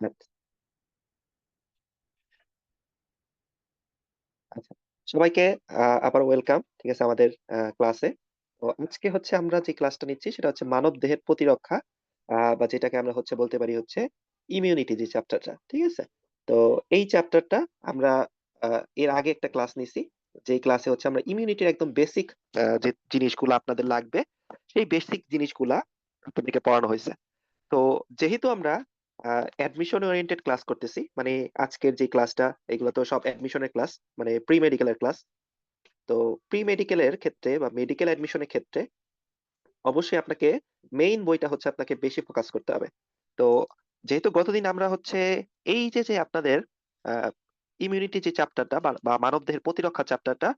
আচ্ছা আচ্ছা। সবাইকে আবার ওয়েলকাম, ঠিক আছে, আমাদের ক্লাসে। তো আজকে হচ্ছে আমরা যে ক্লাসটা নিচ্ছি সেটা হচ্ছে মানব দেহের প্রতিরক্ষা, বা যেটাকে আমরা হচ্ছে বলতে পারি হচ্ছে ইমিউনিটি, যে চ্যাপ্টারটা, ঠিক আছে। তো এই চ্যাপ্টারটা আমরা এর আগে একটা ক্লাস নিছি, যে ক্লাসে হচ্ছে আমরা ইমিউনিটির একদম বেসিক যে জিনিসগুলো আপনাদের লাগবে সেই বেসিক জিনিসগুলা আপনাদেরকে পড়ানো হয়েছে। তো যেহেতু আমরা অ্যাডমিশন ওরিয়েন্টেড ক্লাস করতেছি, মানে আজকের যে ক্লাসটা, এগুলো তো সব অ্যাডমিশনের ক্লাস, মানে প্রি মেডিকেলের ক্লাস। তো প্রি মেডিকেলের ক্ষেত্রে বা মেডিকেল অ্যাডমিশনের ক্ষেত্রে অবশ্যই আপনাকে মেইন বইটা হচ্ছে আপনাকে বেশি ফোকাস করতে হবে। তো যেহেতু গতদিন আমরা হচ্ছে এই যে যে আপনাদের ইমিউনিটি যে চ্যাপ্টারটা বা মানবদেহের প্রতিরক্ষা চ্যাপ্টারটা,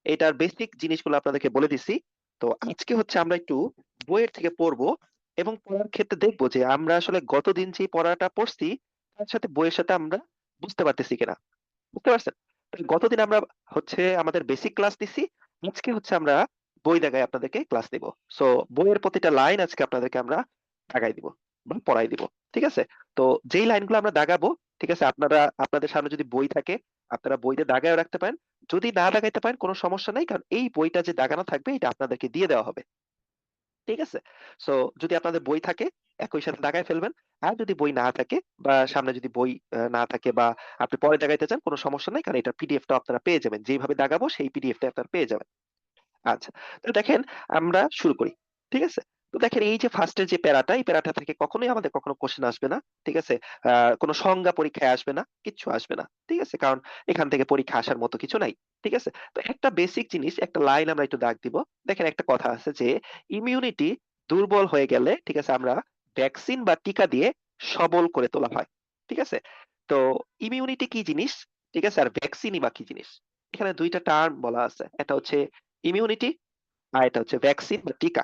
এটার বেসিক জিনিসগুলো আপনাদেরকে বলে দিছি। তো আজকে হচ্ছে আমরা একটু বইয়ের থেকে পড়বো, এবং পড়ার ক্ষেত্রে দেখবো যে আমরা আসলে গতদিন যে পড়াটা পড়ছি তার সাথে বইয়ের সাথে আমরা বুঝতে পারতেছি কিনা। বুঝতে পারছেন? তাহলে গতদিন আমরা হচ্ছে আমাদের বেসিক ক্লাস দিছি, আজকে হচ্ছে আমরা বই দেখায় আপনাদেরকে ক্লাস দিব। সো বইয়ের প্রতিটা লাইন আজকে আপনাদেরকে আমরা দাগাই দিব বা পড়াই দিব, ঠিক আছে। তো যেই লাইনগুলো আমরা দাগাবো, ঠিক আছে, আপনারা আপনাদের সামনে যদি বই থাকে আপনারা বইতে দাগায় রাখতে পারেন। যদি না দাগাইতে পারেন কোনো সমস্যা নাই, কারণ এই বইটা যে দাগানো থাকবে এটা আপনাদেরকে দিয়ে দেওয়া হবে, ঠিক আছে। সো যদি আপনাদের বই থাকে একই সাথে দাগায় ফেলবেন। আর যদি বই না থাকে বা সামনে যদি বই না থাকে, বা আপনি পরে দাগাইতে চান, কোনো সমস্যা নাই, কারণ এটার পিডিএফটা আপনারা পেয়ে যাবেন, যেভাবে দাগাবো সেই পিডিএফটা আপনারা পেয়ে যাবেন। আচ্ছা, তো দেখেন আমরা শুরু করি, ঠিক আছে। তো দেখেন এই যে ফার্স্টের যে প্যারাটা, এই প্যারাটা থেকে কখনোই আমাদের কখনো কোশ্চেন আসবে না, ঠিক আছে। কোনো সংজ্ঞা পরীক্ষায় আসবে না, কিচ্ছু আসবে না, ঠিক আছে, কারণ এখান থেকে পরীক্ষা আসার মতো কিছু নাই, ঠিক আছে। তো একটা বেসিক জিনিস, একটা লাইন আমরা একটু দাগ দিব। দেখেন একটা কথা আছে যে ইমিউনিটি দুর্বল হয়ে গেলে, ঠিক আছে, আমরা ভ্যাকসিন বা টিকা দিয়ে সবল করে তোলা হয়, ঠিক আছে। তো ইমিউনিটি কি জিনিস, ঠিক আছে, আর ভ্যাকসিনই বা কি জিনিস? এখানে দুইটা টার্ম বলা আছে, একটা হচ্ছে ইমিউনিটি আর এটা হচ্ছে ভ্যাকসিন বা টিকা।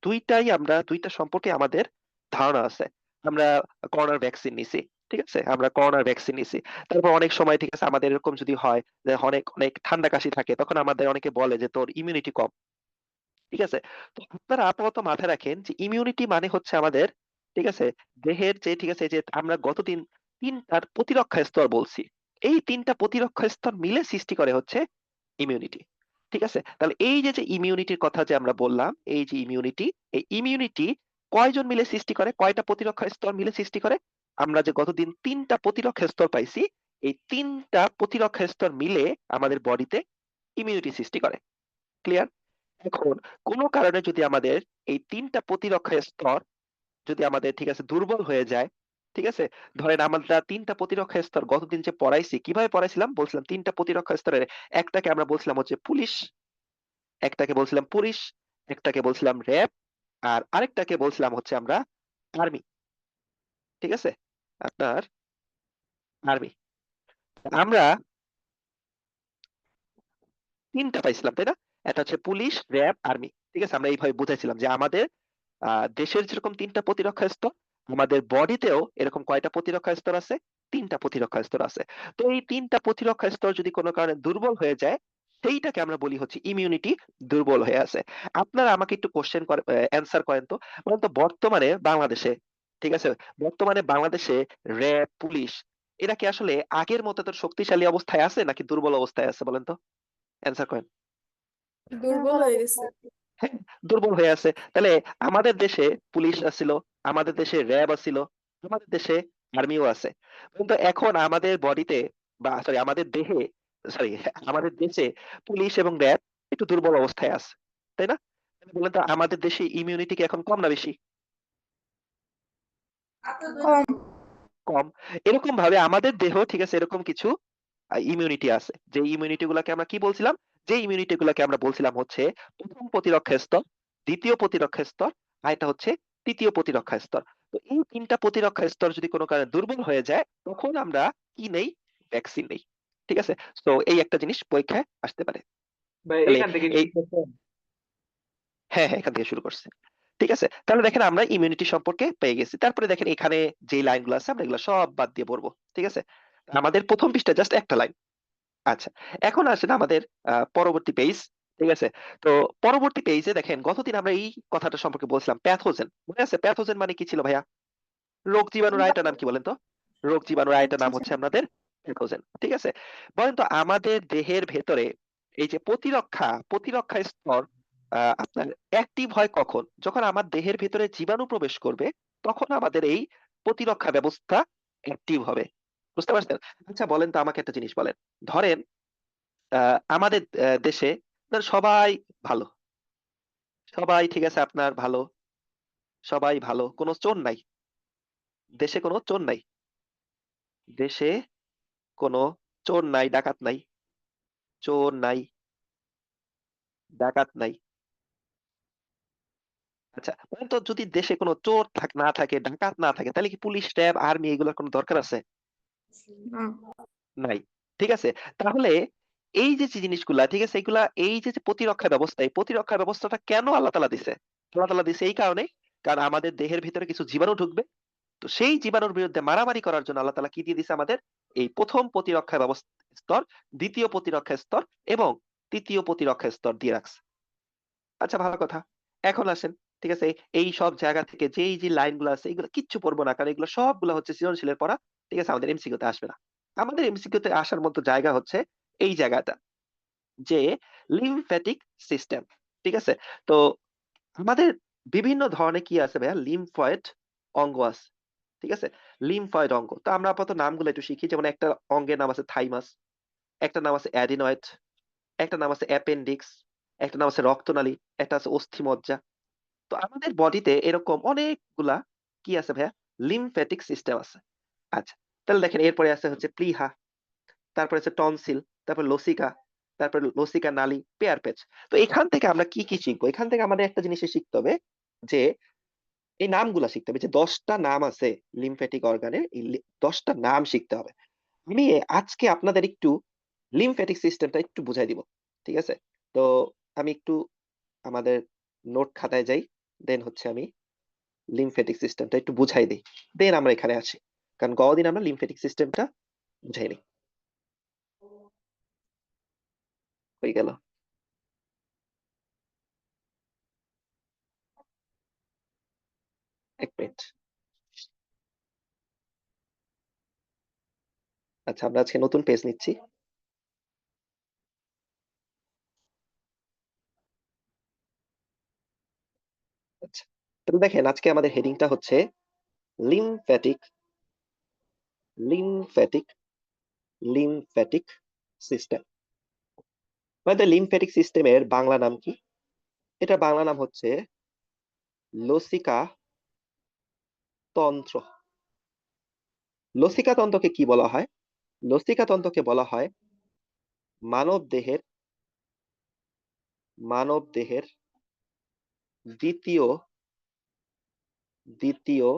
দুইটাই আমরা দুইটা সম্পর্কে আমাদের ধারণা আছে। আমরা করোনার ভ্যাকসিন নিছি, ঠিক আছে, আমরা করোনার ভ্যাকসিন নিছি। তারপর অনেক সময়, ঠিক আছে, আমাদের এরকম যদি হয় যে অনেক অনেক ঠান্ডা কাশি থাকে, তখন আমাদের অনেকে বলে যে তোর ইমিউনিটি কম, ঠিক আছে। তো আপনারা আপাতত মাথায় রাখেন যে ইমিউনিটি মানে হচ্ছে আমাদের, ঠিক আছে, দেহের যে, ঠিক আছে, যে আমরা গতদিন তিনটার প্রতিরক্ষা স্তর বলছি, এই তিনটা প্রতিরক্ষা স্তর মিলে সৃষ্টি করে হচ্ছে ইমিউনিটি, ঠিক আছে। তাহলে এই যে যে ইমিউনিটির কথা যে আমরা বললাম, এই যে ইমিউনিটি, এই ইমিউনিটি কয়জন মিলে সৃষ্টি করে, কয়টা প্রতিরক্ষা স্তর মিলে সৃষ্টি করে? আমরা যে গতদিন তিনটা প্রতিরক্ষা স্তর পাইছি, এই তিনটা প্রতিরক্ষা স্তর মিলে আমাদের বডিতে ইমিউনিটি সৃষ্টি করে। ক্লিয়ার? এখন কোনো কারণে যদি আমাদের এই তিনটা প্রতিরক্ষা স্তর যদি আমাদের, ঠিক আছে, দুর্বল হয়ে যায়, ঠিক আছে, ধরেন আমরা তিনটা প্রতিরক্ষা স্তর গতদিন যে পড়াইছি, কিভাবে পড়াইছিলাম বলছিলাম, তিনটা প্রতিরক্ষা স্তরের একটাকে আমরা বলছিলাম হচ্ছে পুলিশ, একটাকে বলছিলাম পুলিশ, একটাকে বলছিলাম র্যাব, আর আরেকটাকে বলছিলাম হচ্ছে আমরা আর্মি, ঠিক আছে, আপনার আর্মি। আমরা তিনটা পাইছিলাম, তাই না? এটা হচ্ছে পুলিশ, র্যাব, আর্মি, ঠিক আছে। আমরা এইভাবে বুঝাইছিলাম যে আমাদের দেশের যেরকম তিনটা প্রতিরক্ষা স্তর, আমাদের বডিতেও এরকম কয়টা প্রতিরক্ষা স্তর আছে? তিনটা প্রতিরক্ষা স্তর আছে। তো এই তিনটা প্রতিরক্ষা স্তর যদি কোনো কারণে দুর্বল হয়ে যায়, সেইটাকে আমরা বলি হচ্ছে ইমিউনিটি দুর্বল হয়ে আছে। আপনারা আমাকে একটু কোশ্চেন করে অ্যান্সার করেন তো, বলেন তো, বর্তমানে বাংলাদেশে, ঠিক আছে, বর্তমানে বাংলাদেশে র্যাব, পুলিশ, এরা কি আসলে আগের মতো তো শক্তিশালী অবস্থায় আছে নাকি দুর্বল অবস্থায় আছে, বলেন তো, অ্যান্সার করেন। দুর্বল হয়ে গেছে। হ্যাঁ, দুর্বল হয়ে আছে। তাহলে আমাদের দেশে পুলিশ আছিল, আমাদের দেশে র্যাব আছিল, আমাদের দেশে আর্মিও আছে, কিন্তু এখন আমাদের বডিতে, বা সরি আমাদের দেহে, সরি আমাদের দেশে পুলিশ এবং র্যাব একটু দুর্বল অবস্থায় আছে, তাই না? তাহলে বলেন তো আমাদের দেশে ইমিউনিটি কি এখন কম না বেশি? কম। কম। এরকম ভাবে আমাদের দেহ, ঠিক আছে, এরকম কিছু ইমিউনিটি আছে, যে ইমিউনিটি গুলাকে আমরা কি বলছিলাম, যে ইমিউনিটি গুলাকে আমরা বলছিলাম হচ্ছে প্রথম প্রতিরক্ষা স্তর, দ্বিতীয় প্রতিরক্ষা স্তর, আর এটা হচ্ছে তৃতীয় প্রতিরক্ষা স্তর। তো এই তিনটা প্রতিরক্ষা স্তর যদি কোনো কারণে দুর্বল হয়ে যায়, তখন আমরা কি নেই? ভ্যাকসিন নেই, ঠিক আছে। তো এই একটা জিনিস পরীক্ষায় আসতে পারে। ভাই তাহলে এখান থেকে এই, শুরু করছেন? হ্যাঁ হ্যাঁ, এখান থেকে শুরু করছে, ঠিক আছে। তাহলে দেখেন আমরা ইমিউনিটি সম্পর্কে পেয়ে গেছি, তারপরে দেখেন এখানে যে লাইনগুলো আছে আমরা এগুলো সব বাদ দিয়ে পড়বো, ঠিক আছে। আমাদের প্রথম পৃষ্ঠা জাস্ট একটা লাইন। আচ্ছা, এখন আসেন আমাদের পরবর্তী পেজ, ঠিক আছে। তো পরবর্তী পেজে দেখেন গতদিন আমরা এই কথাটা সম্পর্কে বলছিলাম, প্যাথোজেন, মনে আছে? প্যাথোজেন মানে কি ছিল ভাইয়া? রোগ জীবাণু, রায়টার নাম কি বলেন তো? রোগ জীবাণুর আরেকটা আচ্ছা নাম আচ্ছা হচ্ছে আমাদের প্যাথোজেন। ঠিক আছে? বলেন তো আমাদের দেহের ভেতরে এই যে প্রতিরক্ষা স্তর আপনার অ্যাক্টিভ হয় কখন? যখন আমার দেহের ভেতরে জীবাণু প্রবেশ করবে তখন আমাদের এই প্রতিরক্ষা ব্যবস্থা অ্যাক্টিভ হবে। বুঝতে পারছেন? আচ্ছা বলেন তো আমাকে একটা জিনিস বলেন। ধরেন আমাদের দেশে ধরেন সবাই ভালো। সবাই ঠিক আছে আপনার ভালো, সবাই ভালো। কোনো চোর নাই। দেশে কোনো চোর নাই। দেশে কোনো চোর নাই, ডাকাত নাই। চোর নাই, ডাকাত নাই। আচ্ছা বলেন তো যদি দেশে কোনো চোর না থাকে, ডাকাত না থাকে, তাহলে কি পুলিশ, র্যাব, আর্মি এগুলোর কোনো দরকার আছে? না নাই। ঠিক আছে? তাহলে এই যে যে জিনিসগুলা ঠিক আছে, এগুলা এই যে যে প্রতিরক্ষা ব্যবস্থা, এই প্রতিরক্ষা ব্যবস্থাটা কেন আল্লাহ তাআলা দিছে? আল্লাহ তাআলা দিছে এই কারণে, কারণ আমাদের দেহের ভিতরে কিছু জীবাণু ঢুকবে। তো সেই জীবাণুর বিরুদ্ধে মারামারি করার জন্য আল্লাহ তাআলা কি দিয়ে দিছে আমাদের? এই প্রথম প্রতিরক্ষা ব্যবস্থা স্তর, দ্বিতীয় প্রতিরক্ষা স্তর এবং তৃতীয় প্রতিরক্ষা স্তর দিয়ে রাখছে। আচ্ছা ভালো কথা। এখন আসেন, ঠিক আছে? এই সব জায়গা থেকে যেই যে লাইনগুলো আছে এগুলো কিচ্ছু পড়বো না, কারণ এগুলো সবগুলো হচ্ছে সৃজনশীলের পড়া। ঠিক আছে? আমাদের এমসিকিউ তে আসবে না। আমাদের এমসিকিউ তে আসার মতো জায়গা হচ্ছে এই জায়গাটা, যে লিম্ফ্যাটিক সিস্টেম। ঠিক আছে? তো আমাদের বিভিন্ন ধরনের কি আছে ভাইয়া, লিম্ফয়েড অঙ্গ আছে। ঠিক আছে? লিম্ফয়েড অঙ্গ। তো আমরা আপাতত নামগুলো একটু শিখি। যেমন একটা অঙ্গের নাম আছে থাইমাস, একটা নাম আছে অ্যাডিনয়েড, একটা নাম আছে অ্যাপেন্ডিক্স, একটা নাম আছে রক্তনালী, একটা আছে অস্থিমজ্জা। তো আমাদের বডিতে এরকম অনেকগুলা কি আছে ভাইয়া, লিম্ফ্যাটিক সিস্টেম আছে। আচ্ছা তাহলে দেখেন এরপরে আছে হচ্ছে প্লিহা, তারপরে আছে টনসিল, তারপর লসিকা, তারপর লসিকা নালী, পেয়ার প্যাচ। তো এখান থেকে আমরা কি কি শিখবো? এখান থেকে আমাদের একটা জিনিস শিখতে হবে, যে এই নামগুলা শিখতে হবে, যে 10টা নাম আছে লিম্ফ্যাটিক অর্গানের, এই 10টা নাম শিখতে হবে। আমি আজকে আপনাদের একটু লিম্ফ্যাটিক সিস্টেমটা একটু বুঝাই দিব। ঠিক আছে? তো আমি একটু আমাদের নোট খাতায় যাই, দেন হচ্ছে আমি লিম্ফ্যাটিক সিস্টেমটা একটু বুঝাই দিই, দেন আমরা এখানে আসি, কারণ গতদিন আমরা লিম্ফ্যাটিক সিস্টেমটা বুঝাইনি। হয়ে গেল। এক মিনিট। আচ্ছা আমরা আজকে নতুন পেজ নিচ্ছি। আচ্ছা তাহলে দেখেন আজকে আমাদের হেডিংটা হচ্ছে লিম্ফ্যাটিক লিম্ফ্যাটিক লিম্ফ্যাটিক সিস্টেম। আমাদের লিম্ফ্যাটিক সিস্টেমের বাংলা নাম কি? এটা বাংলা নাম হচ্ছে লসিকা তন্ত্র। লসিকা তন্ত্রকে কি বলা হয়? লসিকা তন্ত্রকে বলা হয় মানব দেহের মানব দেহের দ্বিতীয় দ্বিতীয়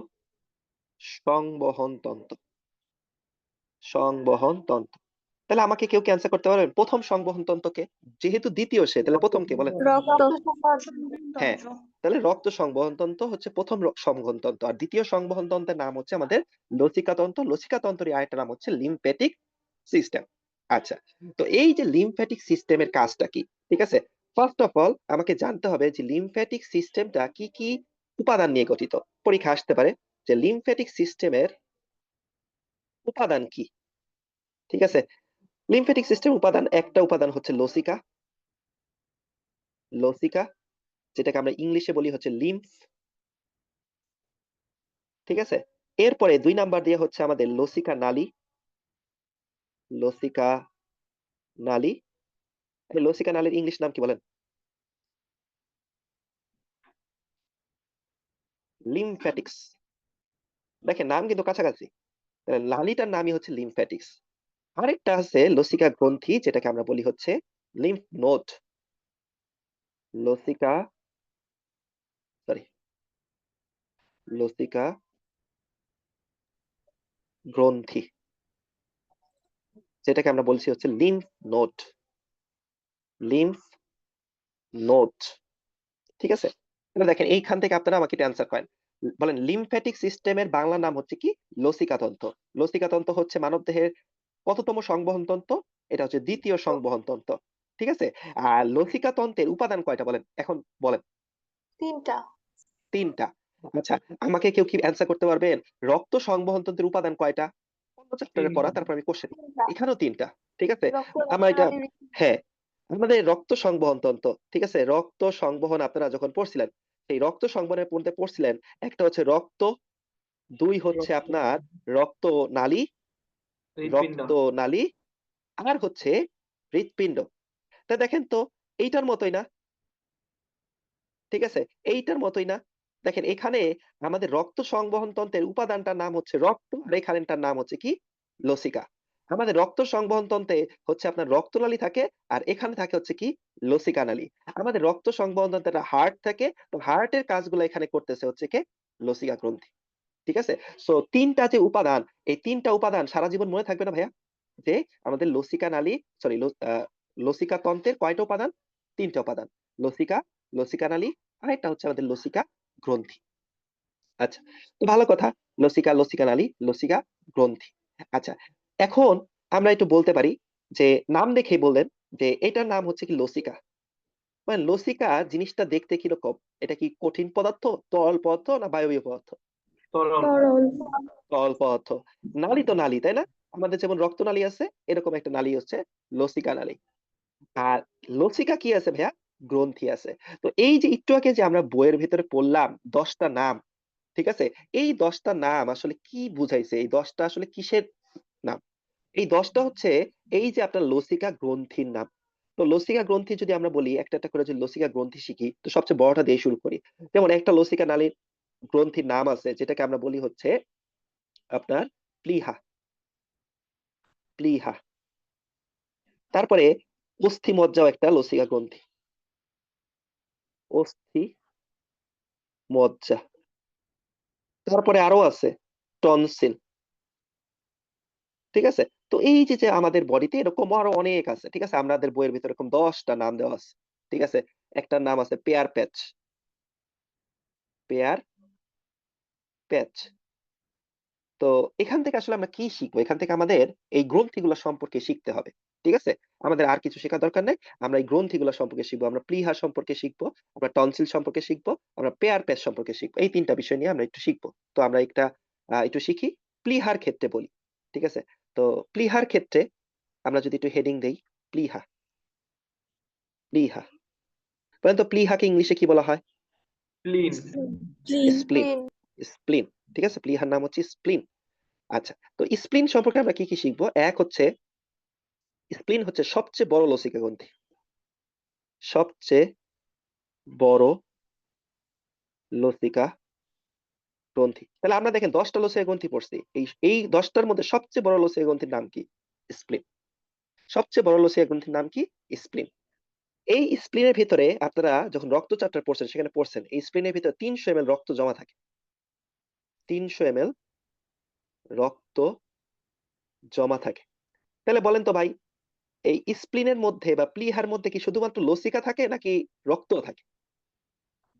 সংবহন তন্ত্র। সংবহন তন্ত্র। তাহলে আমাকে কেউ ক্যান্সার করতে পারবেন প্রথম সংবহন তন্ত্রকে? যেহেতু দ্বিতীয় সে, তাহলে প্রথম কে বলেন? রক্ত হ্যাঁ, তাহলে রক্ত সংবহন তন্ত্র হচ্ছে প্রথম সংবহন তন্ত্র, আর দ্বিতীয় সংবহন তন্ত্রের নাম হচ্ছে আমাদের লসিকা তন্ত্র। লসিকা তন্ত্রের আরেকটা নাম হচ্ছে লিম্ফ্যাটিক সিস্টেম। আচ্ছা, তো এই যে লিম্ফ্যাটিক সিস্টেমের কাজটা কি? ঠিক আছে, ফার্স্ট অফ অল আমাকে জানতে হবে যে লিম্ফ্যাটিক সিস্টেমটা কি কি উপাদান নিয়ে গঠিত। পরীক্ষা আসতে পারে যে লিম্ফ্যাটিক সিস্টেমের উপাদান কি। ঠিক আছে, লিম্ফ্যাটিক সিস্টেম উপাদান, একটা উপাদান হচ্ছে লসিকা। লসিকা, যেটাকে আমরা ইংলিশে বলি হচ্ছে লিম্ফ। ঠিক আছে, এরপরে 2 নাম্বার দিয়ে হচ্ছে আমাদের লসিকা নালী। লসিকা নালী, এই লসিকা নালীর ইংলিশ নাম কি বলেন? লিম্ফ্যাটিক্স। দেখেন নাম কিন্তু কাছাকাছি। তাহলে নালীটার নামই হচ্ছে লিম্ফ্যাটিক্স। আরেকটা আছে লসিকা গ্রন্থি, যেটাকে আমরা বলি হচ্ছে লিম্ফ নোড। লসিকা, সরি, লসিকা গ্রন্থি, যেটাকে আমরা বলছি হচ্ছে লিম্ফ নোড। Lymph node. ঠিক আছে, তাহলে দেখেন এইখান থেকে আপনারা আমাকে অ্যান্সার করেন। বলেন লিম্ফ্যাটিক সিস্টেমের বাংলা নাম হচ্ছে কি? লসিকা তন্ত্র। লসিকা তন্ত্র হচ্ছে মানবদেহের কততম সংবহন তন্ত্র? এটা হচ্ছে দ্বিতীয় সংবহন তন্ত্র। ঠিক আছে, আর লসিকা তন্ত্রের উপাদান কয়টা বলেন এখন? বলেন। 3টা। 3টা। আচ্ছা আমাকে কেউ কি অ্যান্সার করতে পারবেন রক্ত সংবহন তন্ত্রের উপাদান কয়টা? চ্যাপ্টারে পড়া, তারপর আমি কোশ্চেন। তিনটা এখানেও ৩টা, ঠিক আছে? রক্ত আমরা এটা রক্তনালী হ্যাঁ, আমাদের রক্ত সংবহন তন্ত্র, ঠিক আছে? রক্ত সংবহন আপনারা যখন পড়ছিলেন, সেই রক্ত সংবহনের মধ্যে পড়ছিলেন, একটা হচ্ছে রক্ত, ২ হচ্ছে রক্ত, আপনার রক্ত নালী, হৃৎপিণ্ড। রক্ত নালী, আর হচ্ছে হৃৎপিণ্ড। তা দেখেন তো এইটার মতোই না? ঠিক আছে? এইটার মতোই না? দেখেন এখানে আমাদের রক্ত সংবহন তন্ত্রের উপাদানটার নাম হচ্ছে রক্ত, আর এখানটার নাম হচ্ছে কি? লসিকা। আমাদের রক্ত সংবহন তন্ত্রে হচ্ছে আপনার রক্তনালী থাকে, আর এখানে থাকে হচ্ছে কি? লসিকা নালী। আমাদের রক্ত সংবহন তন্ত্রে হার্ট থাকে, তো হার্টের কাজগুলো এখানে করতেছে হচ্ছে কি? লসিকা গ্রন্থি। ঠিক আছে? সো ৩টা যে উপাদান, এই ৩টা উপাদান সারা জীবন মনে থাকবে না ভাইয়া? যে আমাদের লসিকা নালী, সরি, লসিকা তন্ত্রের কয়টা উপাদান? ৩টা উপাদান। লসিকা, লসিকা নালী, আরেকটা হচ্ছে আমাদের লসিকা গ্রন্থি। আচ্ছা, তো ভালো কথা। লসিকা, লসিকা নালী, লসিকা গ্রন্থি। আচ্ছা, এখন আমরা একটু বলতে পারি যে নাম দেখেই বললেন যে এটার নাম হচ্ছে কি? লসিকা। মানে লসিকা জিনিসটা দেখতে কিরকম? এটা কি কঠিন পদার্থ, তরল পদার্থ, না বায়বীয় পদার্থ? তরল। তরল তরল পদার্থ। নালী তো নালী, তাই না? আমাদের যেমন রক্তনালী আছে, এরকম একটা নালী হচ্ছে লসিকা নালী। আর লসিকা কি আছে ভাইয়া? গ্রন্থি আছে। তো এই যে একটু আগে যে আমরা বইয়ের ভেতরে পড়লাম 10টা নাম, ঠিক আছে? এই 10টা নাম আসলে কি বুঝাইছে? এই 10টা আসলে কিসের নাম? এই 10টা হচ্ছে এই যে আপনার লসিকা গ্রন্থির নাম। তো লসিকা গ্রন্থি যদি আমরা বলি, একটা একটা করে যদি লসিকা গ্রন্থি শিখি, তো সবচেয়ে বড়টা দিয়ে শুরু করি। যেমন একটা লসিকা নালীর গ্রন্থির নাম আছে, যেটাকে আমরা বলি হচ্ছে আপনার প্লীহা। প্লীহা। তারপরে অস্থি মজ্জাও একটা লসিকা গ্রন্থি। অস্থি মজ্জা। তারপরে আরো আছে টনসিল। ঠিক আছে? তো এই যে যে আমাদের বডিতে এরকম আরো অনেক আছে, ঠিক আছে? আমাদের বইয়ের ভিতরে এরকম 10টা নাম দেওয়া আছে, ঠিক আছে? একটার নাম আছে পেয়ার প্যাচ। পেয়ার প্যাচ। তো এখান থেকে আসলে আমরা কি শিখবো? এখান থেকে আমাদের এই গ্রন্থিগুলো সম্পর্কে শিখতে হবে, ঠিক আছে? আমাদের আর কিছু শেখার দরকার নেই। আমরা এই গ্রন্থিগুলো সম্পর্কে শিখবো, আমরা প্লীহা সম্পর্কে শিখবো, আমরা টনসিল সম্পর্কে শিখবো, আমরা পেয়ার প্যাচ সম্পর্কে শিখবো। এই 3টা বিষয় নিয়ে আমরা একটু শিখবো। তো আমরা একটু শিখি। প্লীহার ক্ষেত্রে বলি, ঠিক আছে? তো প্লীহার ক্ষেত্রে আমরা যদি একটু হেডিং দেই, প্লীহা। প্লীহা। বলেন তো প্লীহাকে ইংলিশে কি বলা হয়? স্প্লিন। স্প্লিন। স্প্লিন। ঠিক আছে? প্লীহার নাম হচ্ছে স্প্লিন। আচ্ছা, তো স্প্লিন সম্পর্কে আমরা কি কি শিখবো? এক হচ্ছে স্প্লিন হচ্ছে সবচেয়ে বড় লসিকা গ্রন্থি। সবচেয়ে বড় লসিকা গ্রন্থি। তাহলে আমরা দেখেন 10টা লসিকা গ্রন্থি পড়ছি, এই 10টার মধ্যে সবচেয়ে বড় লসিকা গ্রন্থির নাম কি? স্প্লিন। সবচেয়ে বড় লসিকা গ্রন্থির নাম কি? স্প্লিন। এই স্প্লিনের ভিতরে আপনারা যখন রক্ত চ্যাপ্টার পড়ছেন, সেখানে পড়ছেন এই স্প্লিনের ভিতরে 300 ml রক্ত জমা থাকে। 300 ml রক্ত জমা থাকে। তাহলে বলেন তো ভাই, এই স্প্লিনের মধ্যে বা প্লীহার মধ্যে কি শুধুমাত্র লসিকা থাকে, নাকি রক্তও থাকে?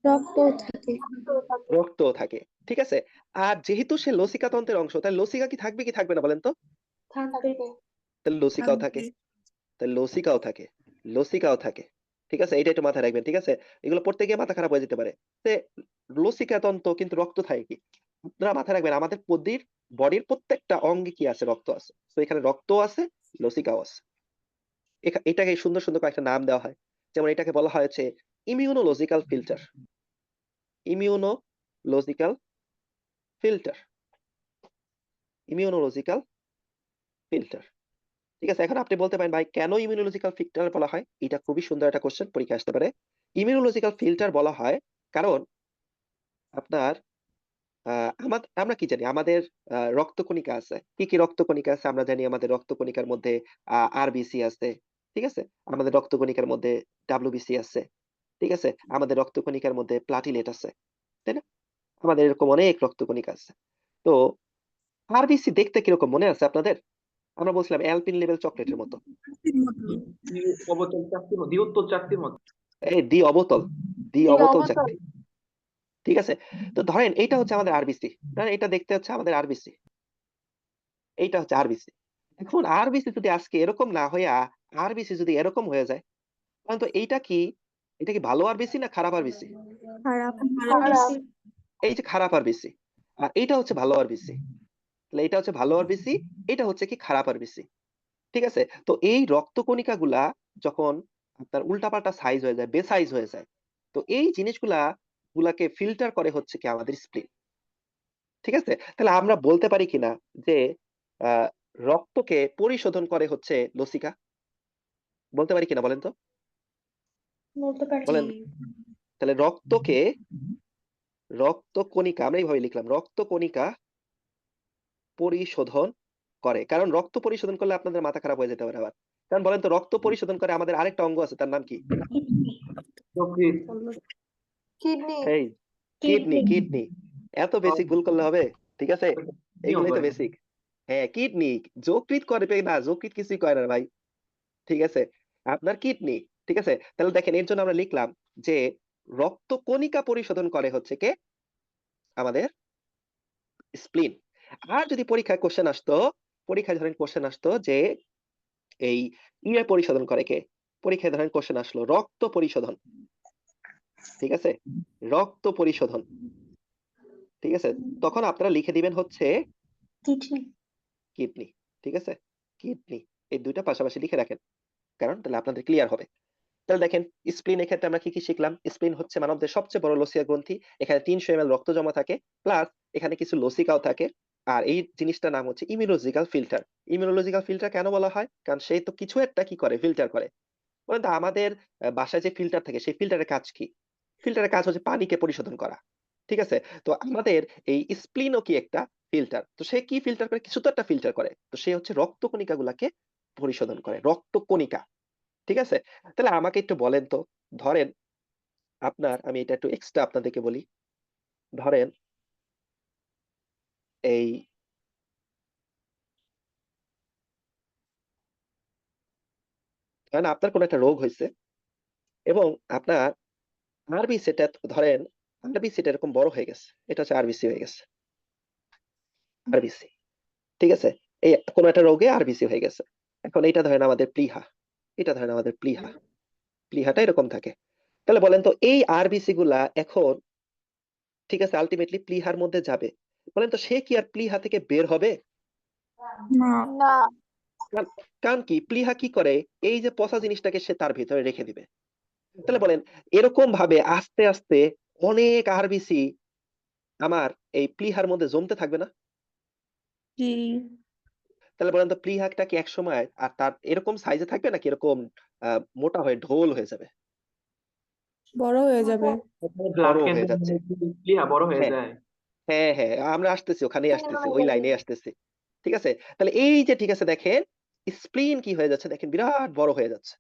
রক্ত থাকে রক্তও থাকে, ঠিক আছে? আর যেহেতু সে লসিকা তন্ত্রের অংশ, তাহলে লসিকা কি থাকবে কি থাকবে না বলেন তো? থাকবে তাহলে লসিকাও থাকে, তাহলে লসিকাও থাকে, লসিকাও থাকে। ঠিক আছে? এটা একটু মাথায় রাখবেন, ঠিক আছে? এগুলো পড়তে গিয়ে মাথা খারাপ হয়ে যেতে পারে। তে লসিকা তন্ত্র কিন্তু রক্ত থাকে কি? আপনারা মাথায় রাখবেন, আমাদের বডির প্রত্যেকটা অঙ্গে কি আছে? রক্ত আছে। তো এখানে রক্তও আছে, লসিকাও আছে। এটাকে সুন্দর সুন্দর কয়েকটা নাম দেওয়া হয়। যেমন এটাকে বলা হয়েছে immunological filter. Immunological filter. Immunological filter. ঠিক আছে? এখন আপনি বলতে পারেন ভাই কেন ইমিউনোলজিক্যাল ফিল্টার বলা হয়? এটা খুবই সুন্দর একটা কোশ্চেন, পরীক্ষা আসতে পারে। ইমিউনোলজিক্যাল ফিল্টার বলা হয় কারণ আপনার আমরা কি জানি? আমাদের রক্তকণিকা আছে। কি কি রক্তকণিকা আছে? আমরা জানি আমাদের রক্তকণিকার মধ্যে আরবিসি আছে। ঠিক আছে? আমাদের রক্তকণিকার মধ্যে ডাব্লিউবিসি আছে। ঠিক আছে? আমাদের রক্তকণিকার মধ্যে প্লাটিলেট আছে। তাই না? আমাদের এরকম অনেক রক্তকণিকা আছে। তো আরবিসি দেখতে কিরকম মনে আছে আপনাদের? আমরা বলছিলাম অ্যালপিন লেভেল চকলেটের মতো। অবতল চাকতির মতো, দ্বিউত্তল চাকতির মতো। এই দ্বি অবতল, দ্বি এই অবতল অবতল চাকতি। ঠিক আছে? তো ধরেন এইটা হচ্ছে আমাদের আরবিসি। ধরেন এটা দেখতে হচ্ছে আমাদের আরবিসি। এইটা হচ্ছে আরবিসি। এখন আরবিসি যদি আজকে এরকম না হইয়া আরবিসি যদি এরকম হয়ে যায়, তাহলে তো এটা কি ভালো আরবিসি না খারাপ আরবিসি? খারাপ এই যে খারাপ আরবিসি, আর এইটা হচ্ছে ভালো আরবিসি। তাহলে এটা হচ্ছে ভালো আরবিসি, এটা হচ্ছে কি খারাপ আরবিসি। ঠিক আছে? তো এই রক্তকণিকাগুলা যখন আপনার উল্টাপাল্টা সাইজ হয়ে যায়, বেসাইজ হয়ে যায়, তো এই গুলাকে ফিল্টার করে হচ্ছে কি আমাদের স্প্লিন। ঠিক আছে? তাহলে আমরা বলতে পারি কিনা যে আ রক্তকে পরিশোধন করে হচ্ছে লসিকা? বলতে পারি কিনা বলেন তো? বলতে পারি। বলেন। তাহলে রক্তকণিকা আমরা এইভাবে লিখলাম। রক্তকণিকা পরিশোধন করে। কারণ রক্ত পরিশোধন করলে আপনাদের মাথা খারাপ হয়ে যেতে পারে আবার। কারণ বলেন তো রক্ত পরিশোধন করে আমাদের আরেকটা অঙ্গ আছে তার নাম কি? যকৃৎ। কিডনি। এই কিডনি। এত বেসিক ভুল করলে হবে? ঠিক আছে? নিয়ম এগুলোই তো করে। বেসিক। হ্যাঁ, কিডনি। যকৃৎ করবে না, যকৃৎ কিছুই করে না ভাই। ঠিক আছে? আপনার কিডনি। ঠিক আছে? তাহলে দেখেন এর জন্য আমরা লিখলাম যে রক্তকণিকা পরিশোধন করে হচ্ছে কে? আমাদের স্প্লিন। আর যদি পরীক্ষায় কোয়েশ্চেন আসতো, পরীক্ষায় ধরেন কোয়েশ্চেন আসতো যে এই পরিশোধন করে কে? পরীক্ষায় ধরেন কোয়েশ্চেন আসলো রক্ত পরিশোধন। ঠিক আছে? রক্ত পরিশোধন। ঠিক আছে? তখন আপনারা লিখে দিবেন হচ্ছে কিডনি। কিডনি। ঠিক আছে? কিডনি। এই ২ টা পাশাপাশি লিখে রাখেন। কারণ তাহলে আপনাদের ক্লিয়ার হবে। তাহলে দেখেন স্প্লিন এর ক্ষেত্রে আমরা কি শিখলাম? স্প্লিন হচ্ছে মানবদেহের সবচেয়ে বড় লসিয়া গ্রন্থি। এখানে ৩০০ ml রক্ত জমা থাকে। প্লাস এখানে কিছু লসিকাও থাকে। আর এই জিনিসটার নাম হচ্ছে ইমিউনোলজিক্যাল ফিল্টার। ইমিউনোলজিক্যাল ফিল্টার কেন বলা হয়? কারণ সে তো কিছু একটা কি করে? ফিল্টার করে। বলেন তো আমাদের বাসায় যে ফিল্টার থাকে সেই ফিল্টারের কাজ কি? ফিল্টারের কাজ হচ্ছে পানিকে পরিশোধন করা। ঠিক আছে? তো আমাদের এই স্প্লিনও কি একটা ফিল্টার। তো সে কি ফিল্টার করে? কিছু তো একটা ফিল্টার করে। তো সে হচ্ছে রক্তকণিকাগুলাকে পরিশোধন করে। রক্তকণিকা। ঠিক আছে? তাহলে আমাকে একটু বলেন তো, ধরেন আমি এটা একটু এক্সট্রা আপনাদেরকে বলি। ধরেন এই ধরেন আপনার কোনো একটা রোগ হইছে এবং আপনার আরবিসিটা ধরেন আরবিসিটা এরকম বড় হয়ে গেছে। এটা হচ্ছে আরবিসি হয়ে গেছে। আরবিসি। ঠিক আছে? এই কোনো একটা রোগে আরবিসি হয়ে গেছে। এখন এইটা ধরেন আমাদের প্লীহা। এটা ধরেন আমাদের প্লীহা। প্লীহাটা এরকম থাকে। তাহলে বলেন তো এই আরবিসি গুলা এখন ঠিক আছে আল্টিমেটলি প্লীহার মধ্যে যাবে। বলেন তো সে কি আর প্লীহা থেকে বের হবে? না। না। কারণ কারণ কি প্লীহা কি করে? এই যে পচা জিনিসটাকে সে তার ভিতরে রেখে দিবে। তাহলে বলেন এরকম ভাবে আস্তে, আস্তে অনেক আরবিসি আমার এই প্লীহার মধ্যে জমতে থাকবে না? জি। তাহলে বলেন তো প্লীহাটা কি একসময় আর তার এরকম সাইজে থাকবে নাকি এরকম আ মোটা হয়ে ঢোল হয়ে যাবে? বড় হয়ে যাবে। ব্লাড বড় হয়ে ক্যান্সার যাচ্ছে। প্লীহা বড় হয়ে হ্যাঁ, যায়। হ্যাঁ, আমরা আসতেছি ওখানেই আসতেছি। ওই লাইনেই আসতেছি। ঠিক আছে? তাহলে এই যে ঠিক আছে দেখেন স্প্লিন কি হয়ে যাচ্ছে দেখেন বিরাট বড় হয়ে যাচ্ছে।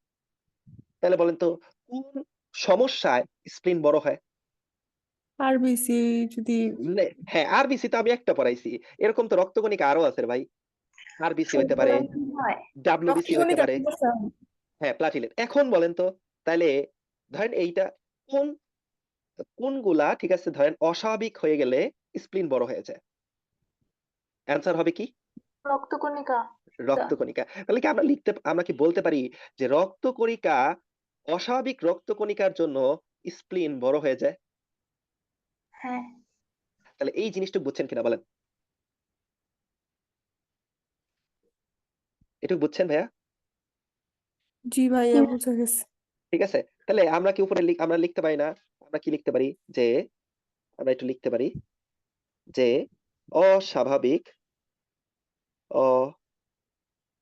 তাহলে বলেন তো কোন সমস্যায় স্প্লিন বড় হয়? আরবিসি যদি হ্যাঁ, আরবিসি তো আমি একটা পড়াইছি। এরকম তো রক্তকণিকা আরো আছে রে ভাই। আরবিসি হইতে পারে, হয় ডাব্লিউবিসি হইতে রক্তকণিকা পারে। হ্যাঁ, প্লাটিলেট। এখন বলেন তো তাইলে ধরেন এইটা কোন কোনগুলা ঠিক আছে ধরেন অস্বাভাবিক হয়ে গেলে স্প্লিন বড় হয়ে যায়? অ্যান্সার হবে কি? রক্তকণিকা। রক্তকণিকা। তাহলে কি আমরা কি বলতে পারি যে রক্তকণিকা অস্বাভাবিক রক্তকণিকার জন্য স্প্লিন বড় হয়ে যায়? হ্যাঁ। তাহলে এই জিনিসটুকু বুঝছেন কিনা বলেন? এটুকু বুঝছেন ভাইয়া? জি ভাইয়া বুঝা গেছে। ঠিক আছে? তাহলে আমরা কি উপরে আমরা লিখতে পারি না? আমরা কি লিখতে পারি? যে আমরা একটু লিখতে পারি যে অস্বাভাবিক অ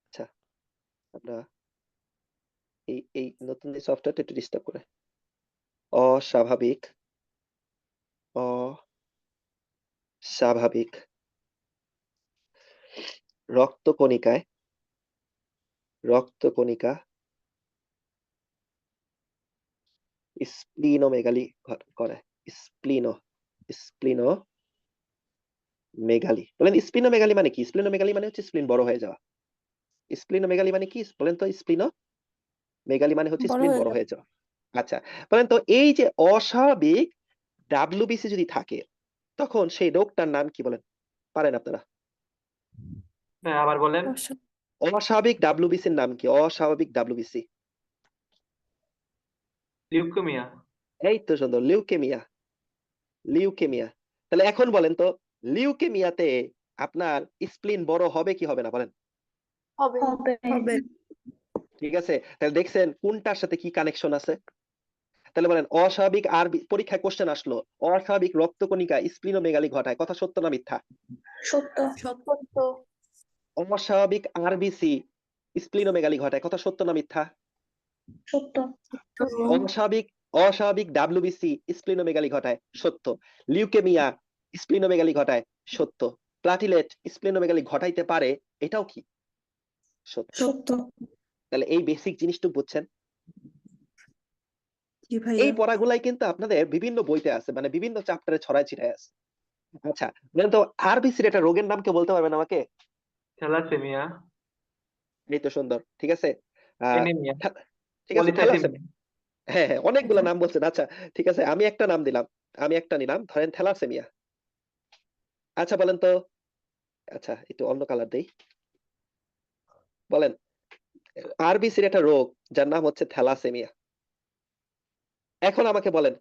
আচ্ছা আমরা এই নতুন এই সফটওয়্যারটা একটু ডিস্টার্ব করে। অস্বাভাবিক অস্বাভাবিক রক্তকণিকায় রক্তকণিকা স্প্লিনোমেগালি করে। স্প্লিনো স্প্লিনোমেগালি। বলেন স্প্লিনোমেগালি মানে কি? স্প্লিনোমেগালি মানে হচ্ছে স্প্লিন বড় হয়ে যাওয়া। স্প্লিনোমেগালি মানে কি? বলেন তো স্প্লিনোমেগালি মানে হচ্ছে বড় স্প্লিন হয়ে বড় যাবে। হয়ে যাওয়া। আচ্ছা, বলেন তো এই যে অস্বাভাবিক ডাব্লিউবিসি যদি থাকে তখন সেই রোগটার নাম কি বলেন? পারেন আপনারা? হ্যাঁ, আবার বলেন। অস্বাভাবিক ডাব্লিউবিসির নাম কি? অস্বাভাবিক ডাব্লিউবিসি। লিউকেমিয়া। এই তো সুন্দর লিউকেমিয়া। তাহলে এখন বলেন তো লিউকেমিয়াতে আপনার স্প্লিন বড় হবে কি হবে না বলেন? হবে হবে ঠিক আছে, তাহলে দেখছেন কোনটার সাথে কি কানেকশন আছে? তাহলে বলেন অস্বাভাবিক আর পরীক্ষায় কোশ্চেন আসলো, অস্বাভাবিক রক্তকণিকা স্প্লিনোমেগালি ঘটায়, কথা সত্য না মিথ্যা? সত্য সত্য অস্বাভাবিক আরবিসি স্প্লিনোমেগালি ঘটায়, কথা সত্য না মিথ্যা? সত্য অস্বাভাবিক অস্বাভাবিক ডাব্লিউবিসি স্প্লিনোমেগালি ঘটায়, সত্য। লিউকেমিয়া স্প্লিনোমেগালি ঘটায়, সত্য। প্লাটিলেট স্প্লিনোমেগালি ঘটাইতে পারে, এটাও কি সত্য। সত্য তাহলে এই বেসিক জিনিসটুকু বুঝছেন? জি এই ভাইয়া পড়াগুলাই কিন্তু আপনাদের বিভিন্ন বইতে আছে, মানে বিভিন্ন চ্যাপ্টারে ছড়ায় ছিটায় আছে। আচ্ছা, বলেন তো আরবিসির একটা রোগের নাম কে বলতে পারবেন আমাকে? থ্যালাসেমিয়া, এই তো সুন্দর, ঠিক আছে। অ্যানিমিয়া, ঠিক আছে, থ্যালাসেমিয়া। পলিসাইথেমিয়া। হ্যাঁ, অনেকগুলো নাম বলছেন। আচ্ছা ঠিক আছে, আমি একটা নাম দিলাম, আমি একটা নিলাম, ধরেন থ্যালাসেমিয়া। আচ্ছা বলেন তো, আচ্ছা একটু অন্য কালার দেই, বলেন আরবিসির একটা রোগ যার নাম হচ্ছে থ্যালাসেমিয়া। এখন আমাকে বলেন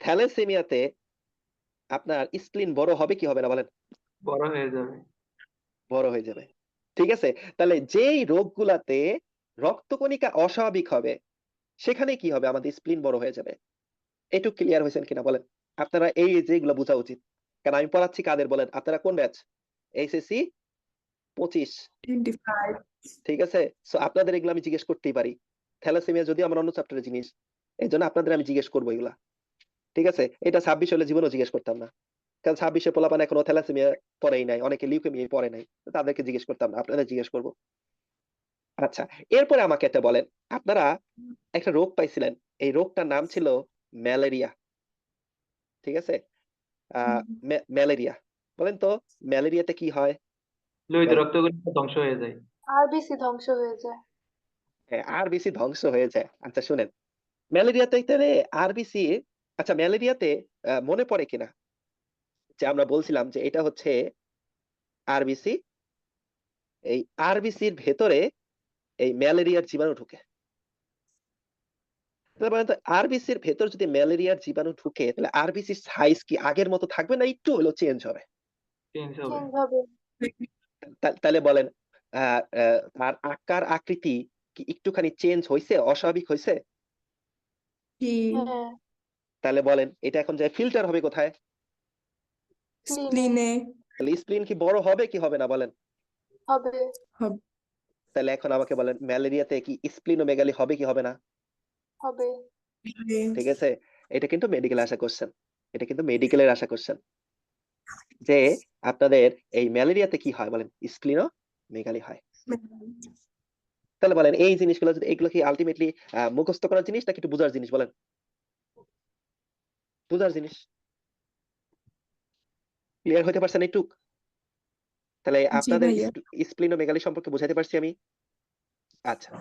থ্যালাসেমিয়াতে আপনার স্প্লিন বড় হবে কি হবে না বলেন? বড় হয়ে যাবে। বড় হয়ে যাবে, ঠিক আছে। তাহলে যেই রোগগুলাতে রক্তকণিকা অস্বাভাবিক হবে সেখানে কি হবে? আমাদের স্প্লিন বড় হয়ে যাবে। একটু ক্লিয়ার হয়েছেন কিনা বলেন? আপনারা এই যেগুলো বোঝা উচিত, কারণ আমি পড়াচ্ছি কাদের বলেন? আপনারা কোন ব্যাচ? এইচএসসি 25, 25 ঠিক আছে। সো আপনাদের এগুলো আমি জিজ্ঞেস করতেই পারি। থ্যালাসেমিয়া যদি আমার অন্য চ্যাপ্টারের জিনিস, এই জন্য আপনাদের আমি জিজ্ঞেস করবো এগুলা, ঠিক আছে। এটা 26 হলে জীবনও জিজ্ঞেস করতাম না, কারণ 26-এ পোলাপান এখনো থ্যালাসেমিয়া পড়েই নাই, অনেকে লিউকেমিয়া পড়ে নাই, তো তাদেরকে জিজ্ঞেস করতাম না, আপনাদের জিজ্ঞেস করবো। আচ্ছা, এরপরে আমাকে একটা বলেন, আপনারা একটা রোগ পাইছিলেন, এই রোগটার নাম ছিল ম্যালেরিয়া, ঠিক আছে। ম্যালেরিয়া, বলেন তো ম্যালেরিয়াতে কি হয় লোহিত বলেন? রক্তকণিকা ধ্বংস হয়ে যায়। আরবিসি ধ্বংস হয়ে যায় হ্যাঁ, আর বেশি ধ্বংস হয়ে যায়। আচ্ছা শুনেন, ম্যালেরিয়াতে তাহলে আরবিসি, আচ্ছা ম্যালেরিয়াতে মনে পড়ে কিনা যে আমরা বলছিলাম যে এটা হচ্ছে আরবিসি, এই আরবিসির ভেতরে এই ম্যালেরিয়ার জীবাণু ঢুকে। তাহলে বলেন তো আরবিসির ভেতর যদি ম্যালেরিয়ার জীবাণু ঢুকে, তাহলে আরবিসির সাইজ কি আগের মতো থাকবে না একটু হলেও চেঞ্জ হবে? চেঞ্জ হবে। হবে তাহলে বলেন তার আকার আকৃতি কি একটুখানি চেঞ্জ হয়েছে, অস্বাভাবিক হয়েছে? কি তাহলে বলেন এটা এখন যায় ফিল্টার হবে কোথায়? স্প্লিনে তাহলে স্প্লিন কি বড় হবে কি হবে না বলেন? হবে তাহলে এখন আমাকে বলেন ম্যালেরিয়াতে কি স্প্লিনোমেগালি হবে কি হবে না? হবে ঠিক আছে, এটা কিন্তু মেডিকেল আশা করছেন, এটা কিন্তু মেডিকেলের আশা করছেন যে আপনাদের এই ম্যালেরিয়াতে কি হয় বলেন? স্প্লিনোমেগালি হয়। তাহলে বলেন এই জিনিসগুলো যদি, এগুলো কি আলটিমেটলি মুখস্থ করার জিনিস নাকি একটু বোঝার জিনিস বলেন? বোঝার জিনিস। ক্লিয়ার হতে পারছেন একটু? তাহলে জি আপনাদের ভাইয়া স্প্লিনোমেগালি সম্পর্কে বোঝাতে পারছি আমি? আচ্ছা,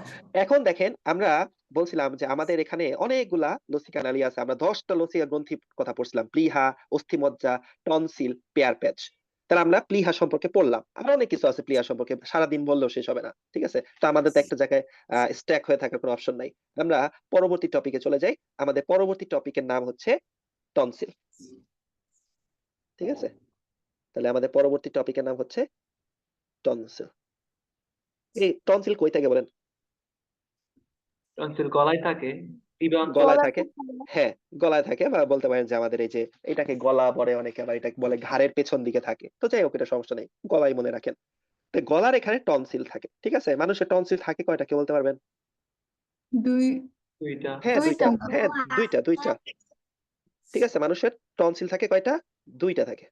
এখন দেখেন আমরা বলছিলাম যে আমাদের এখানে অনেকগুলা লসিকা নালী আছে, আমরা 10টা লসিকা গ্রন্থির কথা পড়ছিলাম, প্লীহা, অস্থিমজ্জা, টনসিল, পেয়ার প্যাচ। তাহলে আমরা প্লীহা সম্পর্কে পড়লাম, আর অনেক কিছু আছে প্লীহা সম্পর্কে, সারাদিন বললেও শেষ হবে না, ঠিক আছে। তো আমাদের তো একটা জায়গায় স্ট্যাক হয়ে থাকার কোনো অপশন নাই। আমরা পরবর্তী টপিকে চলে যাই। আমাদের পরবর্তী টপিকের নাম হচ্ছে টনসিল, ঠিক আছে। তাহলে আমাদের পরবর্তী টপিকের নাম হচ্ছে টনসিল। এই টনসিল কই থাকে বলেন? টনসিল গলায় থাকে, টিবা অঞ্চলে। গলায় থাকে, হ্যাঁ গলায় থাকে, বা বলতে পারেন যে আমাদের এই যে এটাকে গলা বলে অনেকে, আবার এটাকে বলে ঘাড়ের পেছন দিকে থাকে, তো যাই হোক এটা সমস্যা নেই, গলায় মনে রাখেন। তো গলার এখানে টনসিল থাকে, ঠিক আছে। মানুষের টনসিল থাকে কয়টা কে বলতে পারবেন? দুই দুইটা। হ্যাঁ দুইটা, হ্যাঁ দুইটা দুইটা, ঠিক আছে। মানুষের টনসিল থাকে কয়টা? দুইটা থাকে,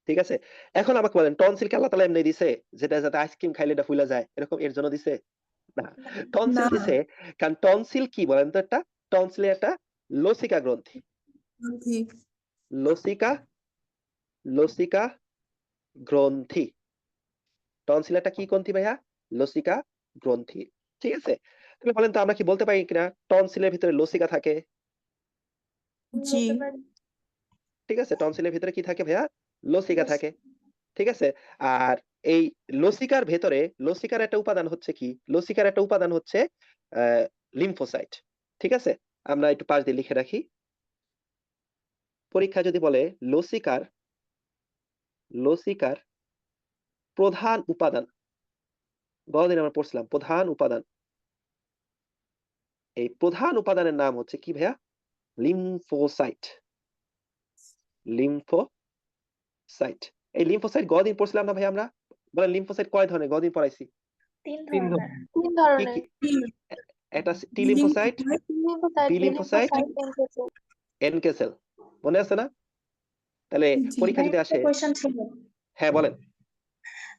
ঠিক আছে। এখন আমাকে বলেন টনসিল কে আল্লাহ তাআলা এমনি দিছে যেটা যাতে আইসক্রিম খাইলে এটা ফুলে যায়, এরকম এর জন্য দিছে? না, টনসিল না দিছে কারণ টনসিল কি বলেন তো? একটা টনসিলের একটা লসিকা গ্রন্থি, ঠিক লসিকা, লসিকা গ্রন্থি। টনসিল একটা কি গ্রন্থি ভাইয়া? লসিকা গ্রন্থি, ঠিক আছে। তাহলে বলেন তো আমরা কি বলতে পারি কিনা টনসিলের ভিতরে লসিকা থাকে? জি ঠিক আছে, টনসিলের ভিতরে কি থাকে ভাইয়া? লসিকা থাকে, ঠিক আছে। আর এই লসিকার ভেতরে, লসিকার একটা উপাদান হচ্ছে কি? লসিকার একটা উপাদান হচ্ছে লিম্ফোসাইট, ঠিক আছে। আমরা একটু পাশ দিয়ে লিখে রাখি, পরীক্ষা যদি বলে লসিকার লসিকার প্রধান উপাদান। গতদিন আমরা পড়ছিলাম প্রধান উপাদান। এই প্রধান উপাদানের নাম হচ্ছে কি ভাইয়া? লিম্ফোসাইট। লিম্ফোসাইট। এই লিম্ফোসাইট গতদিন পড়ছিলাম না ভাই আমরা? বলেন লিম্ফোসাইট কয় ধরনের? গতদিন পড়াইছি। 3 তিন ধরনের। ধরনের। তিন কি ধরনের কি? একটা T lymphocyte, lymphocyte, lymphocyte, B lymphocyte, NK cell. মনে আছে না? তাহলে জি। পরীক্ষা ভাই যদি একটা আসে, কোয়েশ্চেন ছিল। হ্যাঁ বলেন।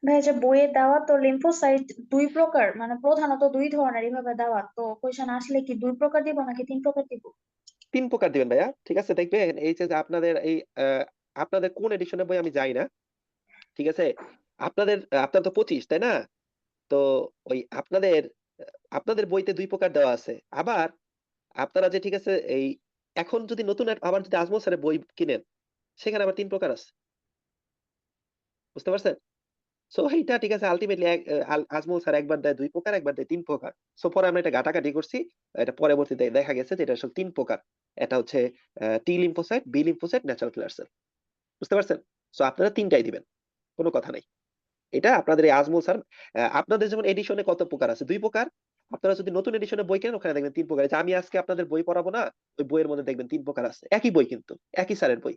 ভাই যে বইয়ে দেওয়া তো লিম্ফোসাইট 2 প্রকার, মানে প্রধানত 2 ধরনের এইভাবে দেওয়া, তো কোয়েশ্চেন আসলে কি 2 প্রকার দিব নাকি 3 প্রকার দিব? 3 প্রকার দিবেন ভাইয়া। ঠিক আছে? দেখবেন এই যে আপনাদের এই আপনাদের কোন এডিশনের বই আমি জানি না। ঠিক আছে? আপনার তো 25 তাই না? তো ওই আপনাদের বইতে 2 প্রকার দেওয়া আছে। আবার আপনারা যে ঠিক আছে এই এখন যদি নতুন আবার যদি আজমল স্যারের বই কিনেন, সেখানে আবার 3 প্রকার আছে। বুঝতে পারছেন? সো এইটা ঠিক আছে আলটিমেটলি আজমল স্যার একবার দেয় 2 প্রকার, একবার দেয় 3 প্রকার। সো পরে আমরা এটা ঘাটাঘাটি করছি। এটা পরবর্তীতে দেখা গেছে যে এটা আসলে 3 প্রকার। এটা হচ্ছে T lymphocyte, B lymphocyte, natural killer cell. বুঝতে পারছেন? সো আপনারা 3 টাই দিবেন। কোনো কথা নাই। এটা আপনাদের এই আজমল স্যার আপনাদের যেমন এডিশনে কত প্রকার আছে? 2 প্রকার। আপনারা যদি নতুন এডিশনে বই কেনেন ওখানে দেখবেন 3 প্রকার। এই যে আমি আজকে আপনাদের বই পড়াবো না, ওই বইয়ের মধ্যে দেখবেন 3 প্রকার আছে। একই বই কিন্তু, একই স্যারের বই।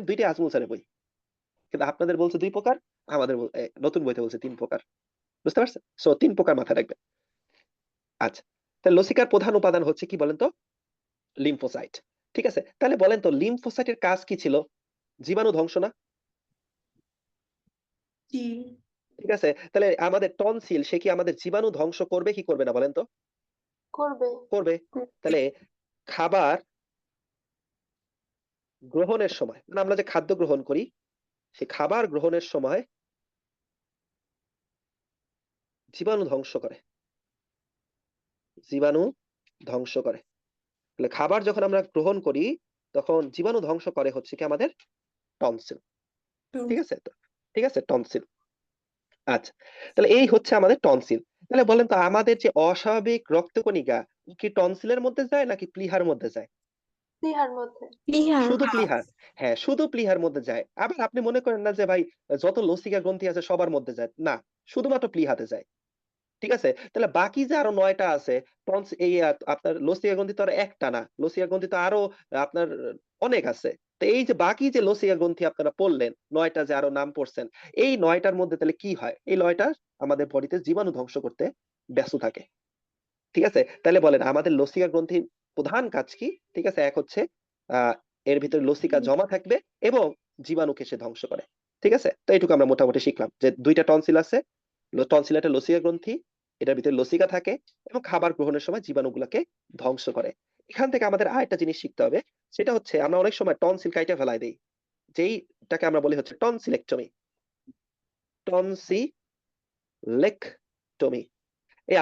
দুইটাই আজমল স্যারের বই। কিন্তু আপনাদের বলছে 2 প্রকার, আমাদের নতুন বইতে বলছে 3 প্রকার। বুঝতে পারছেন? সো 3 প্রকার মাথায় রাখবেন। আচ্ছা। তাহলে লসিকার প্রধান উপাদান হচ্ছে কি বলেন তো? লিম্ফোসাইট। ঠিক আছে? তাহলে বলেন তো লিম্ফোসাইটের কাজ কি ছিল? জীবাণু ধ্বংস না? জি। ঠিক আছে? তাহলে আমাদের টনসিল সে কি আমাদের জীবাণু ধ্বংস করবে কি করবে না বলেন তো? করবে। করবে। তাহলে খাবার গ্রহণের সময়, মানে আমরা যে খাদ্য গ্রহণ করি, সেই খাবার গ্রহণের সময় জীবাণু ধ্বংস করে। জীবাণু ধ্বংস করে। তাহলে খাবার যখন আমরা গ্রহণ করি, তখন জীবাণু ধ্বংস করে হচ্ছে কি আমাদের টনসিল। ঠিক আছে তো? ঠিক আছে? টনসিল। আচ্ছা। তাহলে এই হচ্ছে আমাদের টনসিল। তাহলে বলেন তো আমাদের যে অস্বাভাবিক রক্তকণিকা কি টনসিলের মধ্যে যায় নাকি প্লিহার মধ্যে যায়? প্লীহার মধ্যে। প্লীহার। শুধু প্লিহার। হ্যাঁ, শুধু প্লিহার মধ্যে যায়। আবার আপনি মনে করেন না যে ভাই যত লসিকা গ্রন্থি আছে সবার মধ্যে যায়। না, শুধুমাত্র প্লিহাতে যায়। ঠিক আছে? তাহলে বাকি যে আরো ৯ টা আছে এই আপনার লসিকা গ্রন্থি তো আর একটা না। লসিকা গ্রন্থি তো আরো আপনার অনেক আছে। তো এই যে বাকি যে লসিকা গ্রন্থি আপনারা পড়লেন, ৯ টা যে আরো নাম পড়ছেন, এই ৯ টার মধ্যে তাহলে কি হয়? এই ৯ টা আমাদের বডিতে জীবাণু ধ্বংস করতে ব্যস্ত থাকে। ঠিক আছে? তাহলে বলেন আমাদের লসিকা গ্রন্থির প্রধান কাজ কি? ঠিক আছে? এক হচ্ছে আ এর ভিতরে লসিকা জমা থাকবে এবং জীবাণুকে সে ধ্বংস করে। ঠিক আছে? তো এইটুকু আমরা মোটামুটি শিখলাম যে ২ টা টনসিল আছে। টনসিল একটা লসিকা গ্রন্থি, এটার ভিতরে লসিকা থাকে এবং খাবার গ্রহণের সময় জীবাণুগুলাকে ধ্বংস করে। এখান থেকে আমাদের আরেকটা জিনিস শিখতে হবে। সেটা হচ্ছে আমরা অনেক সময় টনসিল কাইটা ফেলায় দেই। যেইটাকে আমরা বলি হচ্ছে টনসিলেক্টমি। টনসিলেক্টমি। এই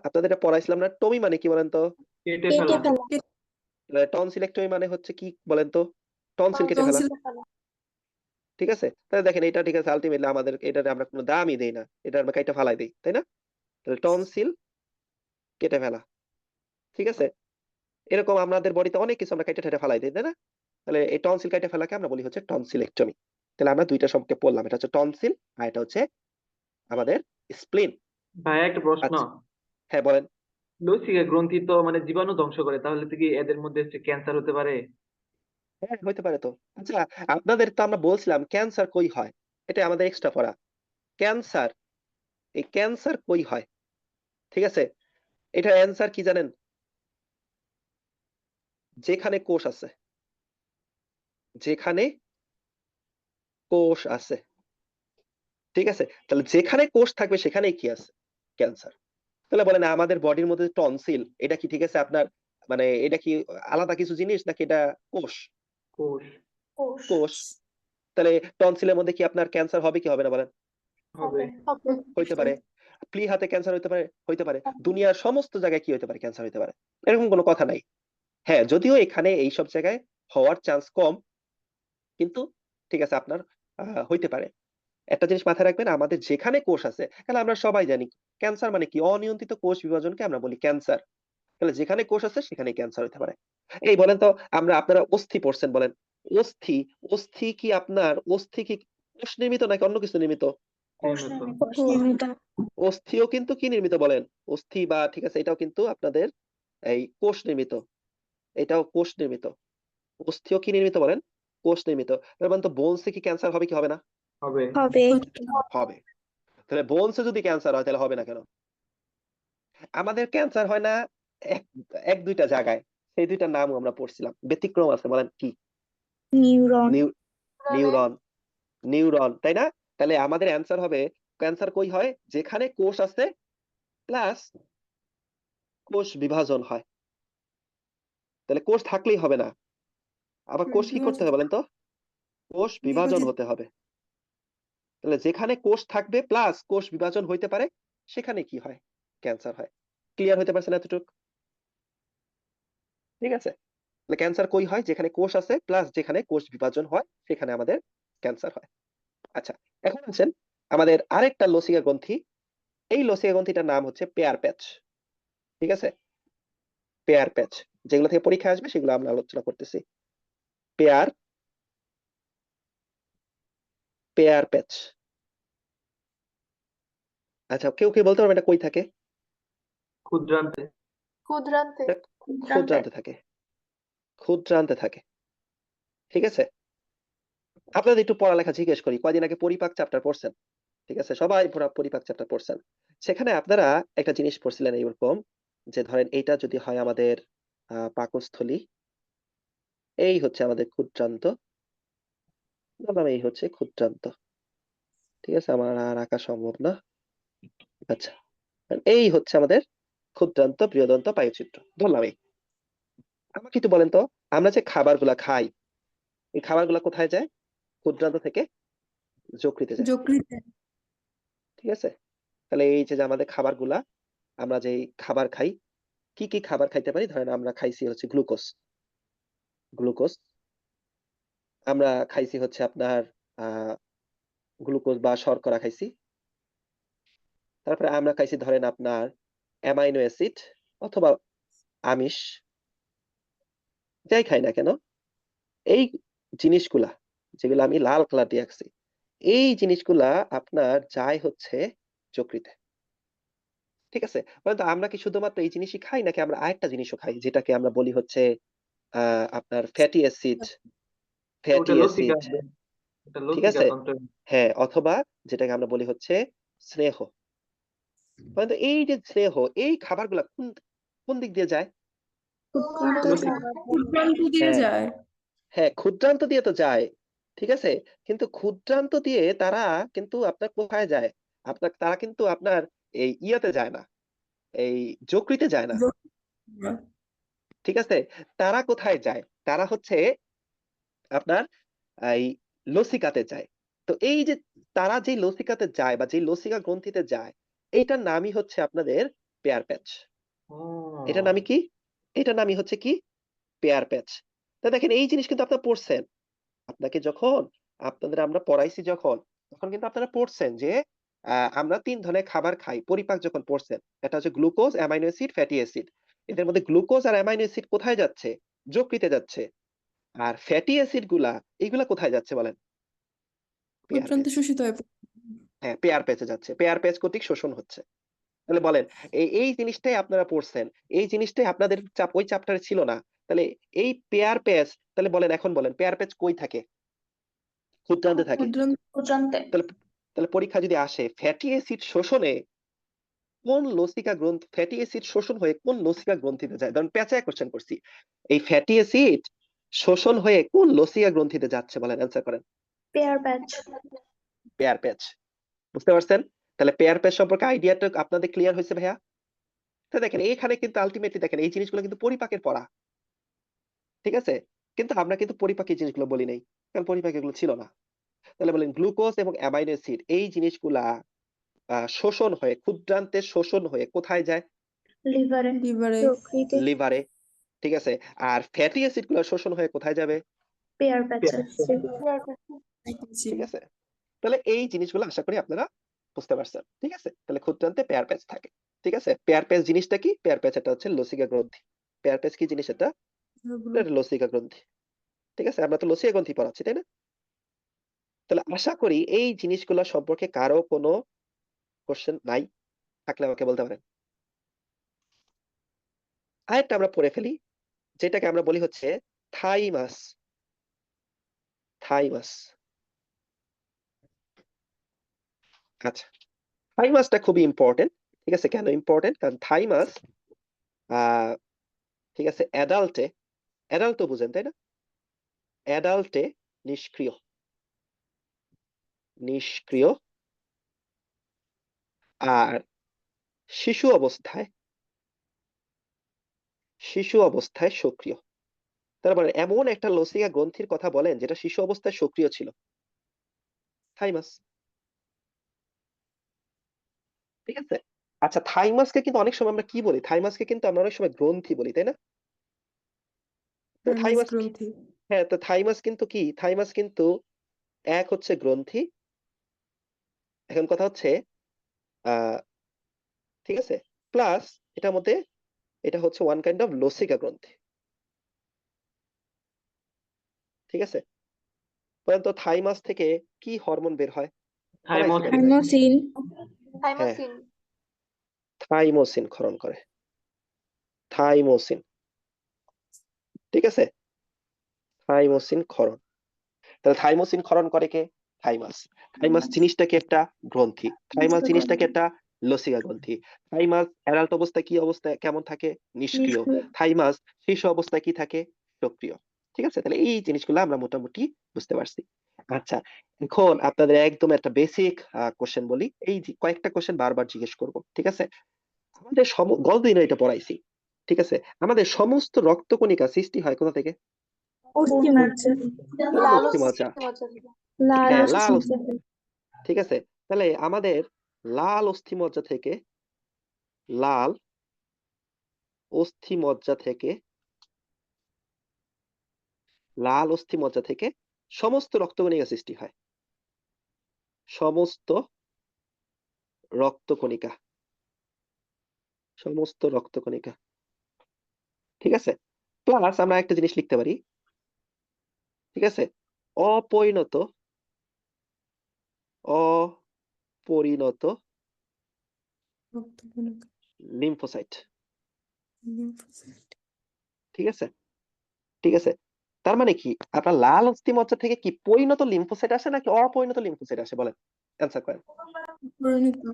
আপনাদের এটা পড়াইছিলাম না? টমি মানে কি বলেন তো? কেটে কেটে ফেলা। ফেলা। টনসিলেক্টমি মানে হচ্ছে কি বলেন তো? টনসিল কেটে ফেলা। টনসিল ফেলা। ঠিক আছে? তাহলে দেখেন এটা ঠিক আছে আল্টিমেটলি আমাদের এটাতে আমরা কোনো দামই দেই না। এটা আমরা কাইটা ফালাই দেই। তাই না? তাহলে টনসিল কেটে ফেলা। ঠিক আছে? এরকম আমাদের বডিতে অনেক কিছু আমরা কেটে-টেটে ফালাই দেই, তাই না? তাহলে এই টনসিল কেটে ফেলাকে আমরা বলি হচ্ছে টনসিলেক্টমি। তাহলে আমরা ২ টা সম্পর্কে পড়লাম। এটা হচ্ছে টনসিল আর এটা হচ্ছে আমাদের স্প্লিন। ভাইয়া একটা প্রশ্ন। আচ্ছা। হ্যাঁ, বলেন। লসিকা গ্রন্থি তো মানে জীবাণু ধ্বংস করে, তাহলে তো কি এদের মধ্যে ক্যান্সার হতে পারে? হ্যাঁ, হইতে পারে তো। আচ্ছা, আপনাদের তো আমরা বলছিলাম ক্যান্সার কই হয়? এটা আমাদের এক্সট্রা পড়া। ক্যান্সার, এই ক্যান্সার কই হয়? ঠিক আছে? এটার অ্যান্সার কি জানেন? যেখানে কোষ আছে। যেখানে কোষ আছে। ঠিক আছে? তাহলে যেখানে কোষ থাকবে সেখানেই কি আছে? ক্যান্সার। তাহলে বলেন আমাদের বডির মধ্যে টনসিল এটা কি ঠিক আছে আপনার মানে এটা কি আলাদা কিছু জিনিস নাকি এটা কোষ? কোষ। কোষ। কোষ। তাহলে টনসিলের মধ্যে কি আপনার ক্যান্সার হবে কি হবে না বলেন? হবে। হবে। হইতে পারে। প্লিহাতে ক্যান্সার হইতে পারে, হইতে পারে। দুনিয়ার সমস্ত জায়গায় কি হইতে পারে? ক্যান্সার হইতে পারে। এরকম কোনো কথা নাই। হ্যাঁ, যদিও এখানে এইসব জায়গায় হওয়ার চান্স কম, কিন্তু ঠিক আছে আপনার হইতে পারে। একটা জিনিস মাথায় রাখবেন আমাদের যেখানে কোষ আছে, তাহলে আমরা সবাই জানি ক্যান্সার মানে কি? অনিয়ন্ত্রিত কোষ বিভাজনকে আমরা বলি ক্যান্সার। তাহলে যেখানে কোষ আছে সেখানেই ক্যান্সার হইতে পারে। এই বলেন তো আপনারা অস্থি পড়ছেন বলেন। অস্থি, অস্থি কি কোষ নির্মিত নাকি অন্য কিছু নির্মিত? কোষ নির্মিত। নির্মিত। অস্থিও কিন্তু কি নির্মিত বলেন? অস্থি বা ঠিক আছে এটাও কিন্তু আপনাদের এই কোষ নির্মিত। এটাও কোষ নির্মিত। অস্থিও কি নির্মিত বলেন? কোষ নির্মিত। তার মানে তো বোনসে কি ক্যান্সার হবে কি হবে না? হবে। হবে। হবে। তাহলে বোনসে যদি ক্যান্সার হয় তাহলে হবে না কেন? আমাদের ক্যান্সার হয় না এক এক দুইটা জায়গায়। সেই দুইটার নামও আমরা পড়ছিলাম। ব্যতিক্রম আছে বলেন কি? নিউরন। নিউরন, নিউরন, তাই না? তাহলে আমাদের অ্যান্সার হবে ক্যান্সার কই হয়? যেখানে কোষ আছে প্লাস কোষ বিভাজন হয়। তাহলে কোষ থাকলেই হবে না। আবার কোষ কি করতে হবে বলেন তো? কোষ বিভাজন হতে হবে। তাহলে যেখানে কোষ থাকবে প্লাস কোষ বিভাজন হইতে পারে সেখানে কি হয়? ক্যান্সার হয়। ক্লিয়ার হইতে পারছেন এতটুকু? ঠিক আছে? তাহলে ক্যান্সার কই হয়? যেখানে কোষ আছে প্লাস যেখানে কোষ বিভাজন হয় সেখানে আমাদের ক্যান্সার হয়। আচ্ছা, এখন আসেন আমাদের আরেকটা লসিকা গ্রন্থি। এই লসিকা গ্রন্থিটার নাম হচ্ছে পেয়ার প্যাচ। ঠিক আছে? পেয়ার প্যাচ। যেগুলো থেকে পরীক্ষা আসবে সেগুলো আমরা আলোচনা করতেছি। পেয়ার পেয়ার প্যাচ। আচ্ছা, কেউ কি বলতে পারবে এটা কই থাকে? ক্ষুদ্রান্তে। ক্ষুদ্রান্তে। এটা ক্ষুদ্রান্তে থাকে। ক্ষুদ্রান্তে থাকে। ঠিক আছে? আপনাদের একটু পড়ালেখা জিজ্ঞেস করি। কয়দিন আগে পরিপাক চ্যাপ্টার পড়ছেন। ঠিক আছে? সবাই পরিপাক চ্যাপ্টার পড়ছেন। সেখানে আপনারা একটা জিনিস পড়ছিলেন এইরকম যে ধরেন এইটা যদি হয় আমাদের পাকস্থলী, এই হচ্ছে আমাদের ক্ষুদ্রান্ত, বললাম এই হচ্ছে ক্ষুদ্রান্ত। ঠিক আছে? আমার আর আঁকা সম্ভব না। আচ্ছা, এই হচ্ছে আমাদের ক্ষুদ্রান্ত বৃহদন্ত বায়ুচিত্র, ধরলাম এই। আমাকে একটু বলেন তো, আমরা যে খাবারগুলা খাই এই খাবারগুলা কোথায় যায়? ক্ষুদ্রান্ত থেকে যকৃতে যায়। ঠিক আছে? তাহলে এই যে আমাদের খাবারগুলা, আমরা যে খাবার খাই, কি কি খাবার খাইতে পারি? ধরেন আমরা খাইছি হচ্ছে গ্লুকোজ, গ্লুকোজ। আমরা খাইছি হচ্ছে আপনার আহ গ্লুকোজ বা শর্করা খাইছি। তারপরে আমরা খাইছি ধরেন আপনার অ্যামাইনো অ্যাসিড অথবা আমিষ, যাই খাই না কেন, এই জিনিসগুলা যেগুলো আমি লাল কালার দিয়ে আঁকছি, এই জিনিসগুলা আপনার যায় হচ্ছে যকৃতে। ঠিক আছে? বলেন তো আমরা কি শুধুমাত্র এই জিনিসই খাই নাকি আমরা আরেকটা জিনিসও খাই যেটাকে আমরা বলি হচ্ছে আপনার ফ্যাটি অ্যাসিড, ওটা ফ্যাটি লসিকা। অ্যাসিড। ওটা ঠিক লসিকা আছে? তন্ত্র। হ্যাঁ, অথবা যেটাকে আমরা বলি হচ্ছে স্নেহ। বলেন তো এই যে স্নেহ, এই খাবারগুলা কোন কোন দিক দিয়ে যায়? লসিকা। ক্ষুদ্রান্ত দিয়ে হ্যাঁ, যায়। হ্যাঁ, ক্ষুদ্রান্ত দিয়ে তো যায়। ঠিক আছে? কিন্তু ক্ষুদ্রান্ত দিয়ে তারা কিন্তু আপনার কোথায় যায়? তারা কিন্তু আপনার এই ইয়াতে যায় না। এই যকৃতে যায় না। ঠিক আছে? তারা কোথায় যায়? তারা হচ্ছে আপনার এই লসিকাতে যায়। তো এই যে তারা যে লসিকাতে যায় বা যে লসিকা গ্রন্থিতে যায়, এইটার নামই হচ্ছে আপনাদের পেয়ার প্যাচ। ও, এটার নামই কি? এটার নামই হচ্ছে কি? পেয়ার প্যাচ। তো দেখেন এই জিনিস কিন্তু আপনারা পড়ছেন। আপনাকে যখন আমরা পড়াইছি যখন, তখন কিন্তু আপনারা পড়ছেন যে আমরা ৩ ধরনের খাবার খাই। পরিপাক যখন পড়ছেন। এটা হচ্ছে glucose, amino acid, fatty acid. এদের মধ্যে গ্লুকোজ আর অ্যামাইনো অ্যাসিড কোথায় যাচ্ছে? যকৃতে যাচ্ছে। আর ফ্যাটি অ্যাসিড গুলা এগুলা কোথায় যাচ্ছে বলেন? পেয়ার ক্ষুদ্রান্তে প্যাচ। শোষিত হয়। হ্যাঁ, পেয়ার প্যাচে যাচ্ছে। পেয়ার প্যাচ কর্তৃক শোষণ হচ্ছে। তাহলে বলেন এই জিনিসটাই আপনারা পড়ছেন। এই জিনিসটাই আপনাদের ওই চ্যাপ্টারে ছিল না। তাহলে এই পেয়ার প্যাচ, তাহলে বলেন এখন বলেন পেয়ার প্যাচ কই থাকে? ক্ষুদ্রান্তে থাকে। ক্ষুদ্রান্তে। তাহলে তাহলে পরীক্ষা যদি আসে ফ্যাটি অ্যাসিড শোষণে কোন লসিকা গ্রন্থি, ফ্যাটি অ্যাসিড শোষণ হয়ে কোন লসিকা গ্রন্থিতে যায়? ধরুন পেঁচায় কোশ্চেন করছি। এই ফ্যাটি অ্যাসিড শোষণ হয়ে কোন লসিকা গ্রন্থিতে যাচ্ছে বলেন, অ্যান্সার করেন। পেয়ার প্যাচ। পেয়ার প্যাচ। বুঝতে পারছেন? তাহলে পেয়ার প্যাচ সম্পর্কে আইডিয়াটা আপনাদের ক্লিয়ার হয়েছে ভাইয়া? তো দেখেন এইখানে কিন্তু আলটিমেটলি দেখেন এই জিনিসগুলো কিন্তু পরিপাকের পড়া। ঠিক আছে? কিন্তু আমরা কিন্তু পরিপাকের জিনিসগুলো বলি নাই। কারণ পরিপাক এগুলো ছিল না। তাহলে বলেন গ্লুকোজ এবং অ্যামাইনো অ্যাসিড এই জিনিসগুলা শোষণ হয়ে ক্ষুদ্রান্তে শোষণ হয়ে কোথায় যায়? লিভারে। লিভারে। যকৃতে। লিভারে। ঠিক আছে? আর ফ্যাটি অ্যাসিড গুলো শোষণ হয়ে কোথায় যাবে? পেয়ার প্যাচে। ঠিক আছে? তাহলে এই জিনিসগুলো আশা করি আপনারা বুঝতে পারছেন। ঠিক আছে? তাহলে ক্ষুদ্রান্তে পেয়ার প্যাচ থাকে। ঠিক আছে? পেয়ার প্যাচ জিনিসটা কি? পেয়ার প্যাচ এটা হচ্ছে লসিকা গ্রন্থি। পেয়ার প্যাচ কি জিনিস এটা? এটা লসিকা গ্রন্থি। ঠিক আছে? আমরা তো লসিকা গ্রন্থি পড়াচ্ছি, তাই না? তাহলে আশা করি এই জিনিসগুলো সম্পর্কে কারো কোনো কোশ্চেন নাই, থাকলে আমাকে বলতে পারেন। আরেকটা আমরা পড়ে ফেলি, যেটাকে আমরা বলি হচ্ছে থাইমাস। থাইমাস, আচ্ছা, থাইমাসটা খুবই ইম্পর্টেন্ট। ঠিক আছে, কেন ইম্পর্টেন্ট? কারণ থাইমাস ঠিক আছে অ্যাডাল্ট তো বুঝেন তাই না? অ্যাডাল্টে নিষ্ক্রিয়, নিষ্ক্রিয়, আর শিশু অবস্থায়, শিশু অবস্থায় সক্রিয়। তারপরে এমন একটা লসিকা গ্রন্থির কথা বলেন যেটা শিশু অবস্থায় সক্রিয় ছিল, থাইমাস। ঠিক আছে, আচ্ছা, থাইমাসকে কিন্তু অনেক সময় আমরা কি বলি? থাইমাসকে কিন্তু আমরা অনেক সময় গ্রন্থি বলি তাই না? তো নিজ থাইমাস গ্রন্থি। হ্যাঁ, তো থাইমাস কিন্তু কি? থাইমাস কিন্তু এক হচ্ছে গ্রন্থি। এখন কথা হচ্ছে আহ ঠিক আছে, প্লাস এটার মধ্যে এটা হচ্ছে ওয়ান কাইন্ড অফ লসিকা গ্রন্থি। ঠিক আছে, পরন্তু থাইমাস থেকে কি হরমোন বের হয়? পড়াইছি থাইমোসিন। মনে হয়। থাইমোসিন। হ্যাঁ, থাইমোসিন। থাইমোসিন ক্ষরণ করে, থাইমোসিন। ঠিক আছে, থাইমোসিন ক্ষরণ। তাহলে থাইমোসিন ক্ষরণ করে কে? থাইমাস। থাইমাস জিনিসটা কি? একটা গ্রন্থি। থাইমাস জিনিসটা কি? একটা লসিকা গ্রন্থি। থাইমাস অ্যাডাল্ট অবস্থায় কি অবস্থায় কেমন থাকে? নিষ্ক্রিয়। নিষ্ক্রিয়। থাইমাস শিশু অবস্থায় কি থাকে? সক্রিয়। ঠিক আছে, তাহলে এই জিনিসগুলো আমরা মোটামুটি বুঝতে পারছি। আচ্ছা, এখন আপনাদের একদম একটা বেসিক কোশ্চেন বলি, এই যে কয়েকটা কোশ্চেন বারবার জিজ্ঞেস করব। ঠিক আছে, আমাদের গতদিন এটা পড়াইছি। ঠিক আছে, আমাদের সমস্ত রক্তকণিকা সৃষ্টি হয় কোথা থেকে? অস্থিমজ্জা। কোন লাল অস্থিমজ্জা? মজ্জা থেকে। লাল হ্যাঁ, লাল অস্থিমজ্জা। ঠিক আছে, তাহলে আমাদের লাল অস্থিমজ্জা থেকে, লাল অস্থিমজ্জা থেকে, লাল অস্থিমজ্জা থেকে সমস্ত রক্তকণিকা সৃষ্টি হয়, সমস্ত রক্তকণিকা, সমস্ত রক্তকণিকা। ঠিক আছে, প্লাস আমরা একটা জিনিস লিখতে পারি। ঠিক আছে, অপরিণত, অপরিণত রক্তকণিকা। লিম্ফোসাইট। লিম্ফোসাইট। ঠিক আছে, ঠিক আছে, তার মানে কি আপনার লাল অস্থিমজ্জা থেকে কি পরিণত লিম্ফোসাইট আসে নাকি অপরিণত লিম্ফোসাইট আসে? বলেন, অ্যান্সার করেন। পরিণত।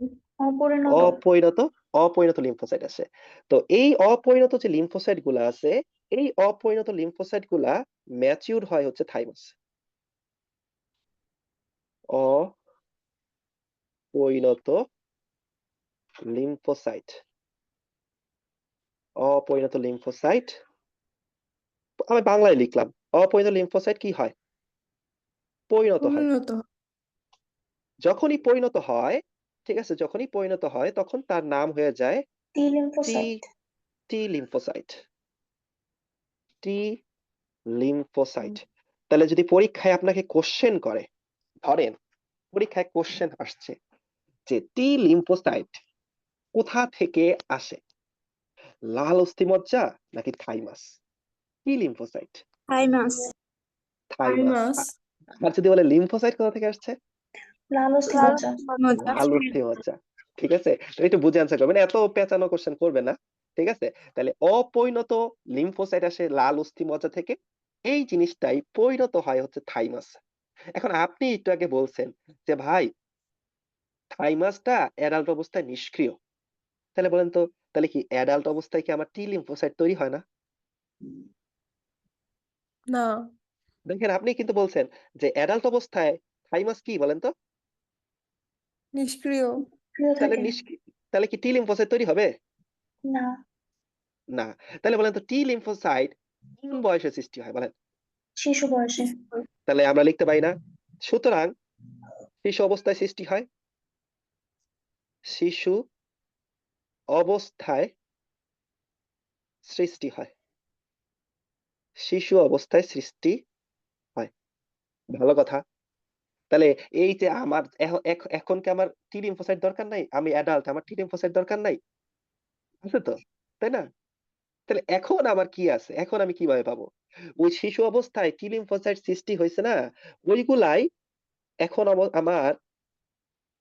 অপরিণত। অপরিণত, অপরিণত লিম্ফোসাইট আসে। তো এই অপরিণত যে লিম্ফোসাইট গুলা আছে, এই অপরিণত লিম্ফোসাইট গুলা ম্যাচিউর হয় হচ্ছে থাইমাস। অপরিণত লিম্ফোসাইট, অপরিণত লিম্ফোসাইট, আমি বাংলায় লিখলাম। অপরিণত লিম্ফোসাইট কি হয়? পরিণত হয়। পরিণত। যখনই পরিণত হয়, ঠিক আছে, যখনই পরিণত হয় তখন তার নাম হয়ে যায় T T, lymphocyte. T lymphocyte, T lymphocyte. তাহলে যদি পরীক্ষায় আপনাকে কোশ্চেন করে, ধরেন পরীক্ষায় কোশ্চেন আসছে যে টি লিম্ফোসাইট কোথা থেকে আসে, লাল অস্থিমজ্জা নাকি thymus? T lymphocyte, thymus. Thymus. আর যদি বলে লিম্ফোসাইট কোথা থেকে আসছে? লাল লাল অস্থিমজ্জা। মজ্জা। লাল অস্থিমজ্জা। ঠিক আছে, তো একটু বুঝে আনসার করবেন, এত পেঁচানো কোশ্চেন করবে না। ঠিক আছে, তাহলে অপরিণত লিম্ফোসাইট আসে লাল অস্থিমজ্জা থেকে, এই জিনিসটাই পরিণত হয় হচ্ছে থাইমাস। এখন আপনি একটু আগে বলছেন যে ভাই থাইমাসটা অ্যাডাল্ট অবস্থায় নিষ্ক্রিয়, তাহলে বলেন তো, তাহলে কি অ্যাডাল্ট অবস্থায় কি আমার টি লিম্ফোসাইট তৈরি হয় না? না। দেখেন, আপনি কিন্তু বলছেন যে অ্যাডাল্ট অবস্থায় থাইমাস কি বলেন তো? নিষ্ক্রিয়। প্রিয় তাহলে থাকে। তাহলে কি টি লিম্ফোসাইট তৈরি হবে? না। না। তাহলে বলেন তো টি লিম্ফোসাইট কোন বয়সে সৃষ্টি হয় বলেন? শিশু বয়সে। তাহলে আমরা লিখতে পারি না। সুতরাং শিশু অবস্থায় সৃষ্টি হয়, শিশু অবস্থায় সৃষ্টি হয়, শিশু অবস্থায় সৃষ্টি হয়। ভালো কথা। তাহলে এই যে আমার এখন কি আমার টি লিম্ফোসাইট দরকার নাই? আমি অ্যাডাল্ট, আমার টি লিম্ফোসাইট দরকার নাই? আছে তো, তাই না? তাহলে এখন আমার কি আছে? এখন আমি কিভাবে পাবো? ওই শিশু অবস্থায় টি লিম্ফোসাইট সৃষ্টি হয়েছে না, ওইগুলাই এখন আমার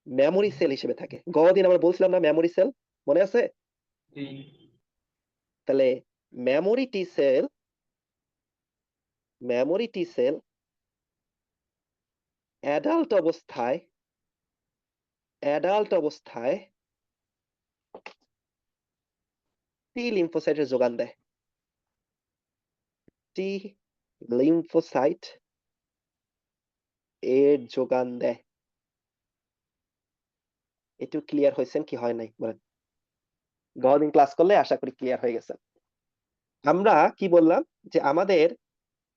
মেমোরি সেল হিসেবে থাকে। দিন আমরা বলছিলাম না মেমোরি সেল, মনে আছে? জি। তাহলে মেমোরি টি সেল অ্যাডাল্ট অবস্থায় টি লিম্ফোসাইটের যোগান দেয়। টি লিম্ফোসাইট এর যোগান দেয়। একটু ক্লিয়ার হয়েছেন কি হয় নাই বলেন? দিন ক্লাস করলে আশা করি ক্লিয়ার হয়ে গেছে। আমরা কি বললাম যে আমাদের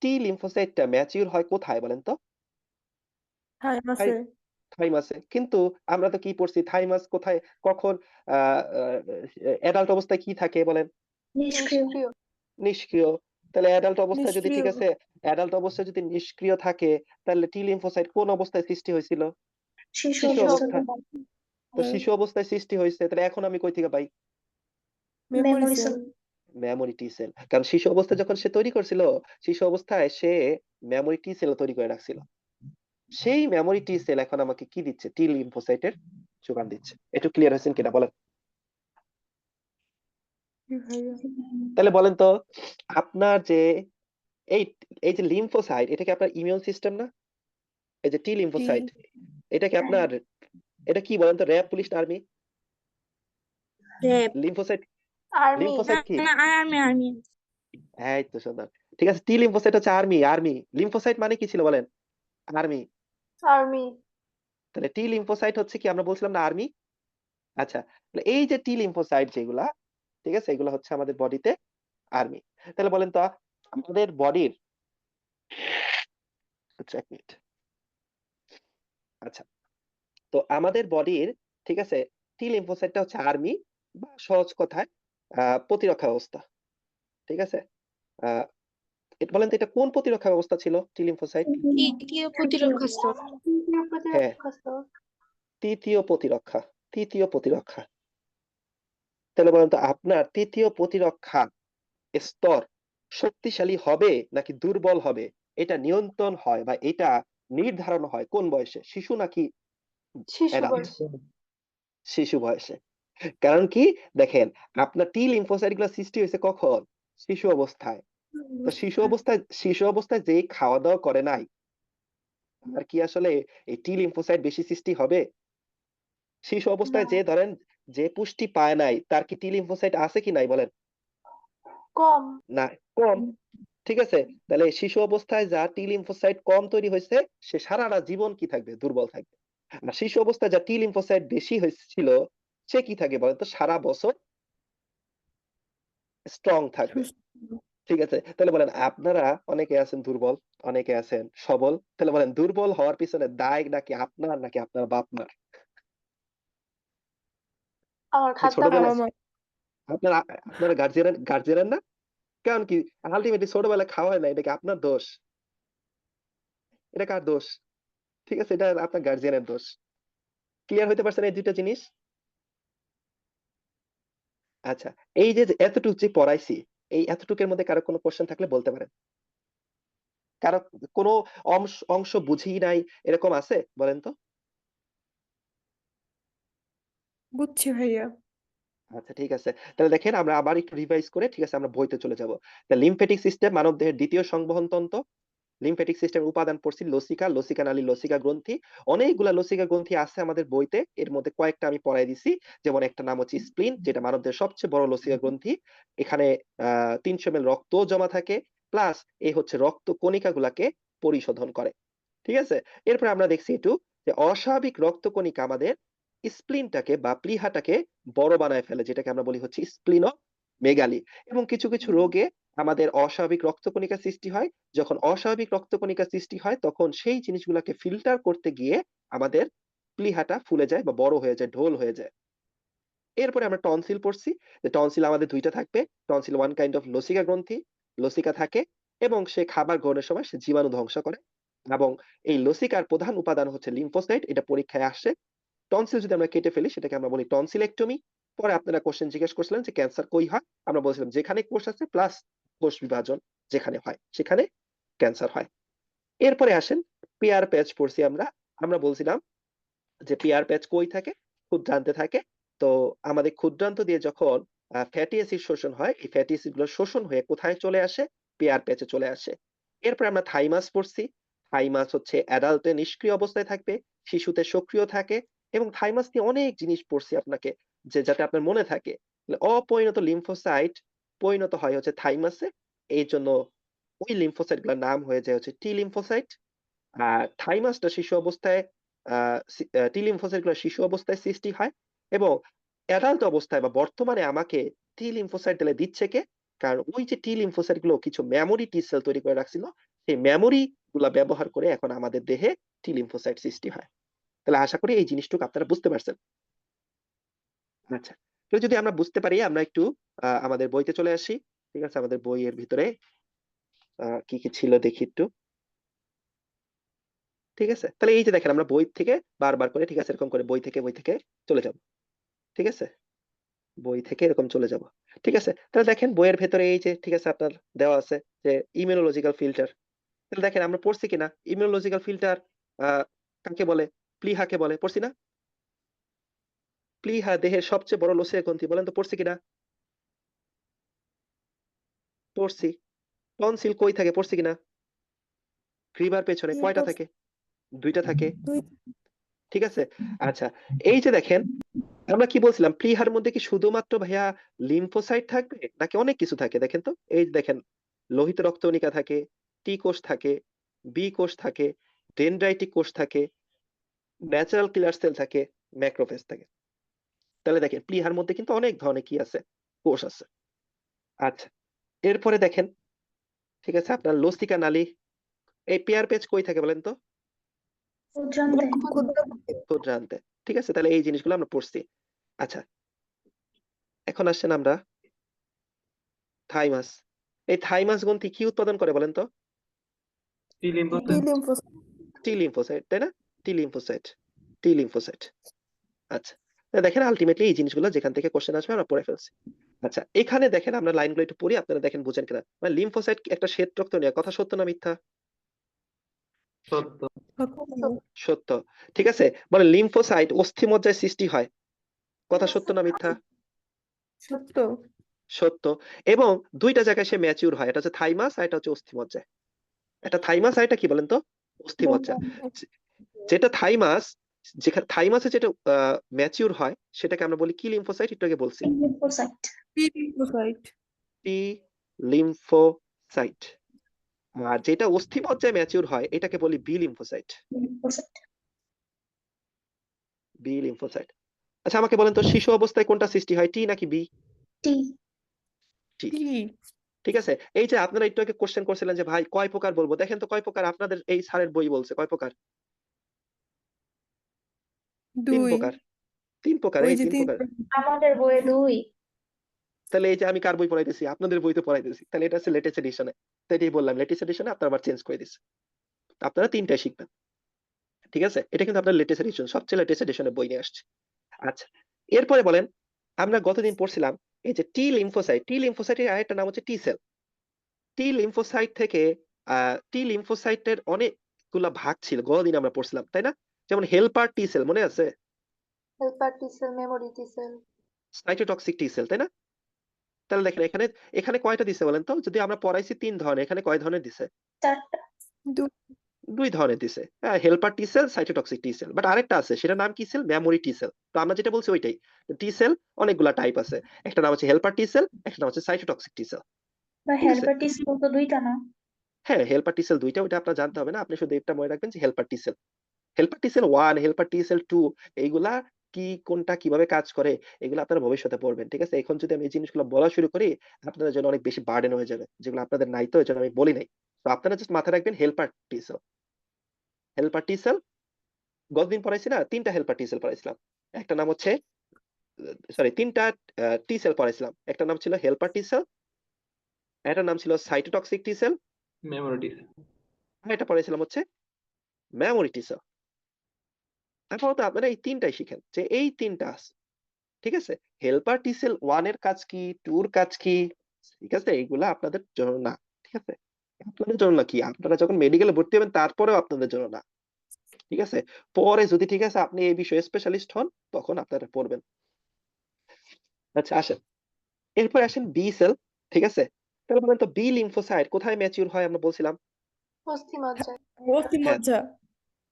টি লিম্ফোসাইটটা ম্যাচিউর হয় কোথায় বলেন তো? থাইমাসে। থাইমাসে। কিন্তু আমরা তো কি পড়ছি থাইমাস কোথায় কখন অ্যাডাল্ট অবস্থায় কি থাকে বলেন? নিষ্ক্রিয়। নিষ্ক্রিয়। নিষ্ক্রিয়। তাহলে অ্যাডাল্ট অবস্থায় যদি ঠিক নিষ্ক্রিয়। আছে অ্যাডাল্ট অবস্থায় যদি নিষ্ক্রিয় থাকে তাহলে টি লিম্ফোসাইট কোন অবস্থায় সৃষ্টি হয়েছিল? শিশু শিশু অবস্থায় অবস্থায়। তো শিশু অবস্থায় সৃষ্টি হয়েছে, তাহলে এখন আমি কই থেকে পাই? Memory memory cell. Cell. Memory T cell. কারণ শিশু অবস্থায় যখন সে তৈরি করছিল, শিশু অবস্থায় সে মেমোরি টি সেল তৈরি করে রাখছিল। সেই মেমোরি টি সেল এখন আমাকে কি দিচ্ছে? টি লিম্ফোসাইটের যোগান দিচ্ছে। একটু ক্লিয়ার হয়েছেন কিনা বলেন? ভাইয়া। তাহলে বলেন তো আপনার যে এই এই যে লিম্ফোসাইট এটা কি আপনার ইমিউন সিস্টেম না? এই যে টি লিম্ফোসাইট এটা কি আপনার এটা কি বলেন তো RAB, police, army? RAB. Lymphocyte army. Lymphocyte কি? আর্মি। এই তো সুন্দর। ঠিক আছে, টি লিম্ফোসাইট হচ্ছে আর্মি। লিম্ফোসাইট মানে কি ছিল বলেন? আর্মি। আর্মি। তাহলে টি লিম্ফোসাইট হচ্ছে কি আমরা বলছিলাম না আর্মি? আচ্ছা, তাহলে এই যে টি লিম্ফোসাইট যেগুলা ঠিক আছে এগুলো হচ্ছে আমাদের বডিতে আর্মি। তাহলে বলেন তো আমাদের বডির আচ্ছা এক মিনিট। আচ্ছা, তো আমাদের বডির ঠিক আছে টি লিম্ফোসাইটটা হচ্ছে আর্মি বা সহজ কথায় প্রতিরক্ষা ব্যবস্থা। ঠিক আছে? আহ বলেন তো এটা কোন প্রতিরক্ষা ব্যবস্থা ছিল টি লিম্ফোসাইট? তৃতীয় প্রতিরক্ষা স্তর। তৃতীয় হ্যাঁ, প্রতিরক্ষা স্তর। তৃতীয় প্রতিরক্ষা। তাহলে বলেন তো আপনার তৃতীয় প্রতিরক্ষা স্তর শক্তিশালী হবে নাকি দুর্বল হবে এটা নিয়ন্ত্রণ হয় বা এটা নির্ধারণ হয় কোন বয়সে? শিশু নাকি শিশু অ্যাডাল্ট? বয়সে। শিশু বয়সে। কারণ কি দেখেন আপনার টি লিম্ফোসাইট গুলো সৃষ্টি হয়েছে কখন? শিশু অবস্থায়। তো শিশু অবস্থায় যেই খাওয়া দাওয়া করে নাই আর কি আসলে এই টি লিম্ফোসাইট বেশি সৃষ্টি হবে? শিশু অবস্থায় যে ধরেন যে পুষ্টি পায় নাই তার কি টি লিম্ফোসাইট আছে কি নাই বলেন? কম। না, কম। ঠিক আছে, তাহলে শিশু অবস্থায় যার টি লিম্ফোসাইট কম তৈরি হয়েছে সে সারাটা জীবন কি থাকবে? দুর্বল থাকবে। আর শিশু অবস্থায় যার টি লিম্ফোসাইট বেশি হয়েছিল সে কি থাকে বলেন তো? সারা বছর স্ট্রং থাকবে। ঠিক আছে, তাহলে বলেন আপনারা অনেকে আছেন দুর্বল, অনেকে আছেন সবল। তাহলে বলেন দুর্বল হওয়ার পিছনে দায় নাকি আপনার নাকি আপনার বাপ মার? আমার কি ছোটবেলায় খাদ্যাভ্যাস। আপনারা আপনারা গার্জিয়ান না? কারণ কি আলটিমেটলি ছোটবেলায় খাওয়া হয় না, এটা কি আপনার দোষ? এটা কার দোষ? ঠিক আছে, এটা আপনার গার্জিয়ানের দোষ। ক্লিয়ার হইতে পারছেন এই দুইটা জিনিস? আচ্ছা, এই যে এতটুকু যে পড়াইছি এই এতটুকুর মধ্যে কারো কোনো কোশ্চেন থাকলে বলতে পারেন। কারো কোনো অংশ বুঝি নাই এরকম আছে বলেন তো? বুঝছি ভাইয়া। আচ্ছা ঠিক আছে, তাহলে দেখেন আমরা আবার একটু রিভাইজ করে ঠিক আছে আমরা বইতে চলে যাব। লিম্ফেটিক সিস্টেম মানবদেহের দ্বিতীয় সংবহন তন্ত্র। লিম্ফেটিক সিস্টেমের উপাদান পড়ছি লসিকা নালী লসিকা গ্রন্থি। অনেকগুলা লসিকা গ্রন্থি আছে আমাদের বইতে, এর মধ্যে কয়েকটা আমি পড়াই দিছি। যেমন একটা নাম হচ্ছে স্প্লিন, যেটা মানবদেহের সবচেয়ে বড় লসিকা গ্রন্থি। এখানে 300 ml রক্ত জমা থাকে, প্লাস এই হচ্ছে রক্ত কণিকা গুলাকে পরিশোধন করে। ঠিক আছে, এরপর আমরা দেখছি একটু যে অস্বাভাবিক রক্ত কণিকা আমাদের স্প্লিনটাকে বা প্লীহাটাকে বড় বানায় ফেলে, যেটাকে আমরা বলি হচ্ছে স্প্লিনোমেগালি। এবং কিছু কিছু রোগে আমাদের অস্বাভাবিক রক্তকণিকা সৃষ্টি হয়। যখন অস্বাভাবিক রক্তকণিকা সৃষ্টি হয় তখন সেই জিনিসগুলোকে ফিল্টার করতে গিয়ে আমাদের প্লীহাটা ফুলে যায় বা বড় হয়ে যায়, ঢোল হয়ে যায়। এরপরে আমরা টনসিল পড়ছি, যে টনসিল আমাদের দুইটা থাকবে। টনসিল ওয়ান কাইন্ড অফ লসিকা গ্রন্থি, লসিকা থাকে এবং সে খাবার গ্রহণের সময় সে জীবাণু ধ্বংস করে। এবং এই লসিকার প্রধান উপাদান হচ্ছে লিম্ফোসাইট, এটা পরীক্ষায় আসে। টনসিল যদি আমরা কেটে ফেলি সেটাকে আমরা বলি টনসিলেক্টমি। পরে আপনারা কোশ্চেন জিজ্ঞেস করছিলেন যে ক্যান্সার কই হয়, আমরা বলছিলাম যেখানে কোষ আছে প্লাস কোষ বিভাজন যেখানে হয় সেখানে ক্যান্সার হয়। এরপরে আসেন পেয়ার প্যাচ পড়ছি আমরা, আমরা বলছিলাম যে পিয়ার প্যাচ কই থাকে? ক্ষুদ্রান্তে থাকে। তো আমাদের ক্ষুদ্রান্ত দিয়ে যখন ফ্যাটি অ্যাসিড শোষণ হয়, এই ফ্যাটি অ্যাসিড গুলো শোষণ হয়ে কোথায় চলে আসে? পিয়ার প্যাচে চলে আসে। এরপরে আমরা থাইমাস পড়ছি। থাইমাস হচ্ছে অ্যাডাল্টে নিষ্ক্রিয় অবস্থায় থাকবে, শিশুতে সক্রিয় থাকে এবং থাইমাস নিয়ে অনেক জিনিস পড়ছি আপনাকে যে যাতে আপনার মনে থাকে। অপরিণত লিম্ফোসাইট পরিণত হয় হচ্ছে থাইমাসে। এই জন্য ওই লিম্ফোসাইট গুলোর নাম হয়ে যায় হচ্ছে টি লিম্ফোসাইট। আর থাইমাসটা শিশু অবস্থায় টি লিম্ফোসাইট গুলো শিশু অবস্থায় সৃষ্টি হয় এবং অ্যাডাল্ট অবস্থায় বা বর্তমানে আমাকে টি লিম্ফোসাইট দিলে দিচ্ছে কে? কারণ ওই যে টি লিম্ফোসাইট গুলো কিছু মেমোরি টি সেল তৈরি করে রাখছিল, সেই মেমোরি গুলা ব্যবহার করে এখন আমাদের দেহে টি লিম্ফোসাইট সৃষ্টি হয়। তাহলে আশা করি এই জিনিসটুকু আপনারা বুঝতে পারছেন। আচ্ছা, তো যদি আমরা বুঝতে পারি আমরা একটু আমাদের বইতে চলে আসি। ঠিক আছে, আমাদের বইয়ের ভিতরে কি কি ছিল দেখি একটু। ঠিক আছে, তাহলে এই যে দেখেন আমরা বই থেকে বারবার করে, ঠিক আছে, এরকম করে বই থেকে চলে যাব। ঠিক আছে, বই থেকে এরকম চলে যাব। ঠিক আছে, তাহলে দেখেন বইয়ের ভেতরে এই যে, ঠিক আছে, আপনার দেওয়া আছে যে ইমিউনোলজিক্যাল ফিল্টার। তাহলে দেখেন আমরা পড়ছি কিনা ইমিউনোলজিক্যাল ফিল্টার কাকে বলে? প্লীহাকে বলে, পড়ছি না? প্লীহা দেহের সবচেয়ে বড় লোসের গ্রন্থি, বলেন তো পড়ছি কিনা? পড়ছি। টনসিল কই থাকে, পড়ছি কিনা? গ্রীবার পেছনে কয়টা থাকে? দুইটা থাকে। দুই ঠিক আছে, আচ্ছা, এই যে দেখেন আমরা কি বলছিলাম, প্লীহার মধ্যে কি শুধুমাত্র ভাইয়া লিম্ফোসাইট থাকবে নাকি অনেক কিছু থাকে? দেখেন তো, এই যে দেখেন লোহিত রক্তকণিকা থাকে, টি কোষ থাকে, বি কোষ থাকে, ডেনড্রাইটিক কোষ থাকে, ন্যাচারাল কিলার সেল থাকে, ম্যাক্রোফেজ থাকে। তাহলে দেখেন প্লীহার মধ্যে কিন্তু অনেক ধরনের কি আছে? কোষ আছে। আচ্ছা, এরপরে দেখেন, ঠিক আছে, আপনার লসিকা নালী। এই পেয়ার পেজ কই থাকে বলেন তো? ক্ষুদ্রান্তে। ক্ষুদ্রান্তে। ঠিক আছে, তাহলে এই জিনিসগুলো আমরা পড়ছি। আচ্ছা, এখন আসছেন আমরা থাইমাস। এই থাইমাস গ্রন্থি কি উৎপাদন করে বলেন তো? T T lymphocyte. Lymphocyte. T lymphocyte, তাই না? T lymphocyte, T lymphocyte. আচ্ছা, তাহলে দেখেন আলটিমেটলি এই জিনিসগুলো যেখান থেকে কোশ্চেন আসবে আমরা পড়ে ফেলছি। আচ্ছা, এখানে দেখেন আমরা লাইনগুলো একটু পড়ি, আপনারা দেখেন বুঝেন কিনা। মানে লিম্ফোসাইট একটা শ্বেত রক্ত নিয়ে, কথা সত্য না মিথ্যা? সত্য। সত্য। ঠিক আছে, মানে লিম্ফোসাইট অস্থিমজ্জায় সৃষ্টি হয়, কথা সত্য না মিথ্যা? সত্য। সত্য। এবং দুইটা জায়গায় সে ম্যাচিউর হয়, এটা হচ্ছে থাইমাস আর এটা হচ্ছে অস্থিমজ্জায়। এটা থাইমাস আর এটা কি বলেন তো? অস্থিমজ্জা। যেটা থাইমাস, যেখানে থাইমাসে যেটা ম্যাচিউর হয় সেটাকে আমরা বলি কি লিম্ফোসাইট? একটু আগে বলছি, lymphocyte. T lymphocyte. T lymphocyte. আর যেটা অস্থিমজ্জায় ম্যাচিউর হয় এটাকে বলি B lymphocyte. Lymphocyte. B lymphocyte. আচ্ছা, আমাকে বলেন তো শিশু অবস্থায় কোনটা সৃষ্টি হয়, টি নাকি বি? টি। টি। টি ঠিক আছে, এই যে আপনারা একটু আগে কোশ্চেন করছিলেন যে ভাই কয় প্রকার বলবো, দেখেন তো কয় প্রকার আপনাদের এই স্যারের বই বলছে, কয় প্রকার? 3 দুই। প্রকার। 3 প্রকার, ওই এই যে 3 তিন প্রকার। আমাদের বইয়ে 2। তাহলে এই যে আমি কার বই পড়াইতেছি? আপনাদের বই তো পড়াইতেছি। তাহলে এটা হচ্ছে লেটেস্ট এডিশনে। তো এটাই বললাম, লেটেস্ট এডিশনে আপনারা আবার চেঞ্জ করে দিচ্ছে। আপনারা 3টাই শিখবেন। ঠিক আছে, এটা কিন্তু আপনার লেটেস্ট এডিশন, সবচেয়ে লেটেস্ট এডিশনের বই নিয়ে আসছে। আচ্ছা, এরপরে বলেন, আমরা গতদিন পড়ছিলাম এই যে টি লিম্ফোসাইট, টি লিম্ফোসাইটের আরেকটা নাম হচ্ছে টি সেল। টি লিম্ফোসাইট থেকে টি লিম্ফোসাইটের অনেকগুলা ভাগ ছিল, গতদিন আমরা পড়ছিলাম, তাই না? যেমন হেল্পার টি সেল, মনে আছে? হেল্পার টি cell, memory T sell. Cytotoxic T sell, তাই না? তাহলে দেখেন এখানে এখানে কয়টা দিছে বলেন তো? যদি আমরা পড়াইছি 3 ধরনের, এখানে কয় ধরনের দিছে? 4টা। 2 ধরনের দিছে। হ্যাঁ, helper T sell, cytotoxic T sell. But আরেকটা আছে, সেটার নাম কি সেল? Memory T sell. তো আমরা যেটা বলছি ওইটাই। টি সেল অনেকগুলা টাইপ আছে। একটা নাম হচ্ছে হেল্পার টি সেল, একটা নাম হচ্ছে সাইটোটক্সিক টি সেল। বা ঠিক আছে, হেল্পার টি সেল তো 2টা না? হ্যাঁ, হেল্পার টি সেল 2টা, ওটা আপনার জানতে হবে না। আপনি শুধু এটা মনে রাখবেন যে হেল্পার টি সেল, হেল্পার টি সেল 1, হেল্পার টি সেল 2, এইগুলা কি, কোনটা কিভাবে কাজ করে, এগুলো আপনারা ভবিষ্যতে পড়বেন। ঠিক আছে, এখন যদি আমি এই জিনিসগুলো বলা শুরু করি আপনাদের জন্য অনেক বেশি বার্ডেন হয়ে যাবে, যেগুলো আপনাদের নাই, তো এজন্য আমি বলি নাই। তো আপনারা জাস্ট মাথায় রাখবেন হেল্পার টি সেল। হেল্পার টি সেল গতদিন পড়াইছি না, 3টা হেল্পার টি সেল পড়াইছিলাম। একটা নাম হচ্ছে, সরি, 3টা টি সেল পড়াইছিলাম। একটা নাম ছিল হেল্পার টি সেল, একটা নাম ছিল cytotoxic T cell, memory T cell. আর এটা পড়াইছিলাম হচ্ছে মেমোরি টি সেল। আপাতত আপনারা এই 3টাই শিখেন যে এই 3টা আছে। ঠিক আছে, হেল্পার টি সেল 1 এর কাজ কি, 2 এর কাজ কি, ঠিক আছে, এগুলা আপনাদের জন্য না। ঠিক আছে, আপনাদের জন্য না, কি আপনারা যখন মেডিকেলে ভর্তি হবেন তারপরেও আপনাদের জন্য না। ঠিক আছে? পরে যদি ঠিক আছে আপনি এই বিষয়ে স্পেশালিস্ট হন, তখন আপনারা পড়বেন। আচ্ছা আসেন। এরপর আসেন বি সেল, ঠিক আছে? তাহলে বলেন তো বি লিম্ফোসাইট কোথায় ম্যাচিউর হয় আমরা বলছিলাম? অস্থিমজ্জায়। হ্যাঁ, অস্থিমজ্জা।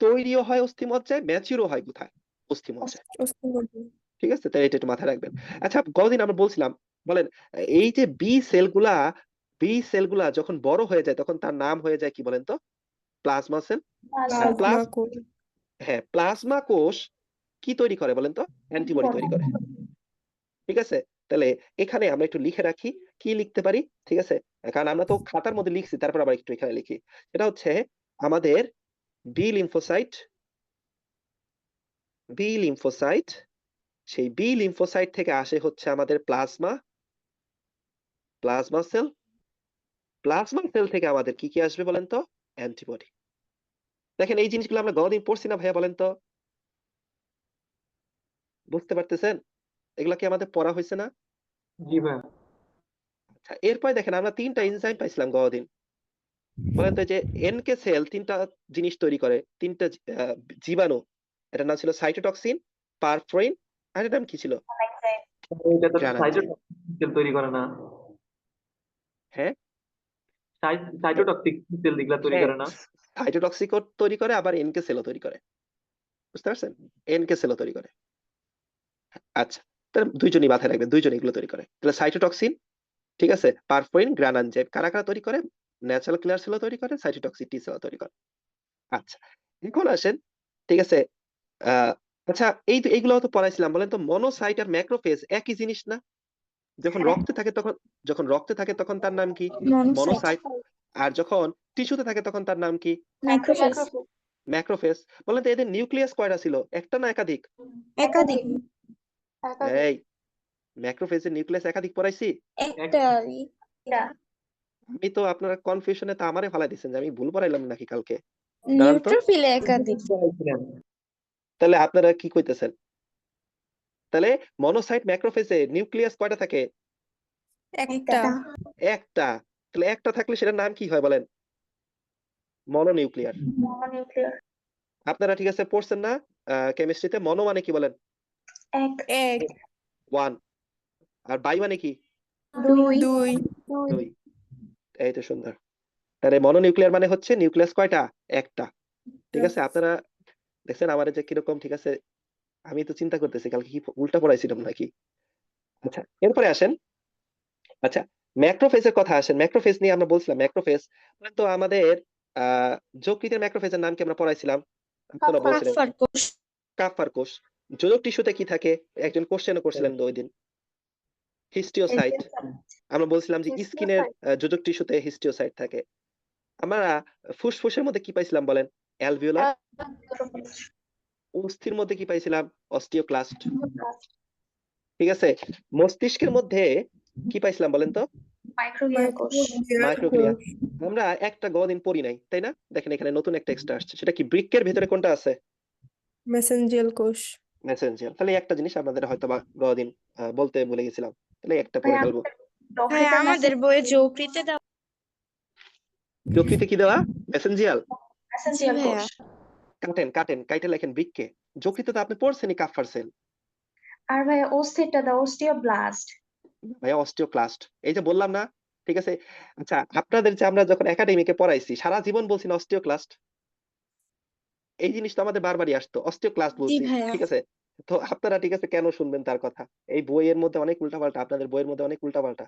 তৈরিও হয় অস্থিমজ্জায়, ম্যাচিউরও হয় কোথায়? অস্থিমজ্জায়। অস্থিমজ্জা। ঠিক আছে? তাই এটা একটু মাথায় রাখবেন। আচ্ছা গতদিন আমরা বলছিলাম, বলেন এই যে বি সেলগুলা যখন বড় হয়ে যায় তখন তার নাম হয়ে যায় কি বলেন তো? Plasma sell. আর প্লাজমা কোষ। হ্যাঁ, প্লাজমা কোষ কি তৈরি করে বলেন তো? অ্যান্টিবডি তৈরি করে। ঠিক আছে? তাহলে এখানে আমরা একটু লিখে রাখি, কি লিখতে পারি? ঠিক আছে? কারণ আমরা তো খাতার মধ্যে লিখছি, তারপর আবার একটু এখানে লিখি। এটা হচ্ছে আমাদের বি লিম্ফোসাইট, বি লিম্ফোসাইট, সেই বি লিম্ফোসাইট থেকে আসে হচ্ছে আমাদের প্লাজমা সেল, প্লাজমা সেল থেকে আমাদের কি আসবে বলেন তো? অ্যান্টিবডি। দেখেন এই জিনিসগুলো আমরা গতদিন পড়ছি না ভাইয়া বলেন তো? বুঝতে পারতেছেন? এগুলা কি আমাদের পড়া হয়েছে না? জি ভাইয়া। আচ্ছা এরপরে দেখেন আমরা ৩ টা এনজাইম পাইছিলাম গতদিন। বলেন তো এই যে এনকে সেল ৩ টা জিনিস তৈরি করে, ৩ টা জীবাণু। এটার নাম ছিল সাইটোটক্সিন, পারফোরিন, আর এটার নাম কি ছিল? এটা তো গ্রানানজাইম। সাইটোটক্সিক সেল তৈরি করে না? হ্যাঁ? সাইটোটক্সিক সেল যেগুলা তৈরি হ্যাঁ, করে না? সাইটোটক্সিকও তৈরি করে আবার এনকে সেলও তৈরি করে। বুঝতে পারছেন? এনকে সেলও তৈরি করে। আচ্ছা। তাহলে দুইজনই মাথায় রাখবেন, দুইজন এগুলো তৈরি করে। তাহলে সাইটোটক্সিন, ঠিক আছে? পারফোরিন, গ্রানানজাইম কারা তৈরি করে? ন্যাচারাল কিলার সেলও তৈরি করে, সাইটোটক্সিক টি সেলও তৈরি করে। আচ্ছা। এখন আসেন, ঠিক আছে? আহ আচ্ছা এইগুলো তো পড়াইছিলাম, বলেন তো মনোসাইট আর ম্যাক্রোফেজ একই জিনিস না? যখন হ্যাঁ। রক্তে থাকে তখন তার নাম কি? মনোসাইট। মনোসাইট। আর যখন টিস্যুতে থাকে তখন তার নাম কি? মাইক্রোফেজ। ম্যাক্রোফেজ। ম্যাক্রোফেজ। বলেন তো এদের নিউক্লিয়াস কয়টা ছিল? একটা না একাধিক? একাধিক। একাধিক। এই ম্যাক্রোফেজের নিউক্লিয়াস একাধিক পড়াইছি? একটাই। আমি তো আপনারা কনফিউশনে তো আমারে ফালাই দিচ্ছেন যে আমি ভুল পড়াইলাম নাকি কালকে। দাঁড়ান তো, নিউট্রোফিলে একাধিক। তাহলে আপনারা কি কইতেছেন? তাহলে মনোসাইট ম্যাক্রোফেজে নিউক্লিয়াস কয়টা থাকে? একটা। একটা। তাহলে একটা থাকলে সেটার নাম কি হয় বলেন? মনোনিউক্লিয়ার। মনোনিউক্লিয়ার। আপনারা ঠিক আছে পড়ছেন না কেমিস্ট্রিতে? মনো মানে কি বলেন? এক। এক। 1। আর বাই মানে কি? দুই। দুই। 2। এই তো সুন্দর। তাহলে মনোনিউক্লিয়ার মানে হচ্ছে নিউক্লিয়াস কয়টা? একটা। ঠিক আছে? আপনারা দেখছেন আমারে যে কিরকম, ঠিক আছে? আমি তো চিন্তা করতেছি কালকে কি উল্টা পড়াইছিলাম নাকি। আচ্ছা এরপরে আসেন। আচ্ছা ম্যাক্রোফেজের কথা আসেন। ম্যাক্রোফেজ নিয়ে আমরা বলছিলাম ম্যাক্রোফেজ তো আমাদের যকৃতের ম্যাক্রোফেজের নাম কি আমরা পড়াইছিলাম? আপনারা কাফার। বলছিলেন কাফার কোষ। কাফার কোষ। যোজক টিস্যুতে কি থাকে? একজন কোশ্চেনও করছিলেন তো ওই দিন। হিস্টিওসাইট। আমরা বলছিলাম যে স্কিনের যোজক টিস্যুতে হিস্টিওসাইট থাকে। আমরা ফুসফুসের মধ্যে কি পাইছিলাম বলেন? অ্যালভিওলার। অস্থির মধ্যে কি পাইছিলাম? অস্টিওক্লাস্ট। ঠিক আছে? মস্তিষ্কের মধ্যে কি পাইছিলাম বলেন তো? মাইক্রোগ্লিয়া কোষ। মাইক্রোগ্লিয়া। আমরা একটা দিন পড়ি নাই, তাই না? দেখেন এখানে নতুন একটা এক্সট্রা আসছে। সেটা কি বৃক্কের ভেতরে কোনটা আছে? মেসেঞ্জিয়াল কোষ। মেসেঞ্জিয়াল। তাহলে একটা জিনিস আপনাদের হয়তো বা দিন বলতে ভুলে গেছিলাম। তাহলে একটা ভাই পড়ে ফেলবো। হ্যাঁ, আমাদের বইয়ে যকৃতে দাও। যকৃতে কি দেওয়া? মেসেঞ্জিয়াল। এসেনশিয়াল কোষ। কাইটে লেখেন বৃক্কে। যকৃতে তো আপনি পড়ছেনই কাফার সেল। আর ভাই অস্থিরটা দাও, অস্টিওব্লাস্ট। ভাইয়া অস্টিওক্লাস্ট। এই যে বললাম না? ঠিক আছে? আচ্ছা আপনাদের যে আমরা যখন একাডেমিকে পড়াইছি সারা জীবন বলছি না অস্টিওক্লাস্ট? এই জিনিসটা আমাদের বারবারই আসতো, অস্টিওক্লাস্ট জি বলছি। ভাইয়া। ঠিক আছে? তো আপনারা ঠিক আছে কেন শুনবেন তার কথা? এই বইয়ের মধ্যে অনেক উল্টাপাল্টা, আপনাদের বইয়ের মধ্যে অনেক উল্টাপাল্টা।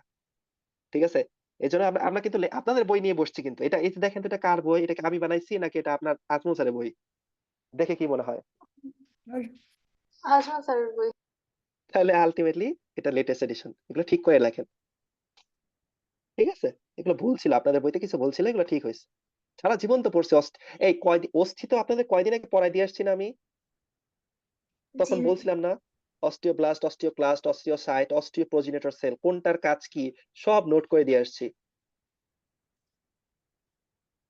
ঠিক আছে? এজন্য আমরা কিন্তু আপনাদের বই নিয়ে বসছি কিন্তু। এই যে দেখেন তো এটা কার বই? এটা কি আমি বানাইছি নাকি এটা আপনার আজমল স্যারের বই? দেখে কি মনে হয়? আজমল স্যারের বই। তাহলে আল্টিমেটলি এটা লেটেস্ট এডিশন। এগুলো ঠিক করে লেখেন। ঠিক আছে? এগুলো ভুল ছিল। আপনাদের বইতে কিছু ভুল ছিল, এগুলো ঠিক হইছে। সারা জীবন তো পড়ছি এই অস্থি তো আপনাদের কয়দিন আগে পড়ায় দিয়ে আসছি না আমি? তখন বলছিলাম না? অস্টিওব্লাস্ট, অস্টিওক্লাস্ট, অস্টিওসাইট, অস্টিওপ্রোজেনেটর সেল কোনটার কাজ কি সব নোট করে দিয়ে আসছি।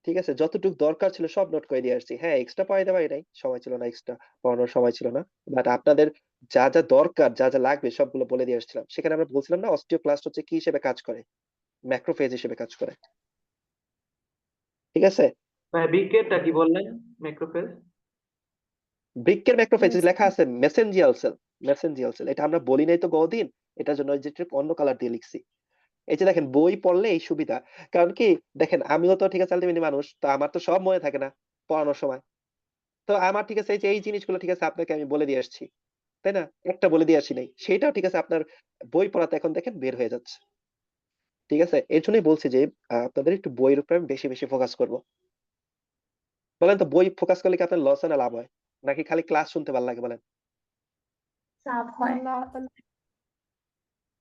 ঠিক আছে? যতটুকু দরকার ছিল সব নোট করে দিয়ে আসছি। হ্যাঁ, এক্সট্রা পড়াই দেওয়াই নাই। সময় ছিল না, এক্সট্রা পড়ানোর সময় ছিল না। বাট আপনাদের যা দরকার, যা লাগবে সবগুলো বলে দিয়ে আসছিলাম। সেখানে আমরা বলছিলাম না অস্টিওক্লাস্ট হচ্ছে কি হিসেবে কাজ করে? ম্যাক্রোফেজ হিসেবে কাজ করে। ঠিক আছে? ভাই বিকেটটা কি বললেন? ম্যাক্রোফেজ। বৃক্কের ম্যাক্রোফেজ লেখা আছে মেসেঞ্জিয়াল সেল, এটা আমরা বলি নাই তো গদিন, এটার জন্য যে অন্য কালার দিয়ে লিখছি। এই যে দেখেন বই পড়লে এই সুবিধা, কারণ কি দেখেন আমিও তো ঠিক আছে আলটিমেটলি মানুষ, তো আমার তো সব মনে থাকে না পড়ানোর সময়। তো আমার ঠিক আছে এই যে এই জিনিসগুলো ঠিক আছে আপনাকে আমি বলে দিয়ে আসছি, তাই না? একটা বলে দিয়ে আসি নাই, সেটাও ঠিক আছে আপনার বই পড়াতে এখন দেখেন বের হয়ে যাচ্ছে। ঠিক আছে, এর জন্যই বলছি যে আপনাদের একটু বইয়ের উপরে আমি বেশি বেশি ফোকাস করব। বলেন তো বই ফোকাস করলে কি আপনার লস হয় না লাভ হয়, নাকি খালি ক্লাস শুনতে ভালো লাগে বলেন? লাভ হয়।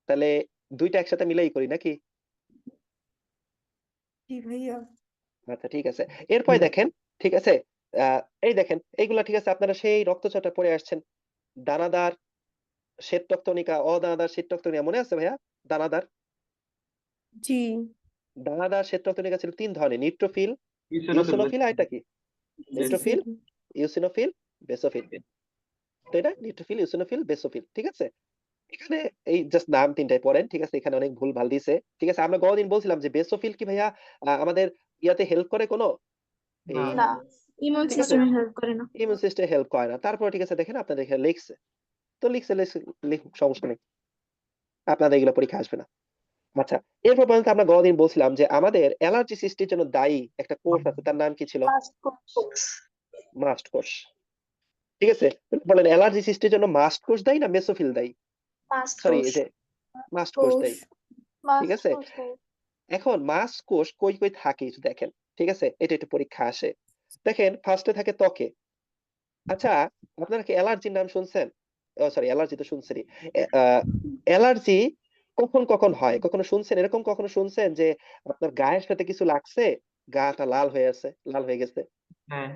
তাহলে দুইটা একসাথে মিলাই করি নাকি? জি ভাইয়া। আচ্ছা ঠিক আছে, এরপরে দেখেন ঠিক আছে, এই দেখেন এইগুলা ঠিক আছে আপনারা সেই রক্তচাপটা পড়ে আসছেন, দানাদার শ্বেতরক্তকণিকা, অদানাদার শ্বেতরক্তকণিকা, মনে আছে ভাইয়া? দানাদার জি। দানাদার শ্বেতরক্তকণিকা ছিল তিন ধরনের, নিউট্রোফিল, ইউসিনোফিল, আর এটা কি? নিউট্রোফিল, ইউসিনোফিল, বেসোফিল, তাই না? নিউট্রোফিল, ইউসিনোফিল, বেসোফিল, ঠিক আছে? এখানে এই জাস্ট নাম তিনটাই পড়েন, ঠিক আছে? এখানে অনেক ভুল ভাল দিছে, ঠিক আছে? আমরা গতদিন বলছিলাম যে বেসোফিল কি ভাইয়া আমাদের ইয়াতে হেল্প করে কোনো, এই না ইমিউন ঠিক আছে সিস্টেমে হেল্প করে না। ইমিউন সিস্টেম হেল্প করে না। তারপর ঠিক আছে দেখেন আপনাদের এখানে লিখছে, তো লিখুক, সমস্যা নেই, আপনাদের এগুলো পরীক্ষা আসবে না। আচ্ছা, এরপর পর্যন্ত আমরা গতদিন বলছিলাম যে আমাদের অ্যালার্জি সৃষ্টির জন্য দায়ী একটা কোষ আছে, তার নাম কি ছিল? মাস্ট কোর্স মাস্ট কোষ, ঠিক আছে? বলেন অ্যালার্জি সৃষ্টির জন্য মাস্ট কোষ দায়ী না মেসোফিল দায়ী? Fast sorry, course. এই যে মাস্ট কোষ দায়ী, ঠিক মাস্ট আছে? কোর্স এখন মাস্ট কোষ কই কই থাকে একটু দেখেন, ঠিক আছে? এটা একটু পরীক্ষা আসে। দেখেন ফার্স্টে থাকে ত্বকে। আচ্ছা, আপনারা কি অ্যালার্জির নাম শুনছেন? সরি, অ্যালার্জি তো শুনছেনই। অ্যালার্জি কখন কখন হয় কখনো শুনছেন, এরকম কখনো শুনছেন যে আপনার গায়ের সাথে কিছু লাগছে, গাটা লাল হয়ে আছে, লাল হয়ে গেছে? হ্যাঁ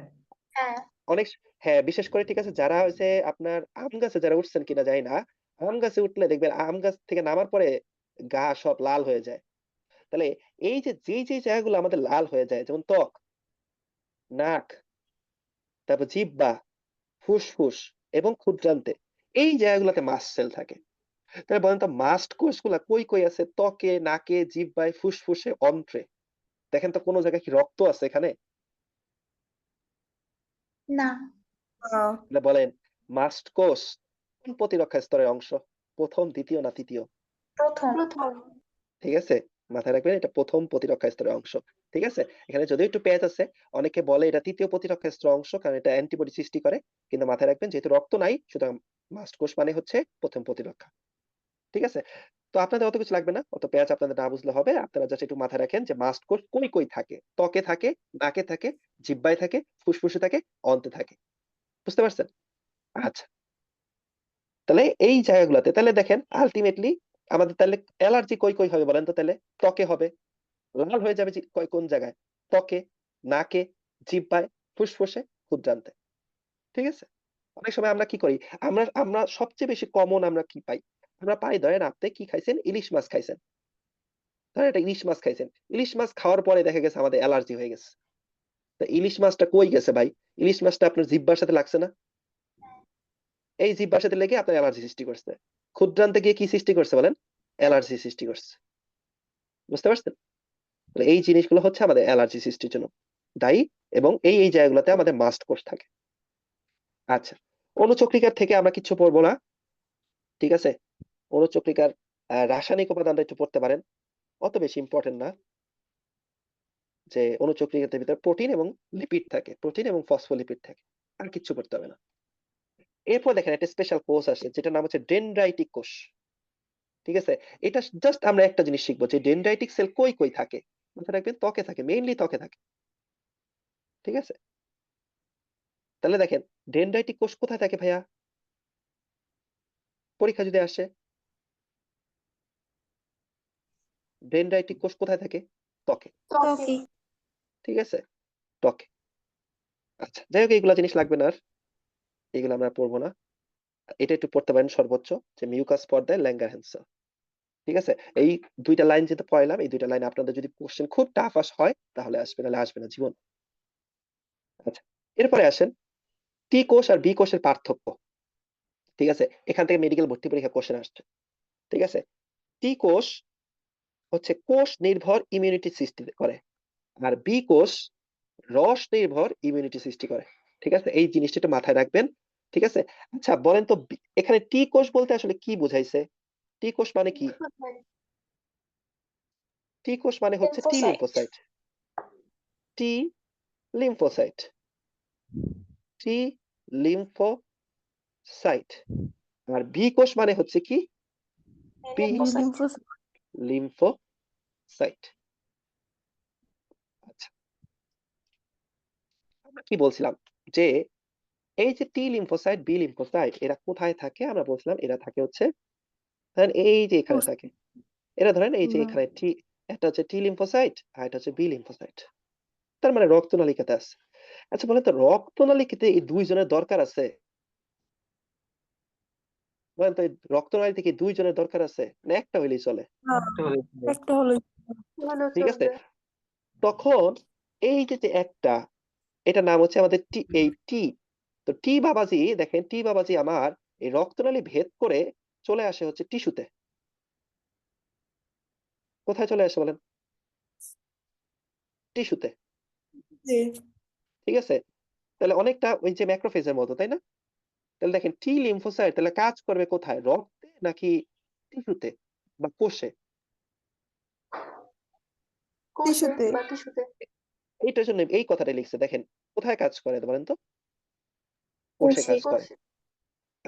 হ্যাঁ অনেক হ্যাঁ, বিশেষ করে ঠিক আছে যারা হচ্ছে আপনার আম গাছে যারা উঠছেন কিনা জানি না, আম গাছে উঠলে দেখবেন আম গাছ থেকে নামার পরে গা সব লাল হয়ে যায়। তাহলে এই যে যেই জায়গাগুলো আমাদের লাল হয়ে যায়, যেমন ত্বক, নাক, তারপর জিহ্বা, ফুসফুস এবং ক্ষুদ্রান্তে, এই জায়গাগুলোতে মাস্ট সেল থাকে। তাহলে বলেন তো মাস্ট কোষগুলা কই কই আছে? ত্বকে, নাকে, জিহ্বায়, ফুসফুসে, অন্ত্রে। দেখেন তো কোনো জায়গায় কি রক্ত আছে এখানে? না। তাহলে বলেন মাস্ট কোষ কোন প্রতিরক্ষা স্তরের অংশ? প্রথম, দ্বিতীয় না তৃতীয়? প্রথম। প্রথম ঠিক আছে, মাথায় রাখবেন এটা প্রথম প্রতিরক্ষা স্তরের অংশ। ঠিক আছে, এখানে যদিও একটু পেঁয়াজ আছে, অনেকে বলে এটা তৃতীয় প্রতিরক্ষা স্তরের অংশ, কারণ এটা অ্যান্টিবডি সৃষ্টি করে। কিন্তু মাথায় রাখবেন যেহেতু রক্ত নাই, সুতরাং মাস্ট কোষ মানে হচ্ছে প্রথম প্রতিরক্ষা। ঠিক আছে, তো আপনাদের অত কিছু লাগবে না, অত পেঁয়াজ আপনাদের না বুঝলে হবে। আপনারা জাস্ট একটু মাথায় রাখেন যে মাস্ট কোষ কই কই থাকে। ত্বকে থাকে, নাকে থাকে, জিহ্বায় থাকে, ফুসফুসে থাকে, অন্তে থাকে। বুঝতে পারছেন? আচ্ছা, তাহলে এই জায়গাগুলোতে তাহলে দেখেন আলটিমেটলি আমাদের তাহলে অ্যালার্জি কই কই হবে বলেন তো? তাহলে ত্বকে হবে, লাল হয়ে যাবে কোন জায়গায়? ত্বকে, নাকে, জিহ্বায়, ফুসফুসে, ক্ষুদ্রান্তে। ঠিক আছে, অনেক সময় আমরা কি করি, আমরা আমরা সবচেয়ে বেশি কমন আমরা কি পাই? আমরা পাই, ধরেন আপনি কি খাইছেন, ইলিশ মাছ খাইছেন, ধরেন একটা ইলিশ মাছ খাইছেন, ইলিশ মাছ খাওয়ার পরে দেখা গেছে আমাদের অ্যালার্জি হয়ে গেছে। তা ইলিশ মাছটা কই গেছে ভাই? ইলিশ মাছটা আপনার জিহ্বার সাথে লাগছে না? এই জিহ্বার সাথে লেগে আপনার অ্যালার্জি সৃষ্টি করছে। ক্ষুদ্রান্তে গিয়ে কি সৃষ্টি করছে বলেন? অ্যালার্জি সৃষ্টি করছে। বুঝতে পারছেন? তাহলে এই জিনিসগুলো হচ্ছে আমাদের অ্যালার্জি সৃষ্টির জন্য দায়ী, এবং এই জায়গাগুলোতে আমাদের মাস্ট কোষ থাকে। আচ্ছা, অণুচক্রিকার থেকে আমরা কিছু পড়বো না, ঠিক আছে? অণুচক্রিকার রাসায়নিক উপাদানটা একটু পড়তে পারেন, অত বেশি ইম্পর্টেন্ট না। যে অণুচক্রিকার ভিতরে প্রোটিন এবং লিপিড থাকে, প্রোটিন এবং ফসফোলিপিড থাকে, আর কিছু পড়তে হবে না। এরপর দেখেন একটা স্পেশাল কোষ আসে যেটার নাম হচ্ছে ডেনড্রাইটিক কোষ। ঠিক আছে, এটা জাস্ট আমরা একটা জিনিস শিখবো যে ডেনড্রাইটিক সেল কই কই থাকে। মাথায় রাখবেন ত্বকে থাকে, মেইনলি ত্বকে থাকে। ঠিক আছে, তাহলে দেখেন ডেনড্রাইটিক কোষ কোথায় থাকে ভাইয়া? পরীক্ষা যদি আসে, ডেনড্রাইটিক কোষ কোথায় থাকে? ত্বকে। ত্বকে ঠিক আছে, ত্বকে। আচ্ছা, যাই হোক এইগুলা জিনিস লাগবে না আর, এগুলো আমরা পড়বো না। এটা একটু পড়তে পারেন সর্বোচ্চ, যে মিউকাস পর্দায় ল্যাঙ্গারহ্যান্স সেল। ঠিক আছে, এই দুইটা লাইন যেটা পড়লাম, এই দুইটা লাইন আপনাদের যদি কোশ্চেন খুব টাফ হয় তাহলে আসবে, নাহলে আসবে না জীবন। আচ্ছা, এরপরে আসেন টি কোষ আর বি কোষের পার্থক্য। ঠিক আছে, এখান থেকে মেডিকেল ভর্তি পরীক্ষা কোশ্চেন আসছে। ঠিক আছে, টি কোষ হচ্ছে কোষ নির্ভর ইমিউনিটি সৃষ্টি করে, আর বি কোষ রস নির্ভর ইমিউনিটি সৃষ্টি করে। ঠিক আছে, এই জিনিসটা একটু মাথায় রাখবেন। ঠিক আছে? আচ্ছা বলেন তো এখানে টি কোষ বলতে আসলে কি বুঝাইছে? টি কোষ মানে কি? লিম্ফোসাইট। টি কোষ মানে হচ্ছে T lymphocyte. Lymphocyte. T lymphocyte. T lymphocyte. আর বি কোষ মানে হচ্ছে কি? B lymphocyte. লিম্ফোসাইট। আচ্ছা, আমরা কি বলছিলাম? যে এই যে টি লিম্ফোসাইট, বি লিম্ফোসাইট এরা কোথায় থাকে? আমরা বলছিলাম এরা থাকে হচ্ছে ধরেন এই যে এখানে কোষ- থাকে। এরা ধরেন এই যে বা- এখানে একটা হচ্ছে টি লিম্ফোসাইট আর এটা হচ্ছে বি লিম্ফোসাইট। তার মানে রক্তনালিকাতে আছে। আচ্ছা বলেন তো রক্তনালিকাতে এই দুইজনের দরকার আছে? বলেন তো এই রক্তনালীতে কি দুইজনের দরকার আছে? না একটা হইলেই চলে? না, একটা হলো হলো ঠিক আছে? চলবে। তখন এই যে একটা এটার নাম হচ্ছে আমাদের এই টি। তো টি বাবাজি দেখেন টি বাবাজি আমার এই রক্তনালী ভেদ করে চলে আসে হচ্ছে টিস্যুতে। কোথায় চলে আসে বলেন? টিস্যুতে। জি। ঠিক আছে? তাহলে অনেকটা ওই যে ম্যাক্রোফেজের মতো, তাই না? তাহলে দেখেন টি লিম্ফোসাইট তাহলে কাজ করবে কোথায়? রক্তে নাকি টিস্যুতে বা কোষে? কোষে টিস্যুতে। বা টিস্যুতে। এইটার জন্য এই কথাটা লিখছে দেখেন কোথায় কাজ করে বলেন তো? কোষে কোষে। কাজ করে। কোষে।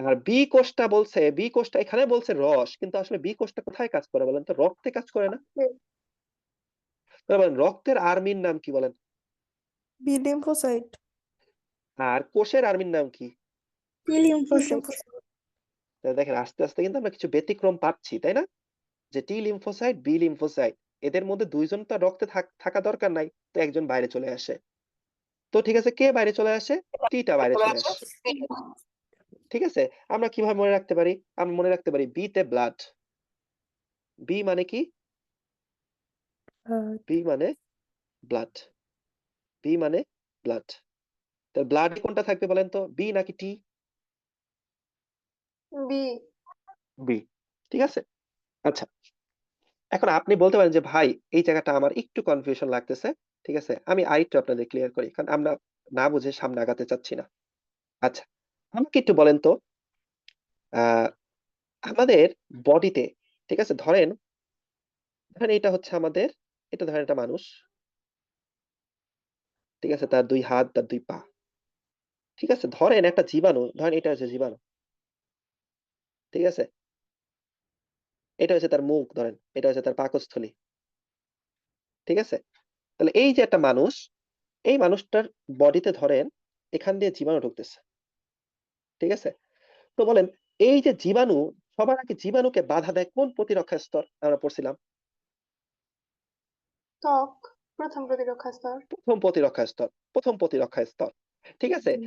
আর বি কোষটা বলছে বি কোষটা এখানে বলছে রস কিন্তু আসলে বি কোষটা কোথায় কাজ করে বলেন তো? রক্তে কাজ করে না? তাহলে বলেন রক্তের আর্মির নাম কি বলেন? B lymphocyte. আর কোষের আর্মির নাম কি? টি লিম্ফোসাইট। তাহলে দেখেন আস্তে আস্তে কিন্তু আমরা কিছু ব্যতিক্রম পাচ্ছি, তাই না? যে টি লিম্ফোসাইট বি লিম্ফোসাইট এদের মধ্যে দুইজন তো রক্তে থাকা দরকার নাই, তো একজন বাইরে চলে আসে। তো ঠিক আছে কে বাইরে চলে আসে? টিটা বাইরে চলে আসে। ঠিক আছে? আমরা কিভাবে মনে রাখতে পারি? আমরা মনে রাখতে পারি বি তে ব্লাড। বি মানে কি? বি মানে ব্লাড। বি মানে ব্লাড। তো ব্লাড কোনটা থাকবে বলেন তো? বি নাকি টি? বি। বি। ঠিক আছে? আচ্ছা। এখন আপনি বলতে পারেন যে ভাই এই জায়গাটা আমার একটু কনফিউশন লাগতেছে। ঠিক আছে? আমি আরেকটু আপনাদের ক্লিয়ার করি। কারণ আমরা না বুঝে সামনে আগাতে চাচ্ছি না। আচ্ছা। আমাকে একটু বলেন তো আহ আমাদের বডিতে ঠিক আছে ধরেন এটা হচ্ছে আমাদের এটা ধরেন একটা মানুষ। ঠিক আছে? তার ২ হাত, তার ২ পা। ঠিক আছে? ধরেন একটা জীবাণু, ধরেন এটা হচ্ছে জীবাণু। ঠিক আছে? এটা হচ্ছে তার মুখ ধরেন, এটা হচ্ছে তার পাকস্থলী। ঠিক আছে? তাহলে এই যে একটা মানুষ, এই মানুষটার বডিতে ধরেন এখান দিয়ে জীবাণু ঢুকতেছে। ঠিক আছে? তো বলেন এই যে জীবাণু সবার আগে জীবাণুকে বাধা দেয় কোন প্রতিরক্ষা স্তর? আমরা পড়ছিলাম। ত্বক। প্রথম প্রতিরক্ষা স্তর। প্রথম প্রতিরক্ষা স্তর। প্রথম প্রতিরক্ষা স্তর। ঠিক আছে?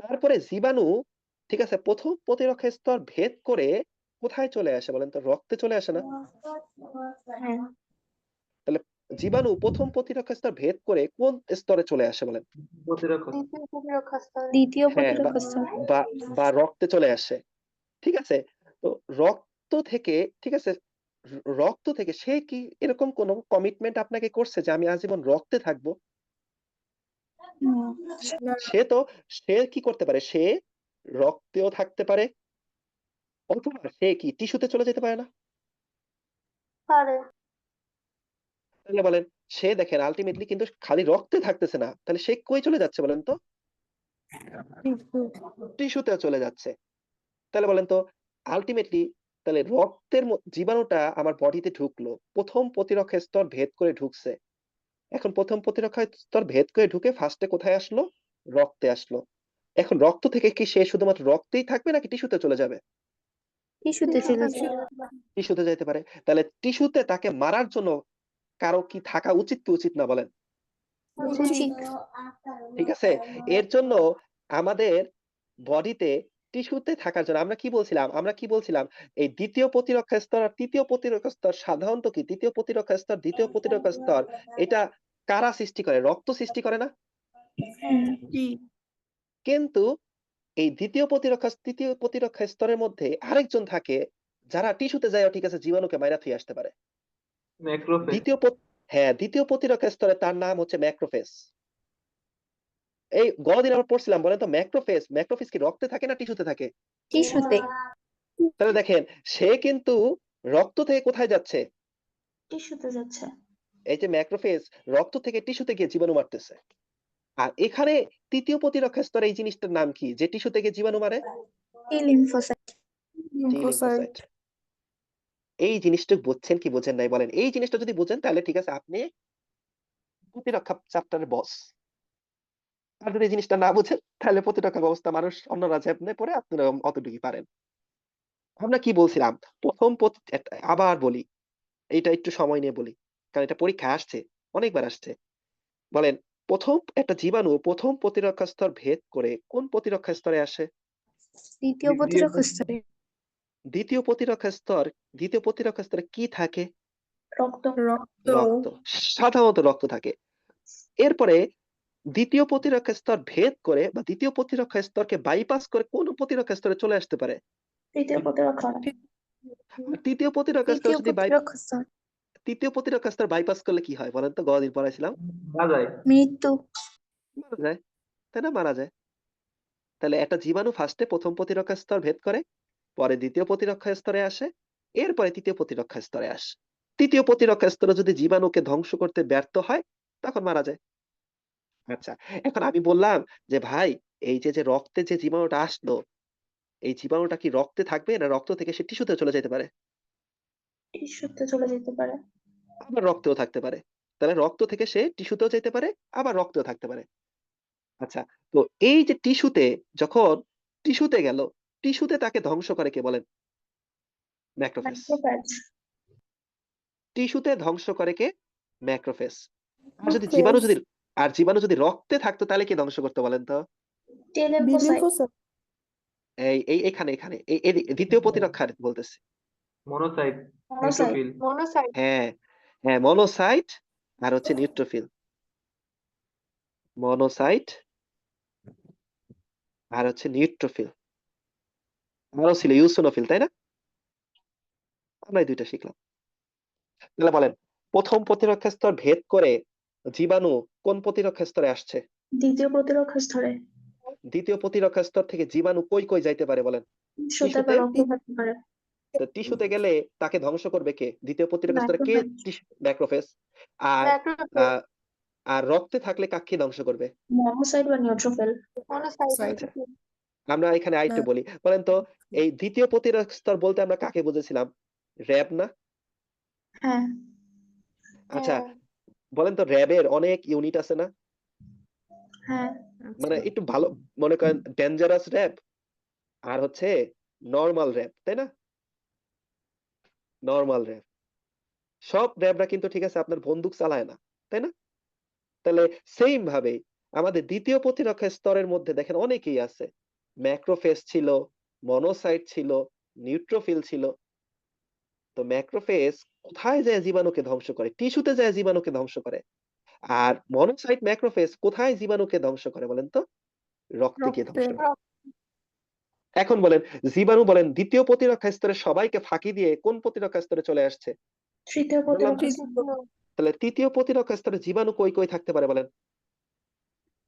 তারপরে জীবাণু ঠিক আছে প্রথম প্রতিরক্ষা স্তর ভেদ করে কোথায় চলে আসে বলেন তো? রক্তে চলে আসে না? হ্যাঁ। তাহলে জীবাণু প্রথম প্রতিরক্ষা স্তর ভেদ করে কোন স্তরে চলে আসে বলেন? প্রতিরক্ষা। দ্বিতীয় প্রতিরক্ষা স্তর। দ্বিতীয় হ্যাঁ বা প্রতিরক্ষা স্তর। বা বা রক্তে চলে আসে। ঠিক আছে? তো রক্ত থেকে ঠিক আছে? রক্ত থেকে সে কি এরকম কোনো কমিটমেন্ট আপনাকে করছে যে আমি আজীবন রক্তে থাকবো? না, সে তো সে কি করতে পারে? সে রক্তেও থাকতে পারে অথবা সে কি টিস্যুতে চলে যেতে পারে না? পারে। তাহলে বলেন সে দেখেন আল্টিমেটলি কিন্তু খালি রক্তে থাকতেছে না। তাহলে সে কই চলে যাচ্ছে বলেন তো? টিস্যুতে চলে যাচ্ছে। তাহলে বলেন তো আল্টিমেটলি তাহলে রক্তের জীবাণুটা আমার বডিতে ঢুকলো। প্রথম প্রতিরক্ষা স্তর ভেদ করে ঢুকছে। এখন প্রথম প্রতিরক্ষা স্তর ভেদ করে ঢুকে ফার্স্টে কোথায় আসলো? রক্তে আসলো। এখন রক্ত থেকে কি সে শুধুমাত্র রক্তেই থাকবে নাকি টিস্যুতে চলে যাবে? টিস্যুতে চলে টিস্যুতে যায়। চলে যাবে। টিস্যুতে যাইতে পারে। তাহলে টিস্যুতে তাকে মারার জন্য কারো কি থাকা উচিত কি উচিত না বলেন? উচিত। উচিত। ঠিক আছে? এর জন্য আমাদের বডিতে টিস্যুতে থাকার জন্য আমরা কি বলছিলাম? আমরা কি বলছিলাম? এই দ্বিতীয় প্রতিরক্ষা স্তর আর তৃতীয় প্রতিরক্ষা স্তর সাধারণত কি তৃতীয় প্রতিরক্ষা স্তর, দ্বিতীয় প্রতিরক্ষা স্তর এটা কারা সৃষ্টি করে? রক্ত সৃষ্টি করে না? হ্যাঁ। জি। কিন্তু এই তৃতীয় প্রতিরক্ষা স্তরের মধ্যে আরেকজন থাকে যারা টিস্যুতে যায়ও ঠিক আছে জীবাণুকে মাইরা থুয়ে আসতে পারে। ম্যাক্রোফেজ। দ্বিতীয় প্রতিরক্ষা স্তরে তার নাম হচ্ছে ম্যাক্রোফেজ। এই গতদিন আমরা পড়ছিলাম, বলেন তো ম্যাক্রোফেজ কি রক্তে থাকে না টিস্যুতে থাকে? টিস্যুতে তাহলে দেখেন সে কিন্তু রক্ত থেকে কোথায় যাচ্ছে? টিস্যুতে যাচ্ছে। এই যে ম্যাক্রোফেজ রক্ত থেকে টিস্যুতে গিয়ে জীবাণু মারতেছে। আর এখানে তৃতীয় প্রতিরক্ষা স্তরে এই জিনিসটার নাম কি যে টিস্যু থেকে জীবাণু মারে? টি লিম্ফোসাইট। T lymphocyte. এই জিনিসটা বুঝছেন কি বুঝেন নাই বলেন? এই জিনিসটা যদি বুঝেন তাহলে ঠিক আছে, আপনি প্রতিরক্ষা চ্যাপ্টারের বস। আর যদি এই জিনিসটা না বুঝেন তাহলে প্রতিরক্ষা ব্যবস্থা মানুষ অন্যরা যেমনে পড়ে আপনারা অতটুকুই পারেন। আমরা কি বলছিলাম? আবার বলি, এইটা একটু সময় নিয়ে বলি। কারণ এটা পরীক্ষায় আসছে, অনেকবার আসছে। বলেন, একটা জীবাণু প্রথম প্রতিরক্ষা স্তর ভেদ করে কোন প্রতিরক্ষা স্তরে আসে? দ্বিতীয় প্রতিরক্ষা স্তরে। দ্বিতীয় প্রতিরক্ষা স্তরে কি থাকে? রক্ত। রক্ত। সাধারণত রক্ত থাকে। এরপরে দ্বিতীয় প্রতিরক্ষা স্তর ভেদ করে বা দ্বিতীয় প্রতিরক্ষা স্তরকে বাইপাস করে কোন প্রতিরক্ষা স্তরে চলে আসতে পারে? তৃতীয় প্রতিরক্ষা। আর তৃতীয় প্রতিরক্ষা স্তর তৃতীয় যদি প্রতিরক্ষা স্তর। তৃতীয় প্রতিরক্ষা স্তর বাইপাস করলে কি হয় বলেন তো? গতদিন পড়াইছিলাম। মারা যায়। মৃত্যু। মারা যায়, তাই না? মারা যায়। তাহলে একটা জীবাণু ফার্স্টে প্রথম প্রতিরক্ষা স্তর ভেদ করে, পরে দ্বিতীয় প্রতিরক্ষা স্তরে আসে, এরপরে তৃতীয় প্রতিরক্ষা স্তরে আসে। তৃতীয় প্রতিরক্ষা স্তরে যদি জীবাণুকে ধ্বংস করতে ব্যর্থ হয় তখন মারা যায়। আচ্ছা, এখন আমি বললাম যে ভাই, এই যে রক্তে যে জীবাণুটা আসলো, এই জীবাণুটা কি রক্তে থাকবে না রক্ত থেকে সে টিস্যুতে চলে যেতে পারে? টিস্যুতে চলে যেতে পারে। আবার রক্তেও থাকতে পারে। তাহলে রক্ত থেকে সে টিস্যুতেও যেতে পারে, আবার রক্তেও থাকতে পারে। আচ্ছা, তো এই যে যখন টিস্যুতে গেল, টিস্যুতে তাকে ধ্বংস করে কে বলেন? ম্যাক্রোফেজ। ম্যাক্রোফেজ। টিস্যুতে ধ্বংস করে কে? ম্যাক্রোফেজ। আর যদি Macrophage। জীবাণু যদি রক্তে থাকতো তাহলে কে ধ্বংস করতে বলেন তো? T B lymphocyte. লিম্ফোসাইট। এখানে এই দ্বিতীয় প্রতিরক্ষার বলতেছি। Monocyte, monocyte. নিউট্রোফিল। মনোসাইট। হ্যাঁ, হ্যাঁ, মনোসাইট আর হচ্ছে নিউট্রোফিল। মনোসাইট আর হচ্ছে নিউট্রোফিল। আরো ছিল ইউসিনোফিল, তাই না? আমরা এই দুইটা শিখলাম। তাহলে বলেন, প্রথম প্রতিরক্ষা স্তর ভেদ করে জীবাণু কোন প্রতিরক্ষা স্তরে আসছে? দ্বিতীয় প্রতিরক্ষা স্তরে। দ্বিতীয় প্রতিরক্ষা স্তর থেকে জীবাণু কই যাইতে পারে বলেন? টিস্যুতে বা রক্তে থাকতে পারে। তো টিস্যুতে গেলে তাকে ধ্বংস করবে কে? দ্বিতীয় প্রতিরক্ষা স্তরে কে? ম্যাক্রোফেজ। ম্যাক্রোফেজ। আর ম্যাক্রোফেজ। আহ, আর রক্তে থাকলে কাকে ধ্বংস করবে? মনোসাইট বা নিউট্রোফিল। মনোসাইট। আচ্ছা, আমরা এখানে আরেকটু বলি, বলেন তো এই দ্বিতীয় প্রতিরক্ষা স্তর বলতে আমরা কাকে বুঝেছিলাম? র্যাব না? হ্যাঁ। আচ্ছা, হ্যাঁ। বলেন তো র্যাবের অনেক ইউনিট আছে না? হ্যাঁ। মানে একটু ভালো মনে করেন, ডেঞ্জারাস র্যাব আর হচ্ছে নরমাল র্যাব, তাই না? নরমাল র্যাব, সব র্যাবরা কিন্তু ঠিক আছে আপনার বন্দুক চালায় না, তাই না? তাহলে সেম ভাবে আমাদের দ্বিতীয় প্রতিরক্ষা স্তরের মধ্যে দেখেন অনেকেই আছে। ম্যাক্রোফেজ ছিল, মনোসাইট ছিল, নিউট্রোফিল ছিল। তো ম্যাক্রোফেজ কোথায় যায় জীবাণুকে ধ্বংস করে? টিস্যুতে যায় জীবাণুকে ধ্বংস করে। আর মনোসাইট ম্যাক্রোফেজ কোথায় জীবাণুকে ধ্বংস করে বলেন তো? রক্তে গিয়ে ধ্বংস রক্তে। করে। এখন বলেন, জীবাণু বলেন দ্বিতীয় প্রতিরক্ষা স্তরে সবাইকে ফাঁকি দিয়ে কোন প্রতিরক্ষা স্তরে চলে আসছে? তৃতীয় বললাম তো। প্রতিরক্ষা স্তর। তাহলে তৃতীয় প্রতিরক্ষা স্তরে জীবাণু কই থাকতে পারে বলেন?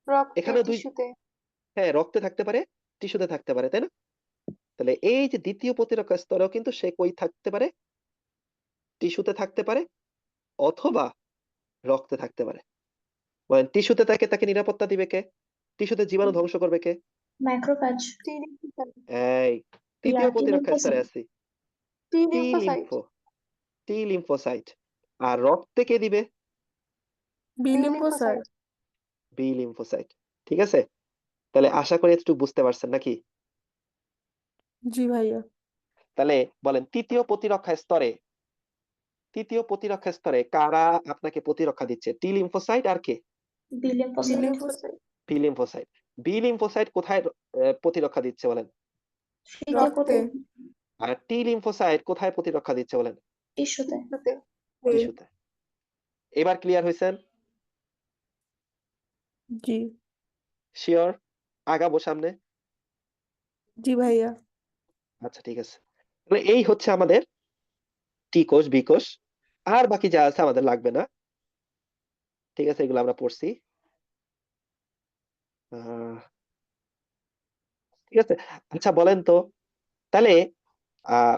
রক্তে, এখানে টিস্যুতে। হ্যাঁ, রক্তে থাকতে পারে, টিস্যুতে থাকতে পারে, তাই না? তাহলে এই যে দ্বিতীয় প্রতিরক্ষা স্তরেও কিন্তু সে কই থাকতে পারে? টিস্যুতে থাকতে পারে অথবা রক্তে থাকতে পারে। বলেন, টিস্যুতে তাকে নিরাপত্তা দিবে কে? টিস্যুতে জীবাণু ধ্বংস করবে কে? ম্যাক্রোফেজ। টি লিম্ফোসাইট। এই তৃতীয় টি প্রতিরক্ষা স্তরে লিম্ফোসাইট। আছি। টি টি লিম্ফোসাইট। লিম্ফো টি লিম্ফোসাইট। আর রক্তে কে দিবে? B B lymphocyte. Lymphocyte. B lymphocyte. ঠিক আছে, তাহলে আশা করি একটু বুঝতে পারছেন নাকি? জি ভাইয়া। তাহলে বলেন, তৃতীয় প্রতিরক্ষা স্তরে কারা আপনাকে প্রতিরক্ষা দিচ্ছে? টি লিম্ফোসাইট আর কে? B B lymphocyte. Lymphocyte. B lymphocyte. B lymphocyte কোথায় প্রতিরক্ষা দিচ্ছে বলেন? তৃতীয় রক্তে। আর টি লিম্ফোসাইট কোথায় প্রতিরক্ষা দিচ্ছে বলেন? টিস্যুতে। টিস্যুতে। টিস্যুতে। এবার ক্লিয়ার হয়েছেন? জি। শিওর? আগাবো সামনে? জি ভাইয়া। আচ্ছা, ঠিক আছে। তাহলে এই হচ্ছে আমাদের টি কোষ, বি কোষ। আর বাকি যা আছে আমাদের লাগবে না। ঠিক আছে, এগুলো আমরা পড়ছি। আহ, ঠিক আছে। আচ্ছা বলেন তো, তাহলে আহ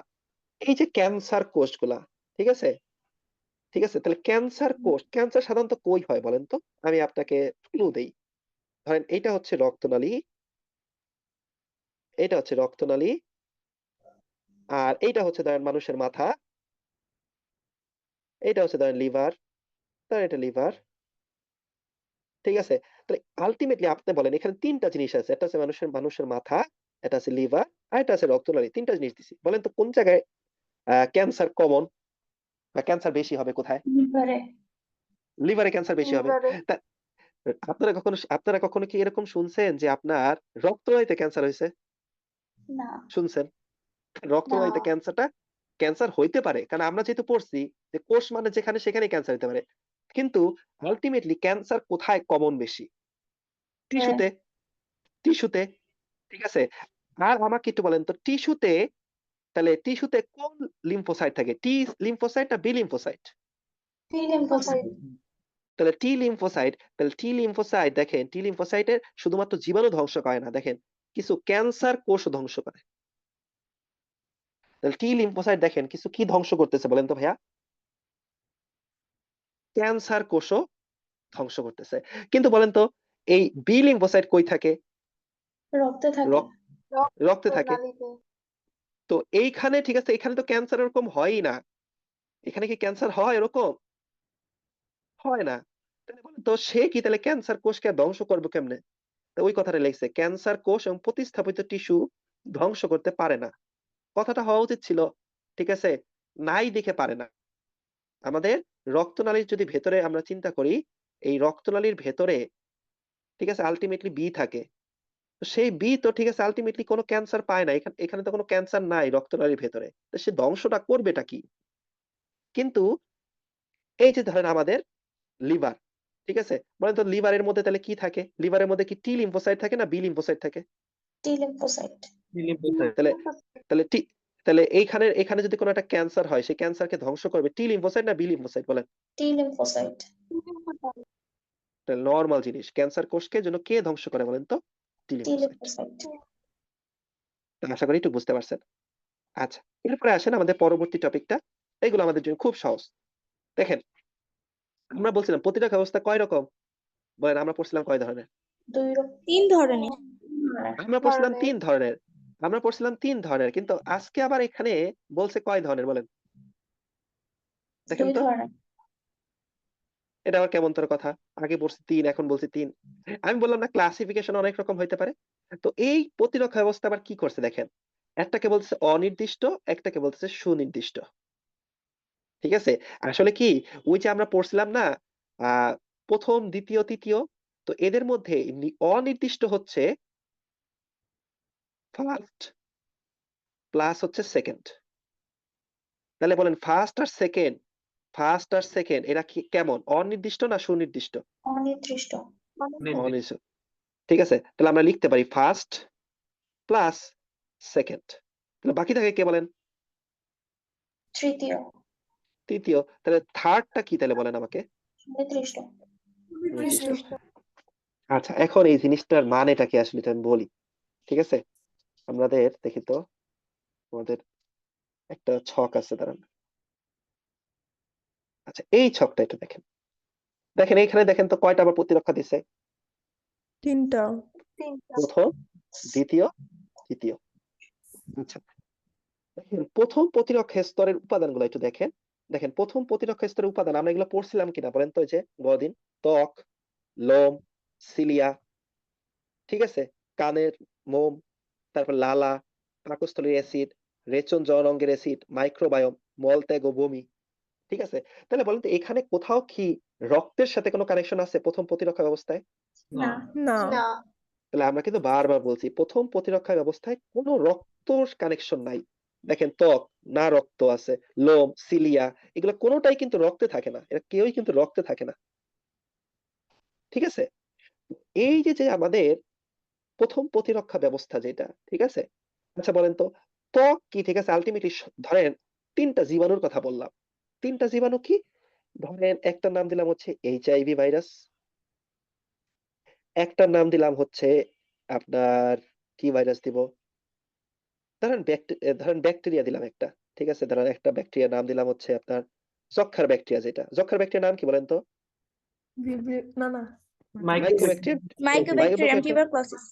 এই যে ক্যান্সার কোষগুলা, ঠিক আছে, ঠিক আছে, তাহলে ক্যান্সার কোষ, ক্যান্সার সাধারণত কই হয় বলেন তো? আমি আপনাকে ক্লু দেই। ধরেন এইটা হচ্ছে রক্তনালী, এটা হচ্ছে রক্তনালী, আর এইটা হচ্ছে ধরেন মানুষের মাথা, এইটা হচ্ছে ধরেন লিভার, ধরেন এটা লিভার, ঠিক আছে। তাহলে আলটিমেটলি আপনি বলেন এখানে তিনটা জিনিস আছে, একটা আছে মানুষের মানুষের মাথা, এটা আছে লিভার, আর এটা আছে রক্তনালী, তিনটা জিনিস দিছি। বলেন তো কোন জায়গায় ক্যান্সার কমন বা ক্যান্সার বেশি হবে কোথায়? লিভারে। লিভারে ক্যান্সার বেশি হবে। লিভারে। তা আপনারা কখনো কি এরকম শুনছেন যে আপনার রক্তনালীতে ক্যান্সার হয়েছে? না, শুনছেন? না, রক্তনালীতে ক্যান্সারটা ক্যান্সার হইতে পারে, কারণ আমরা যেহেতু পড়ছি যে কোষ মানে যেখানে সেখানে ক্যান্সার হতে পারে, কিন্তু আলটিমেটলি ক্যান্সার কোথায় কমন বেশি? হ্যাঁ, টিস্যুতে, টিস্যুতে, ঠিক আছে। আর আমাকে একটু বলেন তো টিস্যুতে, তাহলে টিস্যুতে কোন লিম্ফোসাইট থাকে, টি লিম্ফোসাইট না বি লিম্ফোসাইট? T lymphocyte. তাহলে টি লিম্ফোসাইট, তাহলে টি লিম্ফোসাইট দেখেন, টি লিম্ফোসাইটের শুধুমাত্র জীবাণু ধ্বংস করে না, দেখেন কিছু ক্যান্সার কোষ ধ্বংস করে। তাহলে টি লিম্ফোসাইট দেখেন কিছু কি ধ্বংস করতেছে বলেন তো ভাইয়া? ক্যান্সার কোষও ধ্বংস করতেছে। কিন্তু বলেন তো এই বি লিম্ফোসাইট কই থাকে? রক্তে থাকে। রক- রক্তে থাকে। রক্তনালীতে। তো এইখানে, ঠিক আছে, এখানে তো ক্যান্সার এরকম হয়ই না। এখানে কি ক্যান্সার হয় এরকম? হয় না। তাহলে বলেন তো সে কি তাহলে ক্যান্সার কোষকে ধ্বংস করবে কেমনে? তো ওই কথাটা লিখছে, ক্যান্সার কোষ এবং প্রতিস্থাপিত টিস্যু ধ্বংস করতে পারে না। কথাটা হওয়া উচিত ছিল, ঠিক আছে, নাই দেখে পারে না। আমাদের রক্তনালীর যদি ভেতরে আমরা চিন্তা করি, এই রক্তনালীর ভেতরে, ঠিক আছে, আলটিমেটলি বি থাকে। তো সেই বি তো, ঠিক আছে, আলটিমেটলি কোনো ক্যান্সার পায় না, এখানে এখানে তো কোনো ক্যান্সার নাই রক্তনালীর ভেতরে, তো সে ধ্বংসটা করবেটা কি? কিন্তু এই যে ধরেন আমাদের লিভার, ঠিক আছে, বলেন তো লিভারের মধ্যে তাহলে কি থাকে? লিভারের মধ্যে কি টি লিম্ফোসাইট থাকে না বি লিম্ফোসাইট থাকে? টি লিম্ফোসাইট। লিম্ফোসাইট। তাহলে তাহলে টি তাহলে এইখানে এখানে যদি কোনো একটা ক্যান্সার হয়, সেই ক্যান্সারকে ধ্বংস করবে টি লিম্ফোসাইট না বি লিম্ফোসাইট বলেন? টি লিম্ফোসাইট। তাহলে নর্মাল জিনিস, ক্যান্সার কোষকে জন্য কে ধ্বংস করে বলেন তো? T T lymphocyte. লিম্ফোসাইট। আশা করি একটু বুঝতে পারছেন। আচ্ছা, এরপরে আসেন আমাদের পরবর্তী টপিকটা, এগুলো আমাদের জন্য খুব সহজ। দেখেন, আমরা বলছিলাম প্রতিরক্ষা ব্যবস্থা কয় রকম বলেন? আমরা পড়ছিলাম কয় ধরনের? তিন ধরনের। আমরা পড়ছিলাম তিন ধরনের। আমরা পড়ছিলাম তিন ধরনের, কিন্তু আজকে আবার এখানে বলছে কয় ধরনের বলেন? দেখেন দুই তো, ধরনের। এটা আবার কেমন তোর কথা? আগে পড়ছি তিন, এখন বলছি তিন। আমি বললাম না ক্লাসিফিকেশন অনেক রকম হইতে পারে। তো এই প্রতিরক্ষা ব্যবস্থা আবার কি করছে দেখেন, একটাকে বলছে অনির্দিষ্ট, একটাকে বলছে সুনির্দিষ্ট, ঠিক আছে। আসলে কি, ওই যে আমরা পড়ছিলাম না প্রথম দ্বিতীয় তৃতীয়, তো এদের মধ্যে অনির্দিষ্ট হচ্ছে ফার্স্ট প্লাস হচ্ছে সেকেন্ড। তাহলে বলেন ফার্স্ট আর সেকেন্ড এরা কি কেমন, অনির্দিষ্ট না সুনির্দিষ্ট? অনির্দিষ্ট। অনির্দিষ্ট। ঠিক আছে, তাহলে আমরা লিখতে পারি ফার্স্ট প্লাস সেকেন্ড। তাহলে বাকি থাকে কে বলেন? তৃতীয়। তৃতীয়। তাহলে থার্ডটা কি তাহলে বলেন আমাকে? নির্দিষ্ট। নির্দিষ্ট। আচ্ছা, এখন এই জিনিসটার মানেটা কি আসলে এটা আমি বলি, ঠিক আছে। আমাদের দেখি তো, আমাদের একটা ছক আছে দাঁড়ান। আচ্ছা, এই ছকটা একটু দেখেন, দেখেন এইখানে দেখেন তো কয়টা আবার প্রতিরক্ষা দিছে? তিনটা। প্রথম, দ্বিতীয়, তৃতীয়। আচ্ছা, দেখেন প্রথম প্রতিরক্ষা স্তরের উপাদানগুলো একটু দেখেন। দেখেন প্রথম প্রতিরক্ষা স্তরের উপাদান আমরা এগুলো পড়ছিলাম কিনা বলেন তো? এই যে গদিন, ত্বক, লোম, সিলিয়া, ঠিক আছে, কানের মোম, তারপর লালা, পাকস্থলীর অ্যাসিড, রেচন জনরঙ্গের অ্যাসিড, মাইক্রোবায়োম, মলত্যাগ ও বমি, ঠিক আছে। তাহলে বলেন তো এখানে কোথাও কি রক্তের সাথে কোনো কানেকশন আছে প্রথম প্রতিরক্ষা ব্যবস্থায়? না। না। না। তাহলে আমরা কিন্তু বারবার বলছি প্রথম প্রতিরক্ষা ব্যবস্থায় কোনো রক্ত কানেকশন নাই। দেখেন ত্বক, না রক্ত আছে, লোম, সিলিয়া, এগুলো কোনোটাই কিন্তু রক্তে থাকে না, এরা কেউই কিন্তু রক্তে থাকে না, ঠিক আছে। এই যে যে আমাদের প্রথম প্রতিরক্ষা ব্যবস্থা যেটা, ঠিক আছে। আচ্ছা বলেন তো ত্বক কি, ঠিক আছে, আলটিমেটলি ধরেন তিনটা জীবাণুর কথা বললাম, তিনটা জীবাণু কি? ধরেন একটা নাম দিলাম হচ্ছে এইচআইভি ভাইরাস, একটার নাম দিলাম হচ্ছে আপনার কি ভাইরাস দিব? ধরেন ব্যাকটেরিয়া দিলাম একটা। ঠিক আছে? ধরেন একটা ব্যাকটেরিয়ার নাম দিলাম হচ্ছে আপনার যক্ষ্মার ব্যাকটেরিয়া যেটা। যক্ষ্মার ব্যাকটেরিয়ার নাম কি বলেন তো? না না Mycobacterium Mycobacterium Mycobacterium tuberculosis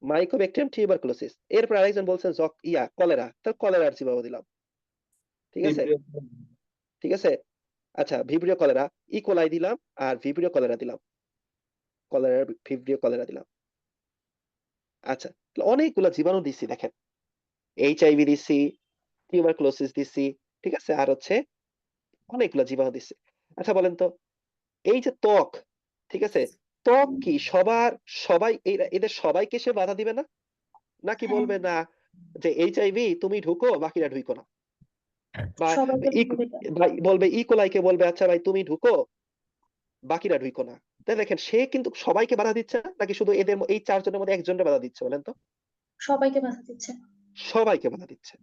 Mycobacterium tuberculosis. এরপর আরেকজন বলছেন কলেরা। তাহলে কলেরার জীবাণু দিলাম। ঠিক আছে? ঠিক আছে? আচ্ছা ভিব্রিও কলেরা, ইকোলাই দিলাম আর ভিব্রিও কলেরা দিলাম। ভিব্রিও কলেরা দিলাম। আচ্ছা, তাহলে অনেকগুলা জীবাণু দিছি দেখেন। এইচআইভি দিছি, টিউবারকুলোসিস দিছি, ঠিক আছে? আর হচ্ছে অনেকগুলা জীবাণু দিছি। আচ্ছা বলেন তো, এই যে ত্বক, ঠিক আছে? ত্বক কি সবাই এদের সবাইকে সে বাধা দিবে না? নাকি হ্যাঁ, বলবে না যে এইচআইভি তুমি ঢুকো বাকিরা ঢুকো না? বা সবাইকে ই বাধা দিবে। বলবে ইকোলাইকে বলবে আচ্ছা ভাই তুমি ঢুকো বাকিরা ঢুকো না। তাই দেখেন সে কিন্তু সবাইকে বাধা দিচ্ছে না নাকি শুধু এই চারজনের মধ্যে একজনের বাধা দিচ্ছে বলেন তো? সবাইকে বাধা দিচ্ছে। সবাইকে বাধা দিচ্ছে।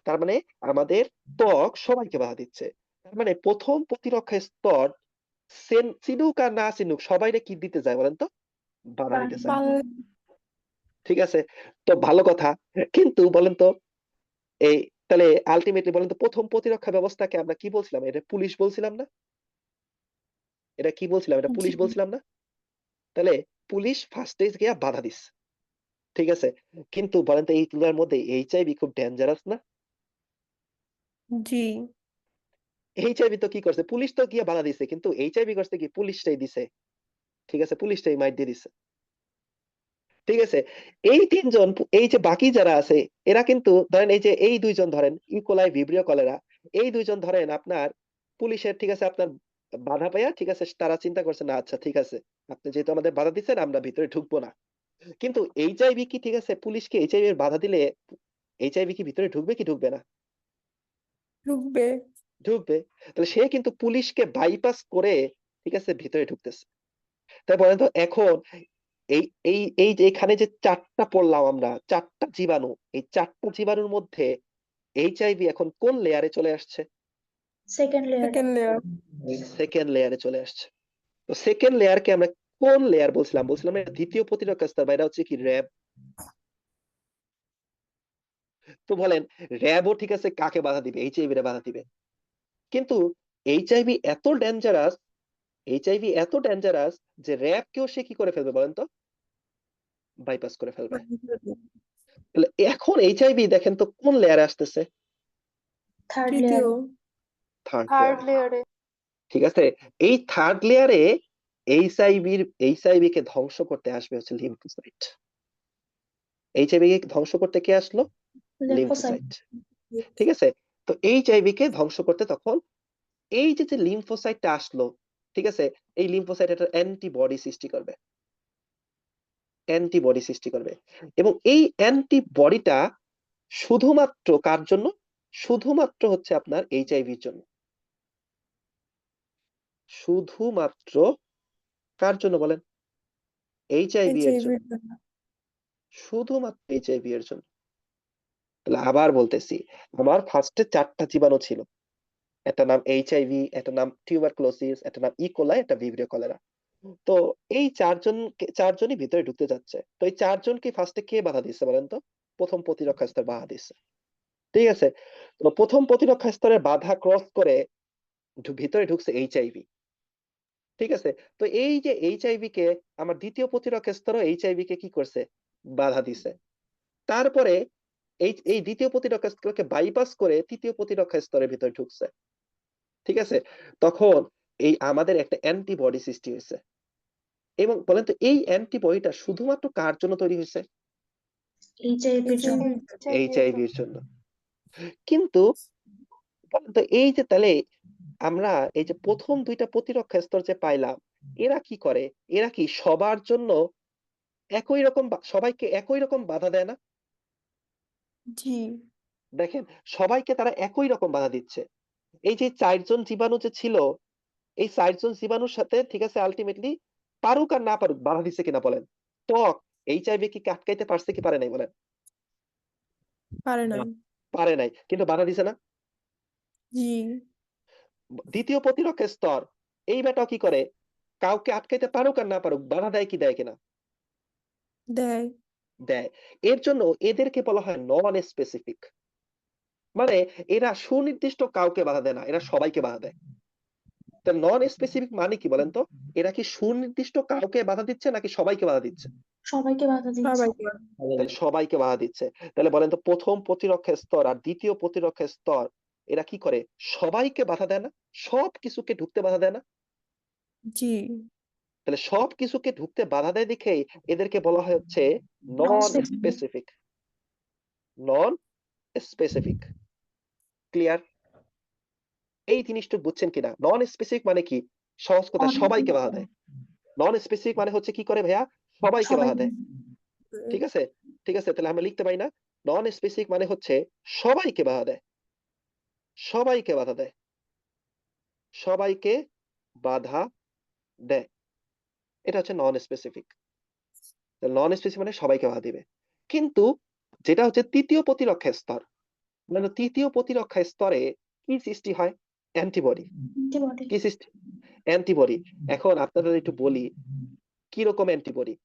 তার মানে আমাদের ত্বক সবাইকে বাধা দিচ্ছে। তার মানে প্রথম প্রতিরক্ষা স্তর চিনুক আর না চিনুক সবাইরে কি দিতে যায় বলেন তো? বাধা দিতে চায়। ঠিক আছে? তো ভালো কথা। কিন্তু বলেন তো এই তাহলে আলটিমেটলি বলেন তো প্রথম প্রতিরক্ষা ব্যবস্থাকে আমরা কি বলছিলাম? এটা পুলিশ বলছিলাম না? এটা কি বলছিলাম? এটা পুলিশ জি বলছিলাম না? তাহলে পুলিশ ফার্স্টে গিয়া বাধা দিচ্ছে। ঠিক আছে? কিন্তু বলেন তো এইগুলোর মধ্যে এইচআইভি খুব ডেঞ্জারাস না? জি এইচআইভি তো কি করছে? পুলিশ তো গিয়ে বাধা দিছে কিন্তু এইচআইভি করছে কি পুলিশটাই দিছে। ঠিক আছে? পুলিশটাই মাইর দিয়ে দিছে। ঠিক আছে? এই তিনজন এই যে বাকি যারা আছে এরা কিন্তু ধরেন এই যে এই দুইজন ধরেন ইকোলাই ভিব্রিও কলেরা এই দুইজন ধরেন আপনার পুলিশের ঠিক আছে আপনার বাধা পাইয়া ঠিক আছে তারা চিন্তা করছে না আচ্ছা ঠিক আছে আপনি যেহেতু আমাদের বাধা দিচ্ছেন আমরা ভিতরে ঢুকবো না। কিন্তু এইচআইভি কি ঠিক আছে পুলিশকে এইচআইভি এর বাধা দিলে এইচআইভি কি ভিতরে ঢুকবে কি ঢুকবে না? ঢুকবে ঢুকবে। তাহলে সে কিন্তু পুলিশকে বাইপাস করে ঠিক আছে ভিতরে ঢুকতেছে। তাই বলেন তো এখন এই এই এই যে এখানে যে চারটা পড়লাম আমরা চারটা জীবাণু এই চারটা জীবাণুর মধ্যে এইচআইভি এখন কোন লেয়ারে চলে আসছে? Second layer. Second layer second লেয়ারে চলে আসছে। তো সেকেন্ড লেয়ারকে আমরা কোন লেয়ার বলছিলাম এটা দ্বিতীয় প্রতিরক্ষা স্তর বা এটা হচ্ছে কি র্যাব। তো বলেন র্যাবও ঠিক আছে কাকে বাধা দিবে? এইচআইভি রে বাধা দিবে। কিন্তু এইচআইভি এত ডেঞ্জারাস এত ডেঞ্জারাস যে র্যাব কেও সে কি করে ফেলবে বলেন তো? বাইপাস করে ফেলবে। তাহলে এখন এইচআইভি দেখেন তো কোন লেয়ারে আসতেছে? থার্ড তৃতীয় লেয়ার। থার্ড থার্ড লেয়ারে। লেয়ারে। ঠিক আছে? এই থার্ড লেয়ারে এইচআইভি কে ধ্বংস করতে আসবে হচ্ছে লিম্ফোসাইট। এইচআইভি কে ধ্বংস করতে কে আসলো? লিম্ফোসাইট। লিম্ফোসাইট। ঠিক আছে? তো এইচআইভি কে ধ্বংস করতে তখন এই যে লিম্ফোসাইটটা আসলো, ঠিক আছে? এই লিম্ফোসাইট একটা অ্যান্টিবডি সৃষ্টি করবে। অ্যান্টিবডি সৃষ্টি করবে। এবং এই অ্যান্টিবডিটা শুধুমাত্র কার জন্য? শুধুমাত্র হচ্ছে আপনার এইচআইভির জন্য। শুধুমাত্র কার জন্য বলেন? এইচআইভি এর জন্য। জন্য শুধুমাত্র এইচআইভি এর জন্য। তাহলে আবার বলতেছি, আমার ফার্স্টে ৪ টা জীবাণু ছিল। একটা নাম এইচআইভি, একটা নাম টিউবারকুলোসিস, একটা নাম ইকোলাই, একটা ভিব্রিও কলেরা। তো এই ৪ জনই ভিতরে ঢুকতে যাচ্ছে। তো এই ৪ জনকে ফার্স্টে কে বাধা দিচ্ছে বলেন তো? প্রথম প্রতিরক্ষা স্তর বাধা দিচ্ছে। ঠিক আছে? তো প্রথম প্রতিরক্ষা স্তরে বাধা ক্রস করে ভিতরে ঢুকছে এইচআইভি। ঠিক আছে? তো এই যে এইচআইভি কে আমার দ্বিতীয় প্রতিরক্ষা স্তরও এইচআইভি কে কি করছে? বাধা দিছে। তারপরে এই দ্বিতীয় প্রতিরক্ষা স্তরকে বাইপাস করে তৃতীয় প্রতিরক্ষা স্তরের ভিতরে ঢুকছে। ঠিক আছে? তখন এই আমাদের একটা অ্যান্টিবডি সৃষ্টি হয়েছে। এবং বলেন তো এই অ্যান্টিবডিটা শুধুমাত্র কার জন্য তৈরি হয়েছে? এইচআইভির জন্য। এইচআইভি এর জন্য। কিন্তু বলেন তো এই যে তাহলে আমরা এই যে প্রথম ২ টা প্রতিরক্ষা স্তর যে পাইলাম, এরা কি করে? এরা কি সবার জন্য একই রকম সবাইকে একই রকম বাধা দেয় না? জি দেখেন সবাইকে তারা একই রকম বাধা দিচ্ছে। এই যে ৪ জন জীবাণু যে ছিল, এই ৪ জন জীবাণুর সাথে ঠিক আছে আল্টিমেটলি পারুক আর না পারুক বাধা দিচ্ছে কিনা বলেন? ত্বক এইচআইভি কি আটকাইতে পারছে কি পারে নাই বলেন? পারে নাই পারে নাই। কিন্তু বাধা দিছে না? জি দ্বিতীয় প্রতিরক্ষা স্তর এই বেটাও কি করে? কাউকে আটকাইতে পারুক আর না পারুক বাধা দেয় কি দেয় কিনা? দেয়। দেয়। এর জন্য এদেরকে বলা হয় নন স্পেসিফিক। মানে এরা সুনির্দিষ্ট কাউকে বাধা দেয় না, এরা সবাইকে বাধা দেয়। তা নন স্পেসিফিক মানে কি বলেন তো? এরা কি সুনির্দিষ্ট কাউকে বাধা দিচ্ছে নাকি সবাইকে বাধা দিচ্ছে? সবাইকে বাধা দিচ্ছে। সবাইকে। তাহলে সবাইকে বাধা দিচ্ছে। তাহলে বলেন তো প্রথম প্রতিরক্ষা স্তর আর দ্বিতীয় প্রতিরক্ষা স্তর এরা কি করে? সবাইকে বাধা দেয় না? সবকিছুকে ঢুকতে বাধা দেয় না? জি। তাহলে সবকিছুকে ঢুকতে বাধা দেয় দেখেই এদেরকে বলা হয় হচ্ছে নন Non-specific. Specific. Non specific. Clear? এই জিনিসটা বুঝছেন কিনা? নন স্পেসিফিক মানে কি? সহজ কথা, সবাইকে বাধা দেয়। নন স্পেসিফিক মানে হচ্ছে কি করে ভাইয়া? সবাইকে বাধা সবাইকে। দেয়। ঠিক আছে? ঠিক আছে, তাহলে আমরা লিখতে পারি না? নন স্পেসিফিক মানে হচ্ছে সবাইকে বাধা দেয়। সবাইকে বাধা দেয়। সবাইকে বাধা দেয়। এটা হচ্ছে নন স্পেসিফিক। নন স্পেসিফিক মানে সবাইকে বাধা দিবে। কিন্তু যেটা হচ্ছে তৃতীয় প্রতিরক্ষা স্তর, মানে তৃতীয় প্রতিরক্ষা স্তরে কি সৃষ্টি হয়? অ্যান্টিবডি। Antibody. কি সৃষ্টি? অ্যান্টিবডি। এখন আপনাদের একটু বলি কিরকম অ্যান্টিবডি।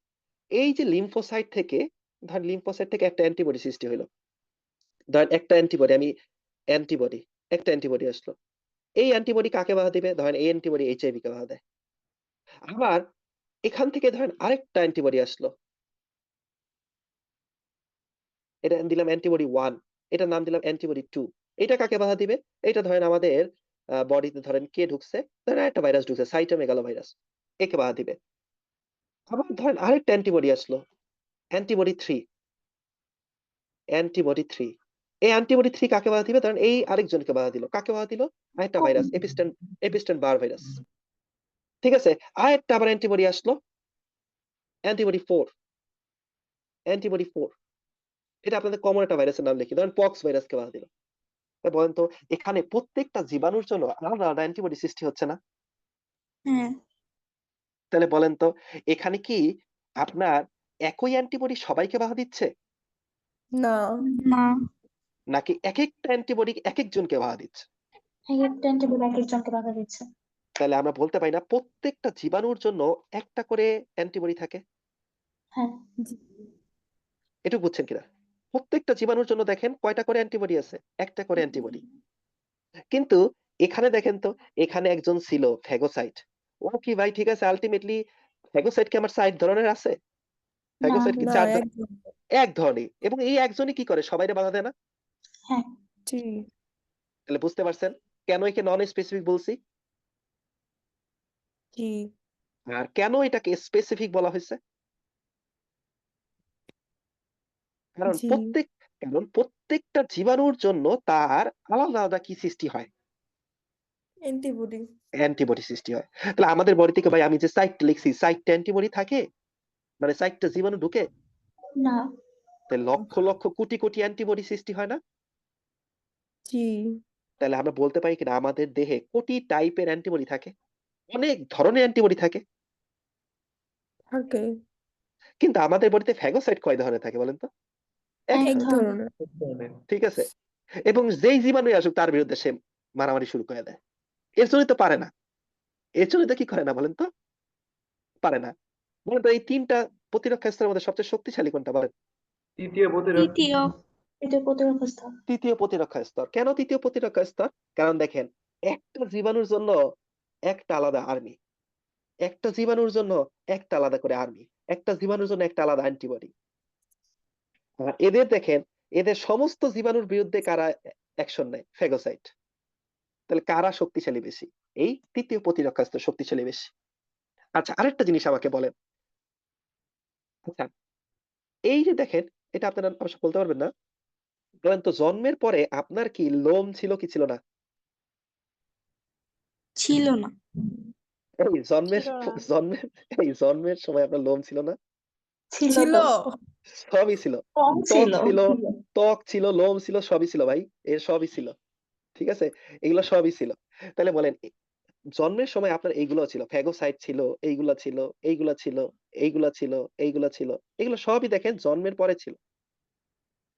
এই যে লিম্ফোসাইট থেকে, ধরেন লিম্ফোসাইট থেকে একটা অ্যান্টিবডি সৃষ্টি হলো। ধরেন একটা অ্যান্টিবডি একটা অ্যান্টিবডি আসলো। এই অ্যান্টিবডি কাকে বাধা দিবে? ধরেন এই অ্যান্টিবডি এইচআইভি কে বাধা দেয়। আবার এখান থেকে ধরেন আরেকটা অ্যান্টিবডি আসলো। এটা দিলাম অ্যান্টিবডি 1, এটার নাম দিলাম অ্যান্টিবডি 2। এটা কাকে বাধা দিবে? এটা ধরেন আমাদের বডিতে ধরেন কে ঢুকছে? ধরেন একটা ভাইরাস ঢুকছে, সাইটোমেগালোভাইরাস। একে বাধা দিবে। আবার ধরেন আরেকটা অ্যান্টিবডি আসলো, অ্যান্টিবডি 3। অ্যান্টিবডি 3। এই অ্যান্টিবডি 3 কাকে বাধা দিবে? ধরেন এই আরেকজনকে বাধা দিল। কাকে বাধা দিল? আরেকটা ভাইরাস, এপিস্টেন বার ভাইরাস। ঠিক আছে? আরেকটা আবার অ্যান্টিবডি আসলো, অ্যান্টিবডি 4। অ্যান্টিবডি 4। এটা আপনাদের কমন একটা ভাইরাসের নাম লিখি। ধরেন পক্স ভাইরাসকে বাধা দিল। বলেন তো এখানে প্রত্যেকটা জীবাণুর জন্য আলাদা আলাদা অ্যান্টিবডি সৃষ্টি হচ্ছে না? হ্যাঁ। তাহলে বলেন তো এখানে কি আপনার একই অ্যান্টিবডি সবাইকে বাধা দিচ্ছে? না। না। নাকি একেকটা অ্যান্টিবডি একেকজনকে বাধা দিচ্ছে? এক একটা অ্যান্টিবডি এক একজনকে বাধা দিচ্ছে। তাহলে আমরা বলতে পারি না প্রত্যেকটা জীবাণুর জন্য একটা করে অ্যান্টিবডি থাকে? হ্যাঁ। জি। এটুকু বুঝছেন কিনা? প্রত্যেকটা জীবাণুর জন্য দেখেন কয়টা করে অ্যান্টিবডি আছে? একটা করে অ্যান্টিবডি। কিন্তু এখানে দেখেন তো, এখানে একজন ছিল ফ্যাগোসাইট। ও কি ভাই ঠিক আছে, আলটিমেটলি ফ্যাগোসাইট কি আমার 4 ধরনের আছে? না। ফ্যাগোসাইট কি না, 4 একদম। এক ধরনের, এবং এই একজনই কি করে? সবাইরে বাধা দেয় না? হ্যাঁ। জি। তাহলে বুঝতে পারছেন কেন একে নন স্পেসিফিক বলছি? জি। আর কেন এটাকে স্পেসিফিক বলা হয়েছে? কারণ জি। প্রত্যেকটা জীবাণুর জন্য তার আলাদা আলাদা কি সৃষ্টি হয়? অ্যান্টিবডি। অ্যান্টিবডি সৃষ্টি হয়। তাহলে আমাদের বডি থেকে ভাই আমি যে 4টা লিখছি, 4টা অ্যান্টিবডি থাকে? মানে 4টা জীবাণু ঢুকে? না। তাই লক্ষ লক্ষ কোটি কোটি অ্যান্টিবডি সৃষ্টি হয় না? জি। তাহলে আমরা বলতে পারি কিনা আমাদের দেহে কোটি টাইপের অ্যান্টিবডি থাকে? অনেক ধরনের অ্যান্টিবডি থাকে। থাকে। কিন্তু আমাদের বডিতে ফ্যাগোসাইট কয় ধরনের থাকে বলেন তো? এক এক এক ধরনের। ধরনের। ঠিক আছে? এবং যেই জীবাণুই আসুক তার বিরুদ্ধে সে মারামারি শুরু করে দেয়। এর জন্যই তো পারে না। এর জন্যই তো কি করে না বলেন তো? পারে না। বলেন তো এই 3টা প্রতিরক্ষা স্তরের মধ্যে সবচেয়ে শক্তিশালী কোনটা বলেন? তৃতীয় প্রতিরক্ষা। তৃতীয়। তৃতীয় প্রতিরক্ষা স্তর। তৃতীয় প্রতিরক্ষা স্তর। কেন তৃতীয় প্রতিরক্ষা স্তর? কারণ দেখেন একটা জীবাণুর জন্য একটা আলাদা আর্মি। একটা জীবাণুর জন্য একটা আলাদা করে আর্মি। একটা জীবাণুর জন্য একটা আলাদা অ্যান্টিবডি। আর এদের দেখেন, এদের সমস্ত জীবাণুর বিরুদ্ধে কারা অ্যাকশন নেয়? ফ্যাগোসাইট। তাহলে কারা শক্তিশালী বেশি? এই তৃতীয় প্রতিরক্ষা স্তর শক্তিশালী বেশি। আচ্ছা আরেকটা জিনিস আমাকে বলেন। আচ্ছা এই যে দেখেন, এটা আপনারা অবশ্য বলতে পারবেন না। বলেন তো জন্মের পরে আপনার কি লোম ছিল কি ছিল না? ছিল না। এই জন্মের ছিল না। জন্মের এই জন্মের সময় আপনার লোম ছিল না? ছিল ছিল। তো। সবই ছিল। কম ত্বক ছিল। ছিল, ত্বক ছিল, লোম ছিল, সবই ছিল ভাই। এর সবই ছিল। ঠিক আছে? এগুলো সবই ছিল। তাহলে বলেন জন্মের সময় আপনার এইগুলো ছিল, ফ্যাগোসাইট ছিল, এইগুলা ছিল, এইগুলা ছিল, এইগুলা ছিল, এইগুলা ছিল। এগুলো সবই দেখেন জন্মের পরে ছিল।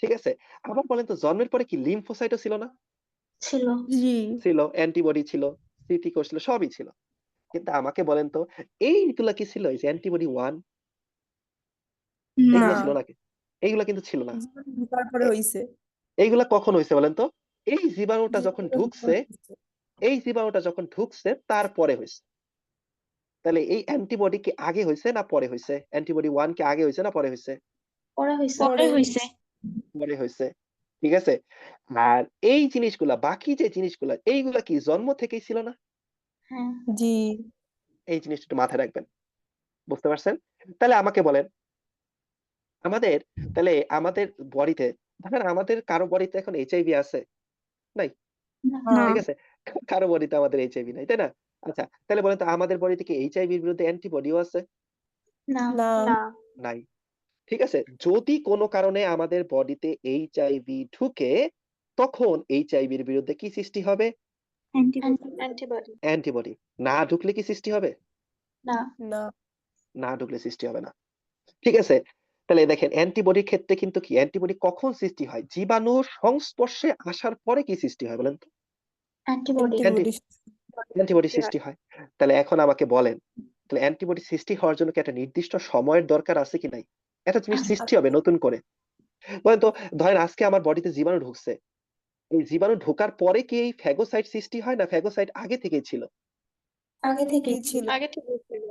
ঠিক আছে? আবার বলেন তো জন্মের পরে কি লিম্ফোসাইটও ছিল না? ছিল। জি। ছিল, অ্যান্টিবডি ছিল, স্মৃতিকোষ ছিল, সবই ছিল। কিন্তু আমাকে বলেন তো এইগুলা কি ছিল? এই যে অ্যান্টিবডি 1, না এগুলো ছিল নাকি? এইগুলা কিন্তু ছিল না। জীবাণু ঢোকার পরে এ- হইছে। এইগুলা কখন হয়েছে বলেন তো? এই জীবাণুটা যখন জীবাণু ঢোকার ঢুকছে, হইছে। এই জীবাণুটা যখন ঢুকছে তারপরে হয়েছে। তাহলে এই অ্যান্টিবডি কি আগে হয়েছে না পরে হয়েছে? অ্যান্টিবডি 1 কি আগে হয়েছে না পরে হয়েছে? পরে হয়েছে। পরে পরে হয়েছে পরে হয়েছে। ঠিক আছে? আর এই জিনিসগুলা, বাকি যে জিনিসগুলা, এইগুলা কি জন্ম থেকেই ছিল না? হ্যাঁ, জি এই জিনিসটা একটু মাথায় রাখবেন। বুঝতে পারছেন? তাহলে আমাকে বলেন, আমাদের তাহলে আমাদের বডিতে, ধরেন আমাদের কারো বডিতে এখন এইচআইভি আছে? নাই। না, না না ঠিক আছে? কারো বডিতে আমাদের এইচআইভি নাই, তাই না? আচ্ছা, তাহলে বলেন তো আমাদের বডিতে কি এইচআইভির বিরুদ্ধে অ্যান্টিবডিও আছে? না, না নাই। ঠিক আছে? যদি কোনো কারণে আমাদের বডিতে এইচআইভি ঢুকে, তখন এইচআইভির বিরুদ্ধে কি সৃষ্টি হবে? অ্যান্টিবডি। অ্যান্টিবডি। না ঢুকলে কি সৃষ্টি হবে? না, না না ঢুকলে সৃষ্টি হবে না। ঠিক আছে? তাহলে দেখেন অ্যান্টিবডির ক্ষেত্রে কিন্তু কি, অ্যান্টিবডি কখন সৃষ্টি হয়? জীবাণুর সংস্পর্শে আসার পরে কি সৃষ্টি হয় বলেন তো? অ্যান্টিবডি। অ্যান্টিবডি অ্যান্টিবডি সৃষ্টি হয়। তাহলে এখন আমাকে বলেন, তাহলে অ্যান্টিবডি সৃষ্টি হওয়ার জন্য কি একটা নির্দিষ্ট সময়ের দরকার আছে কি নাই? একটা জিনিস আছে। সৃষ্টি হবে নতুন করে। বলেন তো, ধরেন আজকে আমার বডিতে জীবাণু ঢুকছে। এই জীবাণু ঢোকার পরে কি এই ফ্যাগোসাইট সৃষ্টি হয় না ফ্যাগোসাইট আগে থেকেই ছিল? আগে থেকেই এই ছিল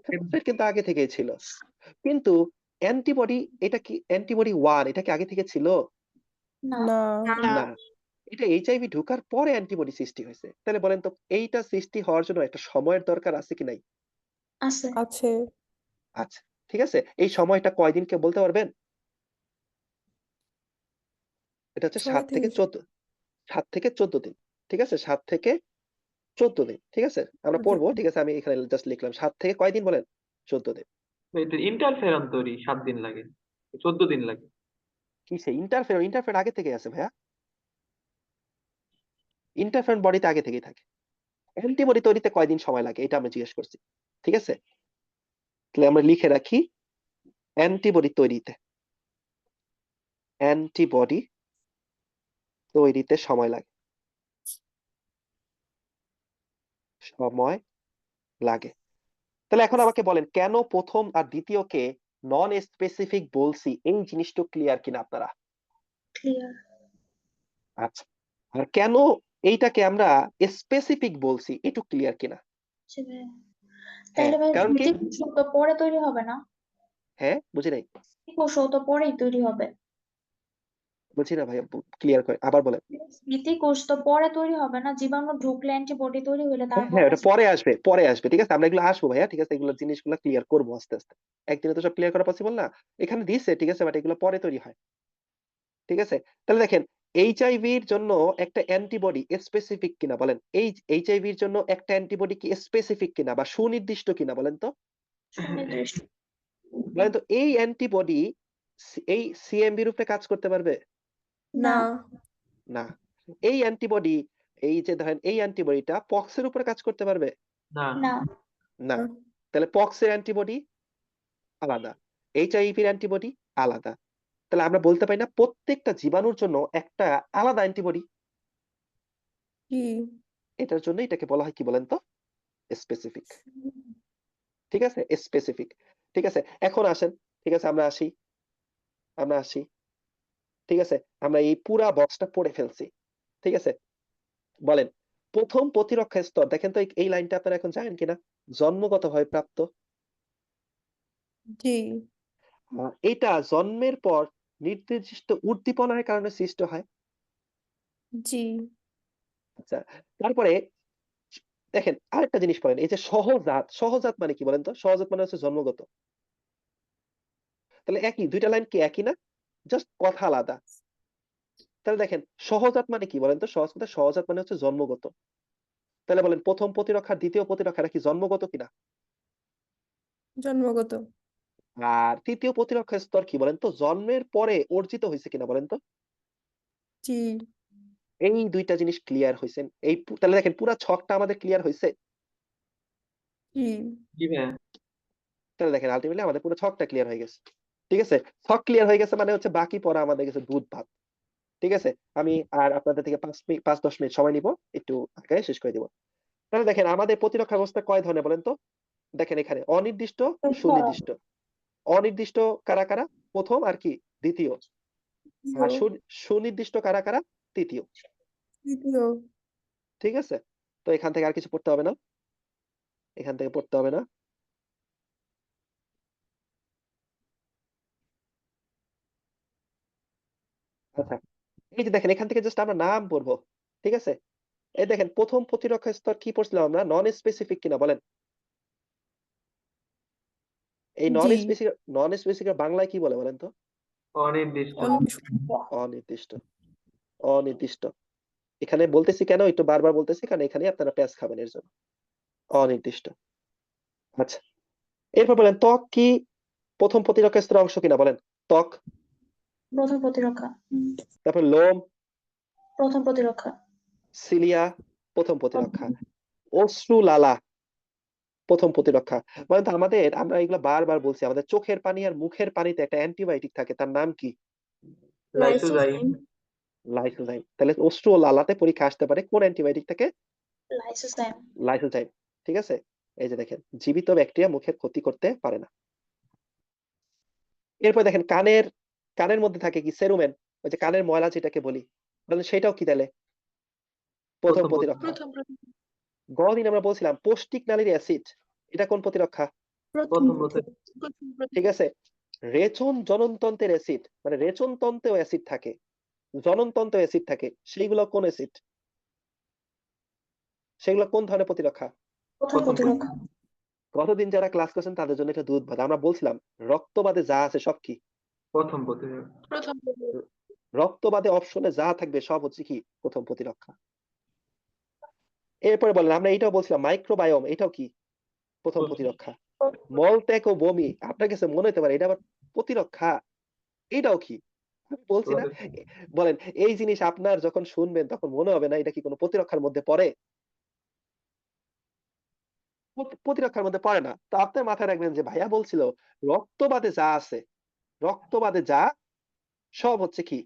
ফ্যাগোসাইট কিন্তু আগে থেকেই ছিল। কিন্তু অ্যান্টিবডি, এটা কি অ্যান্টিবডি 1 এটা কি আগে থেকে ছিল? না, না না। এটা এইচআইভি ঢোকার পরে অ্যান্টিবডি সৃষ্টি হয়েছে। তাহলে বলেন তো এইটা সৃষ্টি হওয়ার জন্য একটা সময়ের দরকার আছে কি নাই? আছে। আছে আচ্ছা, ঠিক আছে। এই সময়টা কয়দিন কেউ বলতে পারবেন? এটা হচ্ছে 6 থেকে 7 থেকে 14 দিন। ঠিক আছে? 7 থেকে 14 দিন। ঠিক আছে? আমরা 14 পড়বো। দিন। ঠিক আছে? আমি এখানে জাস্ট লিখলাম 7 থেকে কয়দিন বলেন? 14 দিন। এটা ইন্টারফেরন তৈরি 7 দিন লাগে, 14 দিন লাগে। কিসে ইন্টারফেরন? ইন্টারফেরন আগে থেকে আছে ভাইয়া। ইন্টারফেরন বডিতে আগে থেকেই থাকে। অ্যান্টিবডি তৈরিতে কয়দিন সময় লাগে এটা আমরা জিজ্ঞেস করছি। ঠিক আছে? তাহলে আমরা লিখে রাখি অ্যান্টিবডি তৈরিতে সময় লাগে। সময় লাগে। তাহলে এখন আমাকে বলেন কেন প্রথম আর দ্বিতীয়কে নন স্পেসিফিক বলছি, এই জিনিসটা ক্লিয়ার কিনা আপনারা? ক্লিয়ার। আচ্ছা। আর কেন এইটাকে আমরা স্পেসিফিক বলছি, একটু ক্লিয়ার কিনা? তাইলে ভাই কারণ কি? দ্বিতীয় কোষ তো পরে তৈরি হবে না? বুঝি নাই। দ্বিতীয় কোষও তো পরেই তৈরি হবে। বুঝি না ভাইয়া, ক্লিয়ার করে আবার বলেন। দ্বিতীয় কোষ তো পরে তৈরি হবে না, জীবাণু ঢুকলে অ্যান্টিবডি তৈরি হইলে তারপরে ওটা পরে আসবে, পরে আসবে। ঠিক আছে? আমরা এগুলো আসবো ভাইয়া। ঠিক আছে? এগুলো জিনিসগুলো ক্লিয়ার করবো আস্তে আস্তে। একদিনে তো সব ক্লিয়ার করা পসিবল না। এখানে দিচ্ছে, ঠিক আছে, বাট এগুলো পরে তৈরি হয়। ঠিক আছে? তাহলে দেখেন এইচআইভির জন্য একটা অ্যান্টিবডি স্পেসিফিক কিনা বলেন। এই এইচআইভির জন্য একটা অ্যান্টিবডি কি স্পেসিফিক কিনা বা সুনির্দিষ্ট কিনা বলেন তো? সুনির্দিষ্ট। বলেন তো এই অ্যান্টিবডি এই সিএমবি রূপে কাজ করতে পারবে? না না। এই অ্যান্টিবডি, এই যে ধরেন এই অ্যান্টিবডিটা পক্সের উপরে কাজ করতে পারবে? না, না, না। তাহলে পক্সের অ্যান্টিবডি আলাদা, এইচআইভির অ্যান্টিবডি আলাদা। তাহলে আমরা বলতে পারি না প্রত্যেকটা জীবাণুর জন্য একটা আলাদা অ্যান্টিবডি? কি এটার জন্য এটাকে বলা হয় কি বলেন তো? স্পেসিফিক। ঠিক আছে? স্পেসিফিক। ঠিক আছে? এখন আসেন। ঠিক আছে? আমরা আসি। ঠিক আছে? আমরা এই পুরা বক্সটা পড়ে ফেলছি। ঠিক আছে? বলেন, প্রথম প্রতিরক্ষা স্তর দেখেন তো এই লাইনটা আপনারা এখন জানেন কিনা? জন্মগতভাবে প্রাপ্ত। জি এটা জন্মের পর নির্দিষ্ট উদ্দীপনার কারণে সৃষ্ট হয়। জি আচ্ছা, তারপরে দেখেন আরেকটা জিনিস বলেন, এই যে সহজাত মানে কি বলেন তো? সহজাত মানে হচ্ছে জন্মগত। তাহলে একই, দুইটা লাইন কি একই না? জাস্ট কথা আলাদা। তাহলে দেখেন সহজাত মানে কি বলেন তো? সহজাত মানে হচ্ছে জন্মগত। তাহলে বলেন প্রথম প্রতিরক্ষা দ্বিতীয় প্রতিরক্ষাটা কি জন্মগত কিনা? জন্মগত আর তৃতীয় প্রতিরক্ষা স্তর কি বলেন তো? জন্মের পরে অর্জিত হয়েছে কিনা বলেন তো? জি এই দুইটা জিনিস ক্লিয়ার হয়েছেন। তাহলে দেখেন পুরা ছকটা আমাদের ক্লিয়ার হয়েছে। জি জি ভাইয়া। তাহলে দেখেন আলটিমেটলি আমাদের পুরো ছকটা ক্লিয়ার হয়ে গেছে। ঠিক আছে? ছক ক্লিয়ার হয়ে গেছে মানে হচ্ছে বাকি পড়া আমাদের কাছে দুধ ভাত। ঠিক আছে? আমি আর আপনাদের থেকে 5-10 মিনিট সময় নিব, একটু আগে শেষ করে দিব। তাহলে দেখেন আমাদের প্রতিরক্ষা ব্যবস্থা কয় ধরনের বলেন তো? দেখেন এখানে অনির্দিষ্ট, সুনির্দিষ্ট। অনির্দিষ্ট কারা কারা? প্রথম আর কি দ্বিতীয়, আর সুনির্দিষ্ট কারা কারা তৃতীয়। তৃতীয়। ঠিক আছে, তো এখান থেকে আর কিছু পড়তে হবে না, এখান থেকে পড়তে হবে না। আচ্ছা, এই যে দেখেন এখান থেকে জাস্ট আমরা নাম পড়বো। ঠিক আছে, এই দেখেন প্রথম প্রতিরক্ষা স্তর কি পড়ছিলাম আমরা, নন স্পেসিফিক কিনা বলেন? এই জি। নন স্পেসিফিক বাংলায় কি বলে বলেন তো? অনির্দিষ্ট। অনির্দিষ্ট। অনির্দিষ্ট। এখানে বলতেছি কেন, একটু বারবার বলতেছি কারণ এখানে আপনারা প্যাচ খাবেন এর জন্য। অনির্দিষ্ট। আচ্ছা, এরপর বলেন ত্বক কি প্রথম প্রতিরক্ষা স্তরের অংশ কিনা বলেন? ত্বক। প্রথম প্রতিরক্ষা। তারপর লোম, প্রথম প্রতিরক্ষা। সিলিয়া প্রথম প্রতিরক্ষা, অশ্রু লালা প্রথম প্রতিরক্ষা। বলেন তো আমাদের, আমরা এগুলো বারবার বলছি, আমাদের চোখের পানি আর মুখের পানিতে একটা অ্যান্টিবায়োটিক থাকে, তার নাম কি? লাইসোজাইম। লাইসোজাইম। তাহলে অশ্রু ও লালাতে পরীক্ষা আসতে পারে কোন অ্যান্টিবায়োটিক থেকে? লাইসোজাইম। লাইসোজাইম। ঠিক আছে, এই যে দেখেন জীবিত ব্যাকটেরিয়া মুখের ক্ষতি করতে পারে না। এরপর দেখেন কানের মধ্যে থাকে কি? সেরুমেন। ওই যে কানের ময়লা যেটাকে বলি, বলেন সেটাও কি তাহলে? প্রথম প্রতিরক্ষা। গ দিন আমরা বলছিলাম পৌষ্টিক নালীর অ্যাসিড, এটা কোন প্রতিরক্ষা? প্রথম ঠিক আছে, রেচন জননতন্ত্রের অ্যাসিড, মানে রেচন তন্ত্রেও অ্যাসিড থাকে, জননতন্ত্রে অ্যাসিড থাকে, সেইগুলো কোন অ্যাসিড? সেগুলো কোন ধরনের প্রতিরক্ষা? প্রথম প্রতিরক্ষা। গতদিন যারা ক্লাস করছেন তাদের জন্য এটা দুধ ভাত। আমরা বলছিলাম রক্তবাদে যা আছে সব কি? প্রথম প্রতিরক্ষা। রক্তবাদে অপশনে যা থাকবে সব হচ্ছে কি? প্রথম প্রতিরক্ষা। এরপরে বলেন, আমরা এটাও বলছিলাম মাইক্রোবায়োম, এটাও কি? প্রথম প্রতিরক্ষা। মলত্যাগ ও বমি, আপনার কাছে মনে হতে পারে এটা আবার প্রতিরক্ষা, এটাও কি? আমি বলছি না, বলেন এই জিনিস আপনার যখন শুনবেন তখন মনে হবে না এটা কি কোনো প্রতিরক্ষার মধ্যে পড়ে? প্রতিরক্ষার মধ্যে পড়ে না। তো আপনার মাথায় রাখবেন যে ভাইয়া বলছিল রক্তবাদে যা আছে, রক্তবাদে যা সব হচ্ছে কি?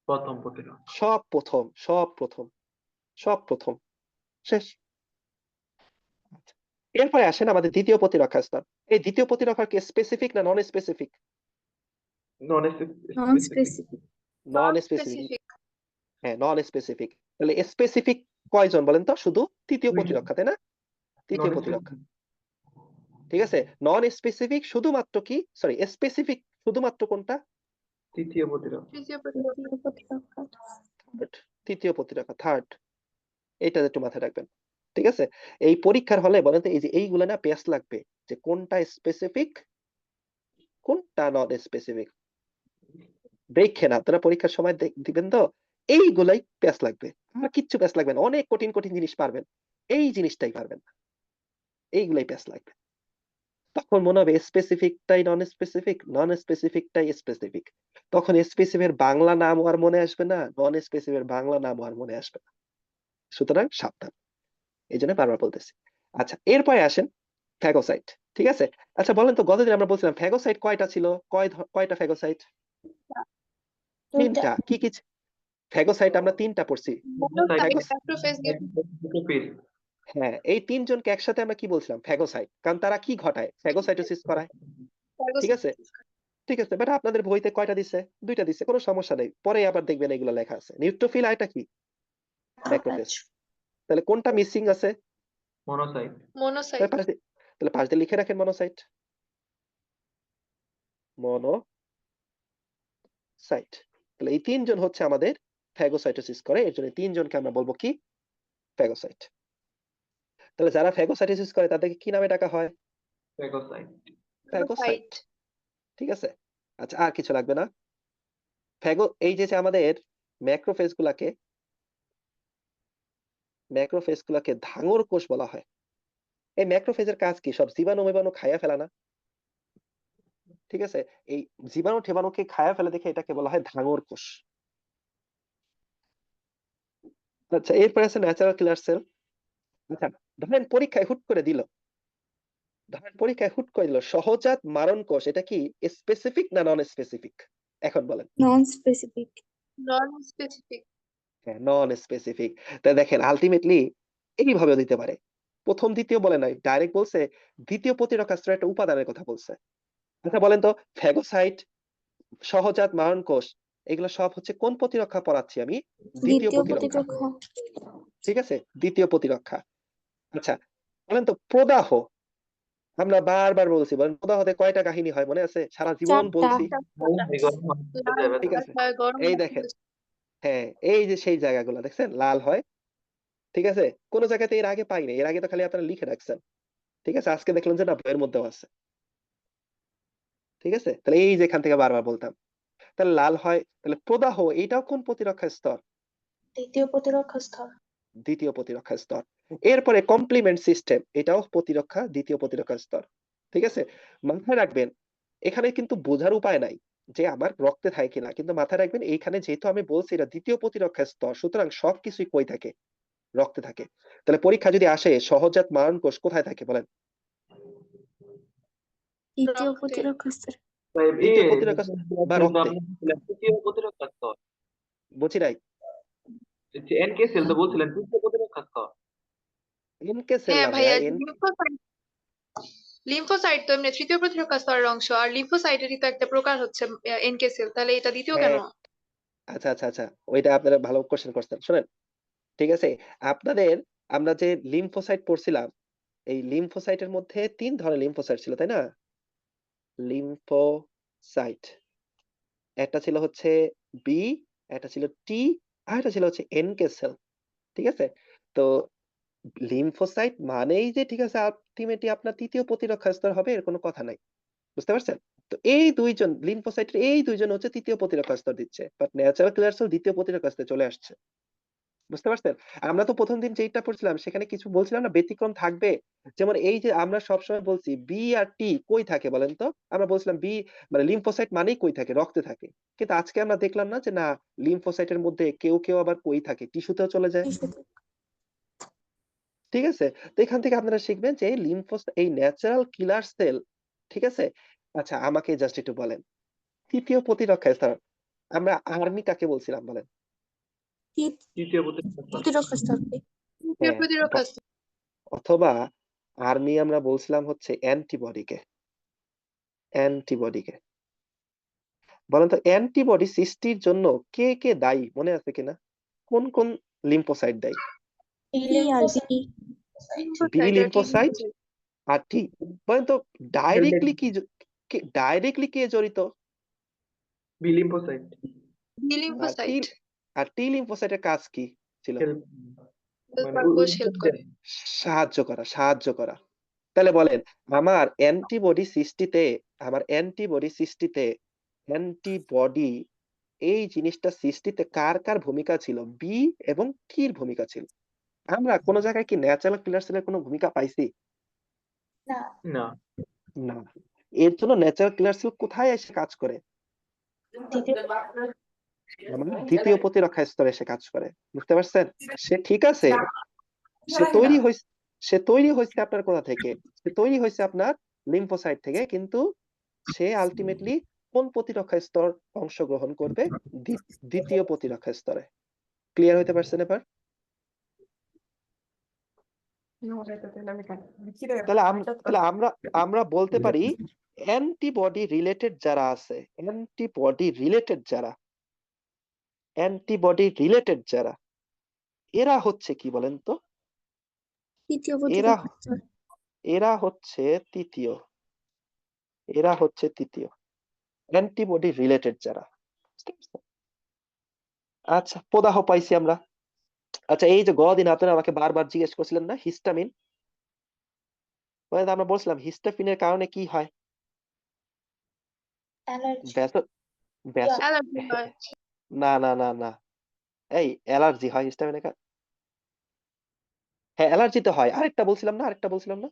প্রথম প্রতিরক্ষা। সব প্রথম, সব প্রথম, সব প্রথম। শেষ। এরপরে আসেন আমাদের দ্বিতীয় প্রতিরক্ষা স্তর। এই দ্বিতীয় প্রতিরক্ষা কি স্পেসিফিক না নন স্পেসিফিক? নন নন স্পেসিফিক। Non specific. হ্যাঁ, নন স্পেসিফিক। তাহলে স্পেসিফিক কয়জন বলেন তো? শুধু তৃতীয় প্রতিরক্ষা, তাই না? তৃতীয় প্রতিরক্ষা। ঠিক আছে, নন স্পেসিফিক শুধুমাত্র কি, সরি স্পেসিফিক শুধুমাত্র কোনটা? তৃতীয় প্রতিরক্ষা। তৃতীয় প্রতিরক্ষা, থার্ড। এটা একটু মাথায় রাখবেন। ঠিক আছে, এই পরীক্ষার হলে বলেন তো এই যে এইগুলো না পেস লাগবে, যে কোনটা স্পেসিফিক কোনটা নন স্পেসিফিক। দেখেন আপনারা পরীক্ষার সময় দিবেন তো, এইগুলাই পেস লাগবে, আর কিচ্ছু পেস লাগবে না। অনেক কঠিন কঠিন জিনিস পারবেন, এই জিনিসটাই পারবেন না, এইগুলাই পেস লাগবে। তখন মনে হবে স্পেসিফিকটাই নন স্পেসিফিক, নন স্পেসিফিকটাই স্পেসিফিক। তখন স্পেসিফিকের বাংলা নাম আর মনে আসবে না, নন স্পেসিফিকের বাংলা নাম আর মনে আসবে না। সুতরাং সাবধান, এই জন্য বারবার বলতেছি। আচ্ছা, এরপরে আসেন ফ্যাগোসাইট। ঠিক আছে, আচ্ছা বলেন তো গতদিন আমরা বলছিলাম ফ্যাগোসাইট কয়টা ছিল? কয়টা ফ্যাগোসাইট? তিনটা। কি কি? ফ্যাগোসাইট আমরা তিনটা পড়ছি। হ্যাঁ, এই তিনজনকে একসাথে আমরা কি বলছিলাম? ফ্যাগোসাইট। কারণ তারা কি ঘটায়? ফ্যাগোসাইটোসিস করায়। ঠিক আছে, ঠিক আছে, বাট আপনাদের বইতে কয়টা দিছে? দুইটা দিছে, কোনো সমস্যা নেই, পরে আবার দেখবেন এগুলো লেখা আছে। নিউট্রোফিল আর এটা কি? ম্যাক্রোফেজ। তাহলে কোনটা মিসিং আছে? মনোসাইট। তাহলে পাশ দিয়ে লিখে রাখেন মনোসাইট। মনোসাইট। তাহলে এই তিনজন হচ্ছে আমাদের ফ্যাগোসাইটোসিস করে, এর জন্য তিনজনকে আমরা বলবো কি? ফ্যাগোসাইট। তাহলে যারা ফ্যাগোসাইটোসিস করে তাদেরকে কি নামে ডাকা হয়? ফ্যাগোসাইট। ফ্যাগোসাইট। ঠিক আছে, আচ্ছা আর কিছু লাগবে না। এই যে আমাদের ম্যাক্রোফেজ গুলাকে ধাঙর কোষ বলা হয়। এই ম্যাক্রোফেজের কাজ কি? সব জীবাণু খাইয়া ফেলা না? ঠিক আছে, এই জীবাণুকে খাইয়া ফেলে দেখে এটাকে বলা হয় ধাঙর কোষ। আচ্ছা, এরপরে আছে ন্যাচারাল কিলার সেল। আচ্ছা, ধরেন পরীক্ষায় হুট করে দিল, সহজাত মারণ কোষ, এটা কি স্পেসিফিক না নন স্পেসিফিক? এখন বলেন। Non specific. হ্যাঁ, নন স্পেসিফিক। তাই দেখেন আলটিমেটলি এইভাবে দিতে পারে, প্রথম দ্বিতীয় বলে নাই, ডাইরেক্ট বলছে দ্বিতীয় প্রতিরক্ষা স্তরের একটা উপাদানের কথা বলছে। আচ্ছা বলেন তো ফ্যাগোসাইট সহজাত মারণ কোষ, এগুলো সব হচ্ছে কোন প্রতিরক্ষা পড়াচ্ছি আমি? দ্বিতীয় দ্বিতীয় প্রতিরক্ষা। প্রতিরক্ষা। ঠিক আছে, দ্বিতীয় প্রতিরক্ষা। আচ্ছা বলেন তো প্রদাহ, আমরা বারবার বলছি, বলেন প্রদাহতে কয়টা কাহিনী হয় মনে আছে? সারা জীবন 4টা। বলছি। গরম হয়ে যাবে ঠিক তো। আছে, এই দেখেন, হ্যাঁ এই যে সেই জায়গাগুলো দেখছেন লাল হয়। ঠিক আছে, কোন জায়গাতে এর আগে পাইনি, এর আগে তো খালি আপনারা লিখে রাখছেন। ঠিক আছে, আজকে দেখলেন যে না বইয়ের মধ্যেও আছে। ঠিক আছে, তাহলে এই যে এখান থেকে বারবার বলতাম, তাহলে লাল হয়, তাহলে প্রদাহ এটাও কোন প্রতিরক্ষা স্তর? দ্বিতীয় প্রতিরক্ষা স্তর। দ্বিতীয় প্রতিরক্ষা স্তর। এরপরে কমপ্লিমেন্ট সিস্টেম, এটাও প্রতিরক্ষা, দ্বিতীয় প্রতিরক্ষা স্তর। ঠিক আছে, মাথায় রাখবেন এখানে কিন্তু বোঝার উপায় নাই যে আমার রক্তে থাকে কিনা, কিন্তু মাথায় রাখবেন এইখানে যেহেতু আমি বলছি এটা দ্বিতীয় প্রতিরক্ষা স্তর, সুতরাং সবকিছুই কই থাকে? রক্তে থাকে। তাহলে পরীক্ষা যদি আসে সহজাত মারণ কোষ কোথায় থাকে বলেন? দ্বিতীয় প্রতিরক্ষা স্তর। দ্বিতীয় প্রতিরক্ষা বা রক্তে। তৃতীয় প্রতিরক্ষা স্তর। বুঝি নাই। এনকে সেল তো বলছিলেন তৃতীয় প্রতিরক্ষা স্তর। এনকে সেল হ্যাঁ না ভাইয়া, ভাইয়া, লিম্ফোসাইট তো এমনি তৃতীয় প্রতিরক্ষা স্তরের অংশ, আর লিম্ফোসাইটেরই তো একটা প্রকার হচ্ছে এনকে সেল, তাহলে এটা দ্বিতীয় কেন? হ্যাঁ, আচ্ছা আচ্ছা আচ্ছা, ওইটা আপনারা ভালো কোশ্চেন করছেন। শুনেন, ঠিক আছে, আপনাদের আমরা যে লিম্ফোসাইট পড়ছিলাম, এই লিম্ফোসাইটের মধ্যে 3 ধরনের লিম্ফোসাইট ছিল তাই না? লিম্ফোসাইট, একটা ছিল হচ্ছে বি, একটা ছিল টি, আর একটা ছিল হচ্ছে এনকে সেল। ঠিক আছে, তো লিম্ফোসাইট মানেই যে ঠিক আছে আলটিমেটলি আপনার তৃতীয় প্রতিরক্ষা স্তর হবে এর কোনো কথা নাই। বুঝতে পারছেন? তো এই দুইজন লিম্ফোসাইটের এই দুইজন হচ্ছে তৃতীয় প্রতিরক্ষা স্তর দিচ্ছে, বাট ন্যাচারাল কিলার সেল দ্বিতীয় প্রতিরক্ষা স্তরে চলে আসছে। বুঝতে পারছেন? আমরা তো প্রথম দিন যেইটা পড়ছিলাম সেখানে কিছু বলছিলাম না ব্যতিক্রম থাকবে। যেমন এই যে আমরা সবসময় বলছি বি আর টি কই থাকে বলেন তো? আমরা বলছিলাম বি মানে লিম্ফোসাইট মানেই কই থাকে? রক্তে থাকে। কিন্তু আজকে আমরা দেখলাম না যে না, লিম্ফোসাইটের মধ্যে কেউ কেউ আবার কই থাকে? টিস্যুতেও চলে যায়। ঠিক আছে, তো এখান থেকে আপনারা শিখবেন যে এই ন্যাচারাল কিলার সেল। ঠিক আছে, আচ্ছা আমাকে জাস্ট একটু বলেন তৃতীয় প্রতিরক্ষা স্তর আমরা আর্মি কাকে বলছিলাম বলেন? তৃতীয় প্রতিরক্ষা স্তর। প্রতিরক্ষা স্তর। তৃতীয় হ্যাঁ, প্রতিরক্ষা স্তর। অথবা আর্মি আমরা বলছিলাম হচ্ছে অ্যান্টিবডিকে। অ্যান্টিবডিকে বলেন তো অ্যান্টিবডি সৃষ্টির জন্য কে কে দায়ী মনে আছে কিনা? কোন কোন লিম্ফোসাইট দায়ী? টি টি আর লিম্ফোসাইট। বি। বি লিম্ফোসাইট আর টি লিম্ফোসাইট লিম্ফোসাইট। আর টি। বলেন তো ডাইরেক্টলি কে জড়িত? B lymphocyte. বি আর টি লিম্ফোসাইট লিম্ফোসাইটের কাজ কি ছিল? হেল্প মানে কোষ হেল্প করে। সাহায্য করা। তাহলে বলেন আমার অ্যান্টিবডি সৃষ্টিতে অ্যান্টিবডি এই জিনিসটা সৃষ্টিতে কার কার ভূমিকা ছিল? বি এবং টির ভূমিকা ছিল। আমরা কোন জায়গায় কি ন্যাচারাল কিলার সেলের কোনো ভূমিকা পাইছি? না। না। না। এর জন্য ন্যাচারাল কিলার সেল কোথায় এসে কাজ করে? দ্বিতীয় আমার দ্বিতীয় প্রতিরক্ষা স্তরে এসে কাজ করে। বুঝতে পারছেন? সে ঠিক আছে, সে তৈরি হয়েছে সে তৈরি হয়েছে আপনার কোথা থেকে? সে তৈরি হয়েছে আপনার লিম্ফোসাইট থেকে, কিন্তু সে আলটিমেটলি কোন প্রতিরক্ষা স্তর অংশগ্রহণ করবে? দ্বিতীয় প্রতিরক্ষা স্তরে। ক্লিয়ার হইতে পারছেন এবার? তাহলে আমরা আমরা বলতে পারি অ্যান্টিবডি রিলেটেড যারা এরা হচ্ছে কি বলেন তো? তৃতীয় এরা প্রতিরক্ষা স্তর। এরা হচ্ছে তৃতীয় এরা হচ্ছে তৃতীয় অ্যান্টিবডি রিলেটেড যারা। বুঝতে পারছেন? আচ্ছা প্রদাহ পাইছি আমরা। আচ্ছা এই যে গদিন আপনারা আমাকে বারবার জিজ্ঞেস করছিলেন না হিস্টামিন, আমরা বলছিলাম হিস্টামিনের কারণে কি হয়? অ্যালার্জি। ব্যাসো ব্যাসো অ্যালার্জি হয়। না না না না, এই অ্যালার্জি হয় হিস্টামিনের হ্যাঁ অ্যালার্জি তো হয়। আরেকটা বলছিলাম না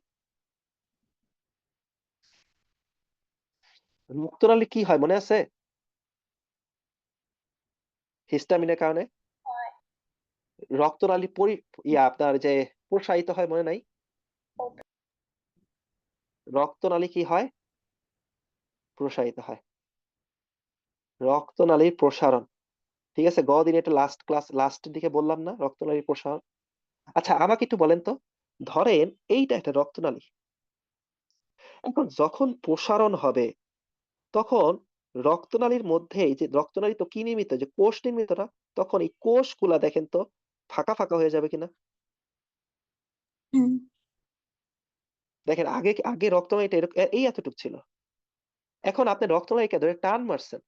রক্তনালী কি হয় মনে আছে? হিস্টামিনের কারণে হয়। রক্তনালী আপনার যে প্রসারিত হয় মনে নাই? রক্তনালী কি হয়? প্রসারিত হয়। রক্তনালীর প্রসারণ। ঠিক আছে, গদিন এটা লাস্টের দিকে বললাম না রক্তনালীর প্রসারণ। আচ্ছা আমাকে একটু বলেন তো, ধরেন এইটা একটা রক্তনালী, এখন যখন প্রসারণ হবে তখন রক্তনালীর মধ্যে এই যে রক্তনালী তো কি নির্মিত, যে কোষ নির্মিত না, তখন এই কোষগুলা দেখেন তো ফাঁকা ফাঁকা হয়ে যাবে কিনা। হুম দেখেন আগে আগে রক্তনালীটা এই এতটুক ছিল, এখন আপনি রক্তনালীকে ধরে টান মারছেন,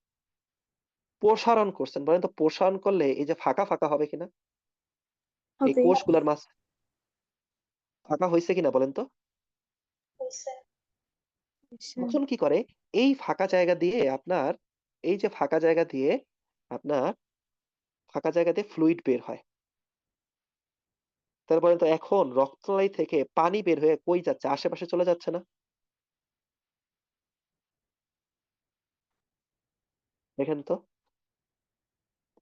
প্রসারণ করছেন, বলেন তো প্রসারণ করলে এই যে ফাঁকা ফাঁকা হবে কিনা, এই হবে কোষগুলার মাঝ ফাঁকা হয়েছে কিনা বলেন তো। হইছে। তখন কি করে, এই ফাঁকা জায়গা দিয়ে আপনার, এই যে ফাঁকা জায়গা দিয়ে আপনার ফাঁকা জায়গা দিয়ে ফ্লুইড বের হয়। তাহলে বলেন তো এখন রক্তনালী থেকে পানি বের হয়ে কই যাচ্ছে, আশেপাশে চলে যাচ্ছে না। দেখেন তো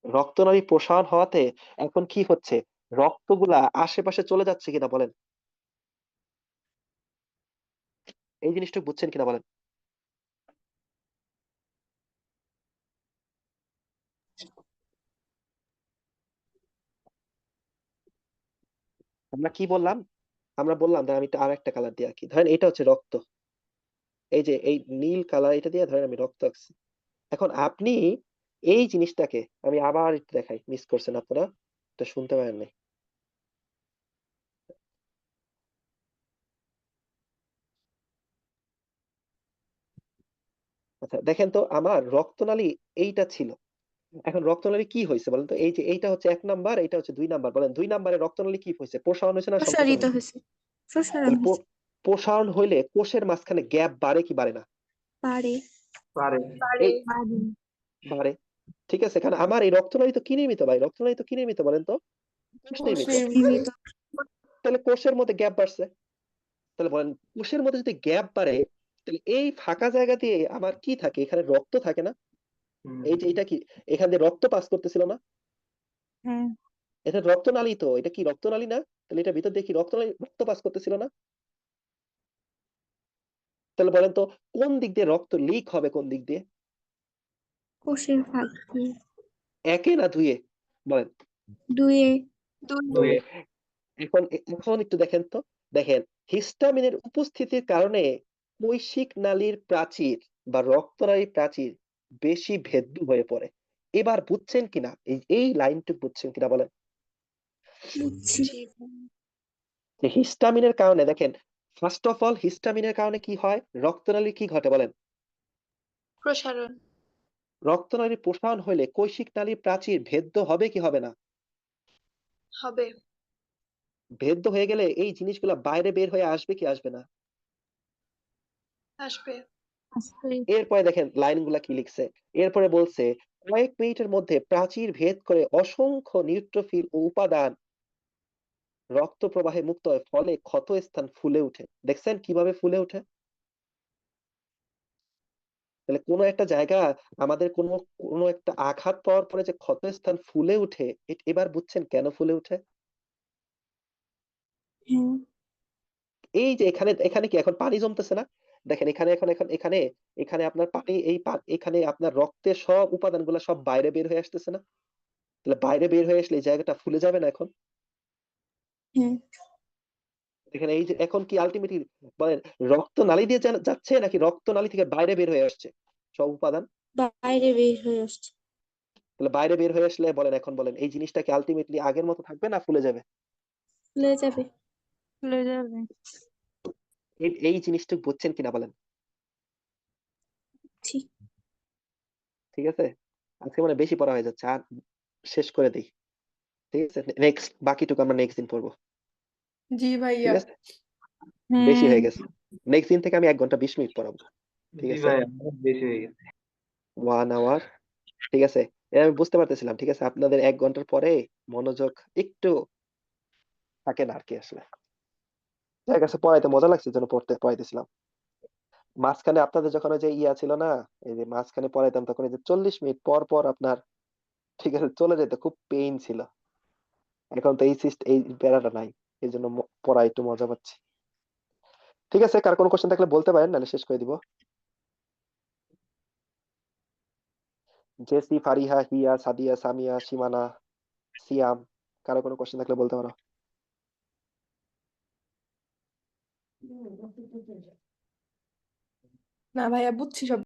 রক্তনালী প্রসারণ হওয়াতে এখন কি হচ্ছে, রক্তগুলা আশেপাশে চলে যাচ্ছে কিনা বলেন, এই জিনিসটা বুঝছেন কিনা বলেন। আমরা কি বললাম, আমরা বললাম যে আমি আর একটা কালার দিয়ে আঁকি, ধরেন এটা হচ্ছে রক্ত, এই যে এই নীল কালার এটা দিয়ে ধরেন আমি রক্ত আঁকছি। এখন আপনি এই জিনিসটাকে আমি আবার একটু দেখাই, মিস করছেন আপনারা, এটা শুনতে পারেন নাই। আচ্ছা দেখেন তো আমার রক্তনালী এইটা ছিল, এখন রক্তনালী কি হয়েছে বলেন তো, এই যে এইটা হচ্ছে 1 নাম্বার, এটা হচ্ছে 2 নাম্বার, বলেন 2 নাম্বারে রক্তনালী কি হয়েছে, প্রসারণ হয়েছে না সংকোচন প্রসারিত হয়েছে। হয়েছে প্রসারণ তাহলে হয়েছে প্রসারণ হইলে কোষের মাঝখানে গ্যাপ বাড়ে কি বাড়ে না, পারে পারে। পারে। এই বাড়ে। ঠিক আছে, কারণ আমার এই রক্তনালী তো কি নির্মিত ভাই, রক্তনালী তো কি নির্মিত বলেন তো, কোষ নির্মিত। নির্মিত তাহলে কোষের মধ্যে গ্যাপ বাড়ছে, তাহলে বলেন কোষের মধ্যে যদি গ্যাপ বাড়ে, তাহলে এই ফাঁকা জায়গা দিয়ে আমার কি থাকে, এখানে রক্ত থাকে না, হুম। এই যে এটা কি, এখান দিয়ে রক্ত পাস করতেছিল না, হ্যাঁ এটা রক্তনালী, তো এটা কি রক্তনালী না, তাহলে এটা ভিতর দিয়ে কি রক্তনালী, রক্ত পাস করতেছিল না। তাহলে বলেন তো কোন দিক দিয়ে রক্ত লিক হবে, কোন দিক দিয়ে, কোষের ফাঁক দিয়ে একে না দুয়ে বলেন। দুয়ে দুয়ে। এখন এখন একটু দেখেন তো, দেখেন হিস্টামিনের উপস্থিতির কারণে কৈশিক নালীর প্রাচীর বা রক্তনালীর প্রাচীর বেশি ভেদ্য হয়ে পড়ে। এবার বুঝছেন কিনা, এই লাইনটুকু বুঝছেন কিনা বলেন, বুঝছি জি। যে হিস্টামিনের কারণে দেখেন, ফার্স্ট অফ অল হিস্টামিনের কারণে কি হয়, রক্তনালীর কি ঘটে বলেন, প্রসারণ রক্তনালীর প্রসারণ হলে কৈশিক নালীর প্রাচীর ভেদ্য হবে কি হবে না, হবে। ভেদ্য হয়ে গেলে এই জিনিসগুলা বাইরে বের হয়ে আসবে কি আসবে না। আসবে। আসলে এরপরে দেখেন লাইনগুলা কি লিখছে, এরপরে বলছে কয়েক মিনিটের মধ্যে প্রাচীর ভেদ করে অসংখ্য নিউট্রোফিল ও উপাদান রক্ত প্রবাহে মুক্ত হয়, ফলে ক্ষত স্থান ফুলে ওঠে। দেখছেন কিভাবে ফুলে ওঠে, তাহলে কোনো একটা জায়গা আমাদের কোনো কোনো একটা আঘাত পাওয়ার পরে যে ক্ষত স্থান ফুলে ওঠে, এবার বুঝছেন কেন ফুলে ওঠে। হ্যাঁ এই যে এখানে এখানে কি এখন পানি জমতেছে না, দেখেন এখানে এখন এখন এখানে এখানে আপনার পানি, এখানে আপনার রক্তের সব উপাদানগুলো সব বাইরে বের হয়ে আসতেছে না, তাহলে বাইরে বের হয়ে আসলে এই জায়গাটা ফুলে যাবে না এখন। হ্যাঁ এখানে এই যে এখন কি আলটিমেটলি বলেন, রক্ত নালী দিয়ে যাচ্ছে নাকি রক্ত নালী থেকে বাইরে বের হয়ে আসছে সব উপাদান, বাইরে বের হয়ে আসছে তাহলে বাইরে বের হয়ে আসলে বলেন, এখন বলেন এই জিনিসটা কি আলটিমেটলি আগের মতো থাকবে না ফুলে যাবে। ফুলে যাবে ফুলে যাবে এই জিনিসটা বুঝছেন কিনা বলেন। ঠিক ঠিক আছে, আজকে মানে বেশি পড়া হয়ে যাচ্ছে, আর শেষ করে দিই। ঠিক আছে, নেক্সট বাকিটুকু আমরা নেক্সট দিন পড়বো। জি ঠিক ভাইয়া আছে, বেশি হয়ে গেছে, নেক্সট দিন থেকে আমি 1 ঘন্টা 20 মিনিট পড়াবো। ঠিক জি আছে, ভাই, অনেক বেশি হয়ে গেছে। 1 আওয়ার। ঠিক আছে, এটা আমি বুঝতে পারতেছিলাম। ঠিক আছে, আপনাদের 1 ঘন্টার পরে মনোযোগ একটু থাকে না আর কি, আসলে যার কাছে পড়াইতে মজা লাগছে জন্য পড়াইতেছিলাম। মাঝখানে আপনাদের যখন ওই যে ইয়া ছিল না, এই যে মাঝখানে পড়াইতাম, তখন এই যে 40 মিনিট পর পর আপনার, ঠিক আছে, চলে যেত, খুব পেইন ছিল। এখন তো এই প্যারাটা নাই, এই জন্য পড়া একটু মজা পাচ্ছি। ঠিক আছে, কার কোনো কোশ্চেন থাকলে বলতে পারেন, নাহলে শেষ করে দিব। জেসি, ফারিহা, হিয়া, সাদিয়া, সামিয়া, সীমানা, সিয়াম, কারো কোনো কোশ্চেন থাকলে বলতে পারো। না ভাইয়া বুঝছি সব।